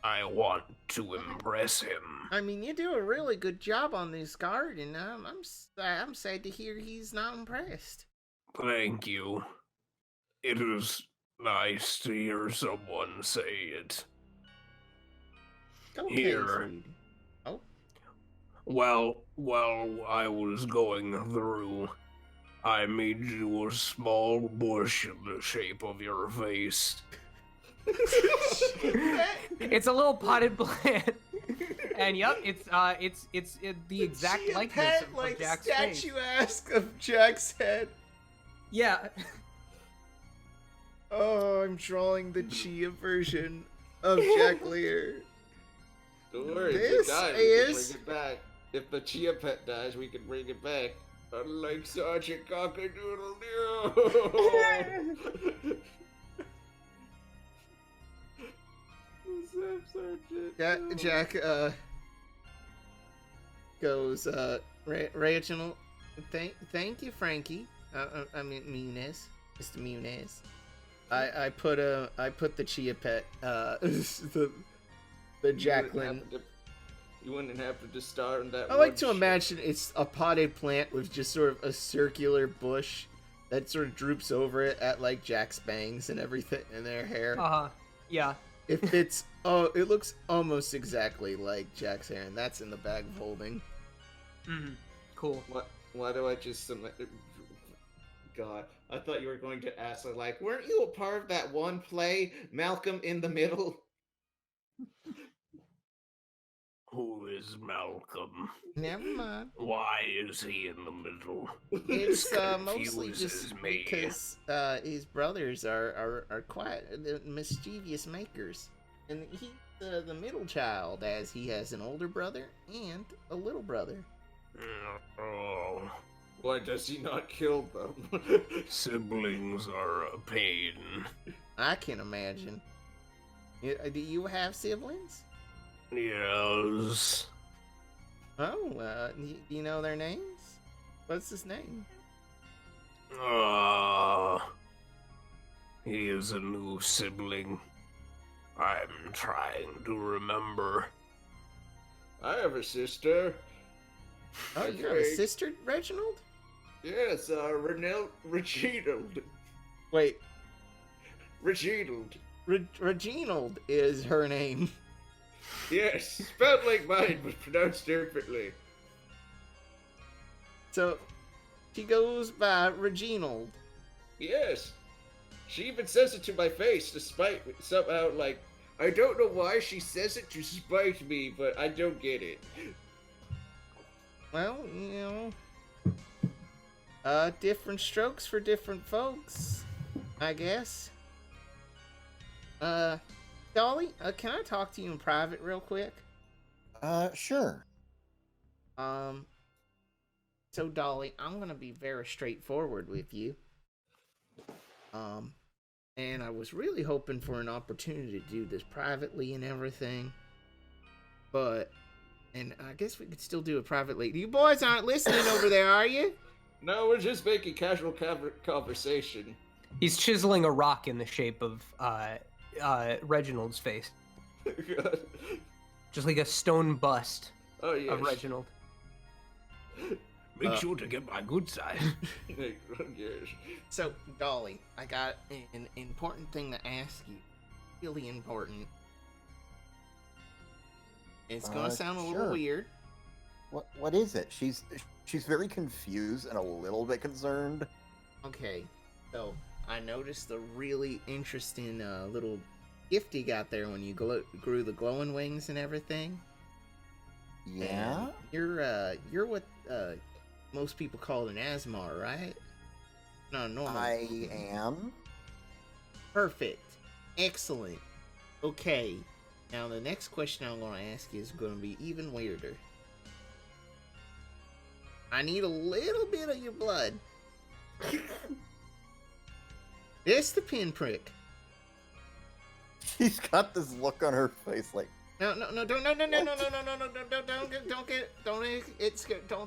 I want to impress him. I mean, you do a really good job on this garden. I'm sad to hear he's not impressed. Thank you. It is nice to hear someone say it. Okay, Here. sweetie. Oh, Well, while I was going through, I made you a small bush in the shape of your face. It's a little potted plant, and yep, it's the exact Chia likeness pet, of like Jack's face. statuesque of Jack's head. Yeah, Oh, I'm drawing the Chia version of Jack Lear. Don't worry, This if it dies, we is- can bring it back. If the Chia pet dies, we can bring it back. Unlike Sergeant Cockadoodle, no! Jack goes, Reginald, thank you, Frankie. I mean, Muniz. Mr. Muniz. I put the Chia pet, the Jacqueline. You wouldn't have to just start on that. I like one to shit. imagine it's a potted plant with just sort of a circular bush that sort of droops over it at like Jack's bangs and everything in their hair. Yeah. It fits. Oh, it looks almost exactly like Jack's hair, and that's in the bag of holding. Cool. What? Why do I just God, I thought you were going to ask, like, weren't you a part of that one play, Malcolm in the Middle? Who is Malcolm? Never mind. Why is he in the middle? It's This mostly confuses just me. because his brothers are quite mischievous makers, and he's the middle child, as he has an older brother and a little brother. Oh, Why does he not kill them? siblings are a pain. I can imagine. Do you have siblings? Yes. Oh, do you know their names? What's his name? He is a new sibling. I'm trying to remember. I have a sister. Oh, you have a sister, Reginald? Yes, Reginald. Wait, Reginald. Reginald is her name. Yes, spelled like mine, but pronounced differently. So, she goes by Reginald. Yes. She even says it to my face, despite somehow, like, I don't know why she says it to spite me, but I don't get it. Well, different strokes for different folks, I guess. Dolly, can I talk to you in private real quick? Sure. So Dolly, I'm gonna be very straightforward with you. And I was really hoping for an opportunity to do this privately and everything. And I guess we could still do it privately. You boys aren't listening over there, are you? No, we're just making casual conversation. He's chiseling a rock in the shape of Reginald's face, just like a stone bust Oh, yes. of Reginald. Make sure to get my good side. Yes. So, Dolly, I got an important thing to ask you. Really important. It's gonna sound a little sure. weird. What is it? She's very confused and a little bit concerned. Okay, so I noticed the really interesting little gift you got there when you grew the glowing wings and everything. Yeah? And you're what most people call an Aasimar, right? No, normal. I am. Perfect. Excellent. Okay. Now the next question I'm going to ask you is going to be even weirder. I need a little bit of your blood. It's the pinprick. She's got this look on her face like, No, don't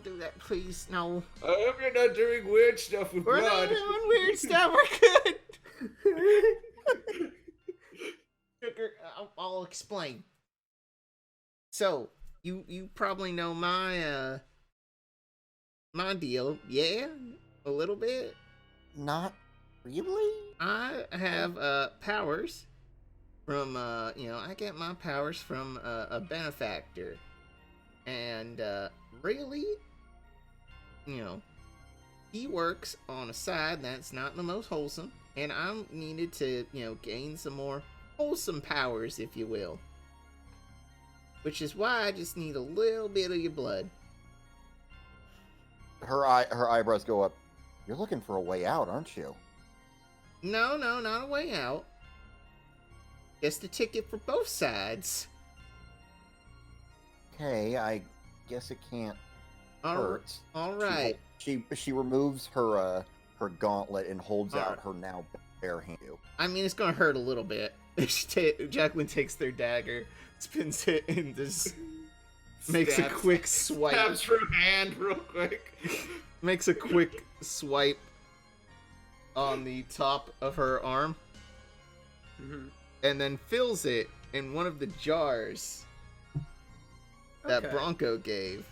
do that, please, no. I hope you're not doing weird stuff with We're blood. not doing weird stuff, we're good. Sugar, I'll explain. So, you probably know my deal, yeah? A little bit? not really? I have powers from I get my powers from a benefactor, and really, he works on a side that's not the most wholesome, and I'm needed to gain some more wholesome powers, if you will, which is why I just need a little bit of your blood. Her eyebrows go up. You're looking for a way out, aren't you? No, not a way out. Just a ticket for both sides. Okay, I guess it can't hurt. All right. She removes her gauntlet and holds out her now bare hand. I mean, it's gonna hurt a little bit. Jacqueline takes their dagger, spins it, and just makes a quick swipe. Stabs her hand real quick. Makes a quick swipe on the top of her arm. Mm-hmm. And then fills it in one of the jars that Okay. Bronko gave.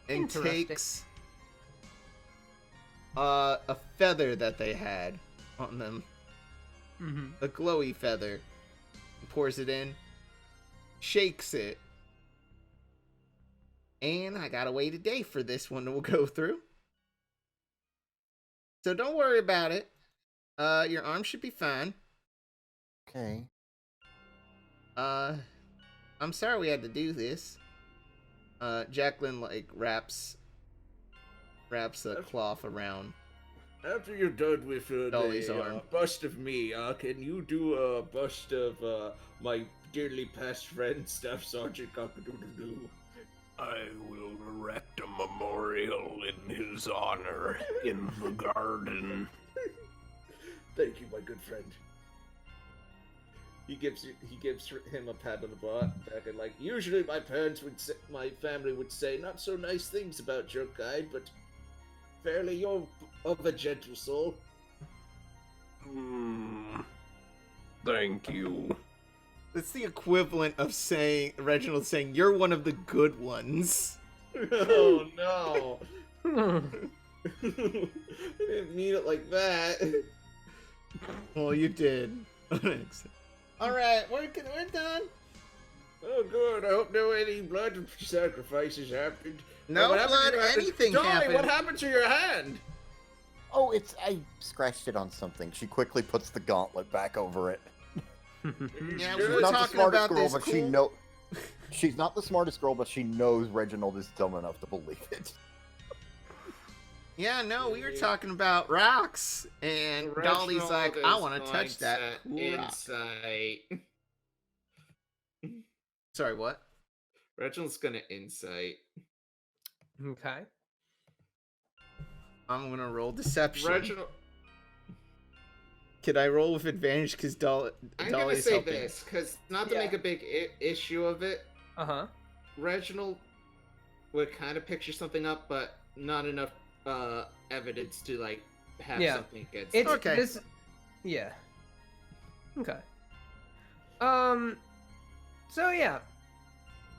And Interesting. takes a feather that they had on them. Mm-hmm. A glowy feather. Pours it in. Shakes it. And I gotta wait a day for this one to go through. So don't worry about it. Your arm should be fine. Okay. I'm sorry we had to do this. Jacqueline like wraps a cloth around. After you're done with Dolly's the arm. bust of me, can you do a bust of my dearly past friend, Staff Sergeant Cockadoodle-Doo? I will erect a memorial in his honor in the garden. Thank you, my good friend. He gives him a pat on the back, and like usually my family would say not so nice things about your guide, but fairly you're of a gentle soul. Thank you. That's the equivalent of saying Reginald saying you're one of the good ones. Oh no! I didn't mean it like that. Well, you did. All right, we're done. Oh, good. I hope no any blood sacrifices happened. No What happened to blood, your hand? anything Dolly, happened. what happened to your hand? Oh, I scratched it on something. She quickly puts the gauntlet back over it. Yeah, She's we were not the talking smartest about girl, this. but Cool... she's not the smartest girl, but she knows Reginald is dumb enough to believe it. Yeah, no, we were talking about rocks, and Dolly's like, I want to touch that cool rock. Insight. Sorry, what? Reginald's gonna insight. Okay. I'm gonna roll deception. Reginald, Could I roll with advantage because I'm gonna Dolly's say helping? this, because not to Yeah. make a big issue of it, Uh-huh. Reginald would kind of picture something up, but not enough evidence to like have Yeah. something against It's it. Okay. this. Yeah. Okay. So yeah,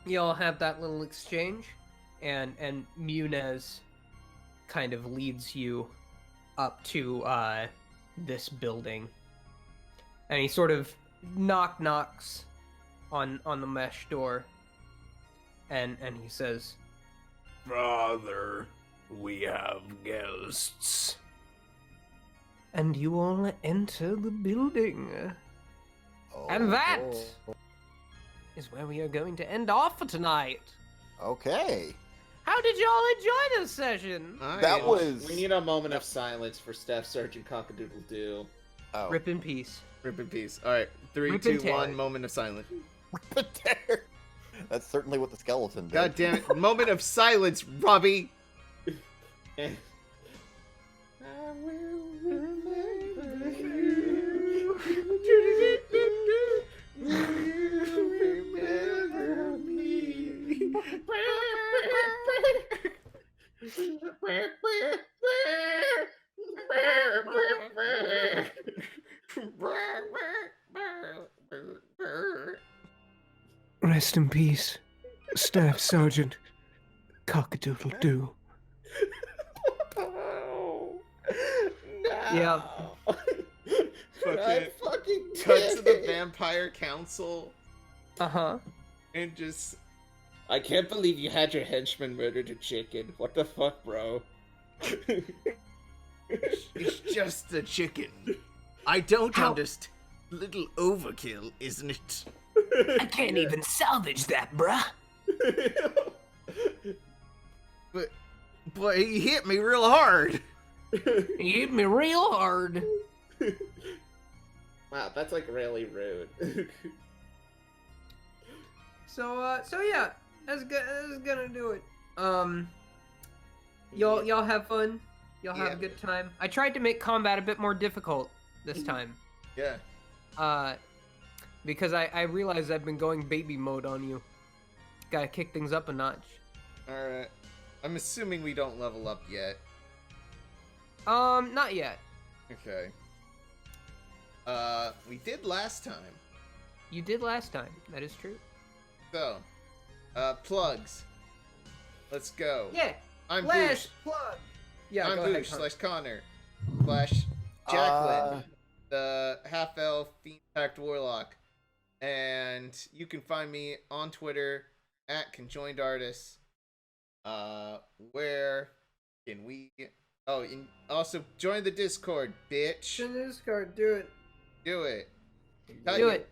y'all have that little exchange, and Munez kind of leads you up to this building, and he sort of knocks on the mesh door, and he says, Father, we have guests. and you all enter the building. And that is where we are going to end off for tonight. Okay. How did y'all enjoy this session? That was. We need a moment of silence for Staff Sergeant Cockadoodle-Doo. Oh. Rip in peace. Rip in peace. All right, 3, Rip 2, and tear. 1. Moment of silence. That's certainly what the skeleton did. God damn it! Moment of silence, Robbie. I will remember Remember me. Rest in peace, Staff Sergeant Cockadoodle-Doo. Yeah. Fucking cut to the vampire council Uh-huh. and just I can't believe you had your henchman murdered a chicken. What the fuck, bro? it's just a chicken. I don't understand. Little overkill, isn't it? I can't even salvage that, bruh. But he hit me real hard. He hit me real hard. Wow, that's like really rude. So yeah, that's gonna do it. Y'all have fun. Y'all have a good time. I tried to make combat a bit more difficult this time. Yeah. Because I realized I've been going baby mode on you. Gotta kick things up a notch. Alright. I'm assuming we don't level up yet. Not yet. Okay. We did last time. You did last time. That is true. So, plugs. Let's go. Yeah. I'm Flash Bruce. plug. Yeah, I'm go ahead, Boosh Connor. /Connor / Jacqueline, the half-elf fiend pact warlock. And you can find me on Twitter at Conjoined Artists. Where can we? Oh, and also join the Discord, bitch. Discord, do it. Do it. Do it.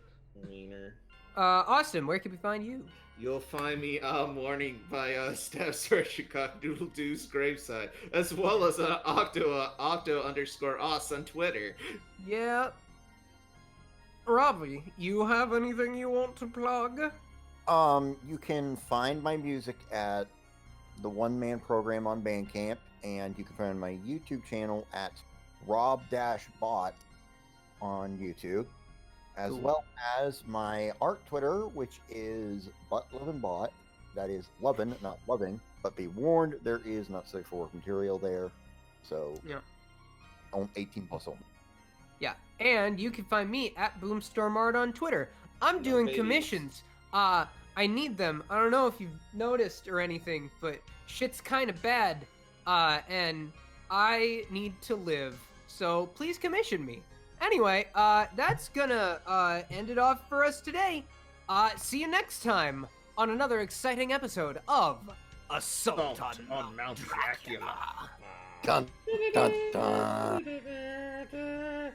Wiener. Austin, where can we find you? You'll find me morning by staff searching Cock-Doodle-Doo's graveside, as well as octo_aus on Twitter. Yeah. Robbie, you have anything you want to plug? You can find my music at the One Man Program on Bandcamp, and you can find my YouTube channel at Rob-Bot on YouTube, as well as my art Twitter, which is ButtLovinBot. That is lovin', not loving, but be warned, there is not safe for work material there. So, Yeah. On 18+ only. Yeah, and you can find me at BoomstormArt on Twitter. I'm doing babies. commissions. I need them. I don't know if you've noticed or anything, but shit's kind of bad. And I need to live. So please commission me. Anyway, that's gonna end it off for us today. See you next time on another exciting episode of Assault on Mount Dracula. Dun, dun, dun.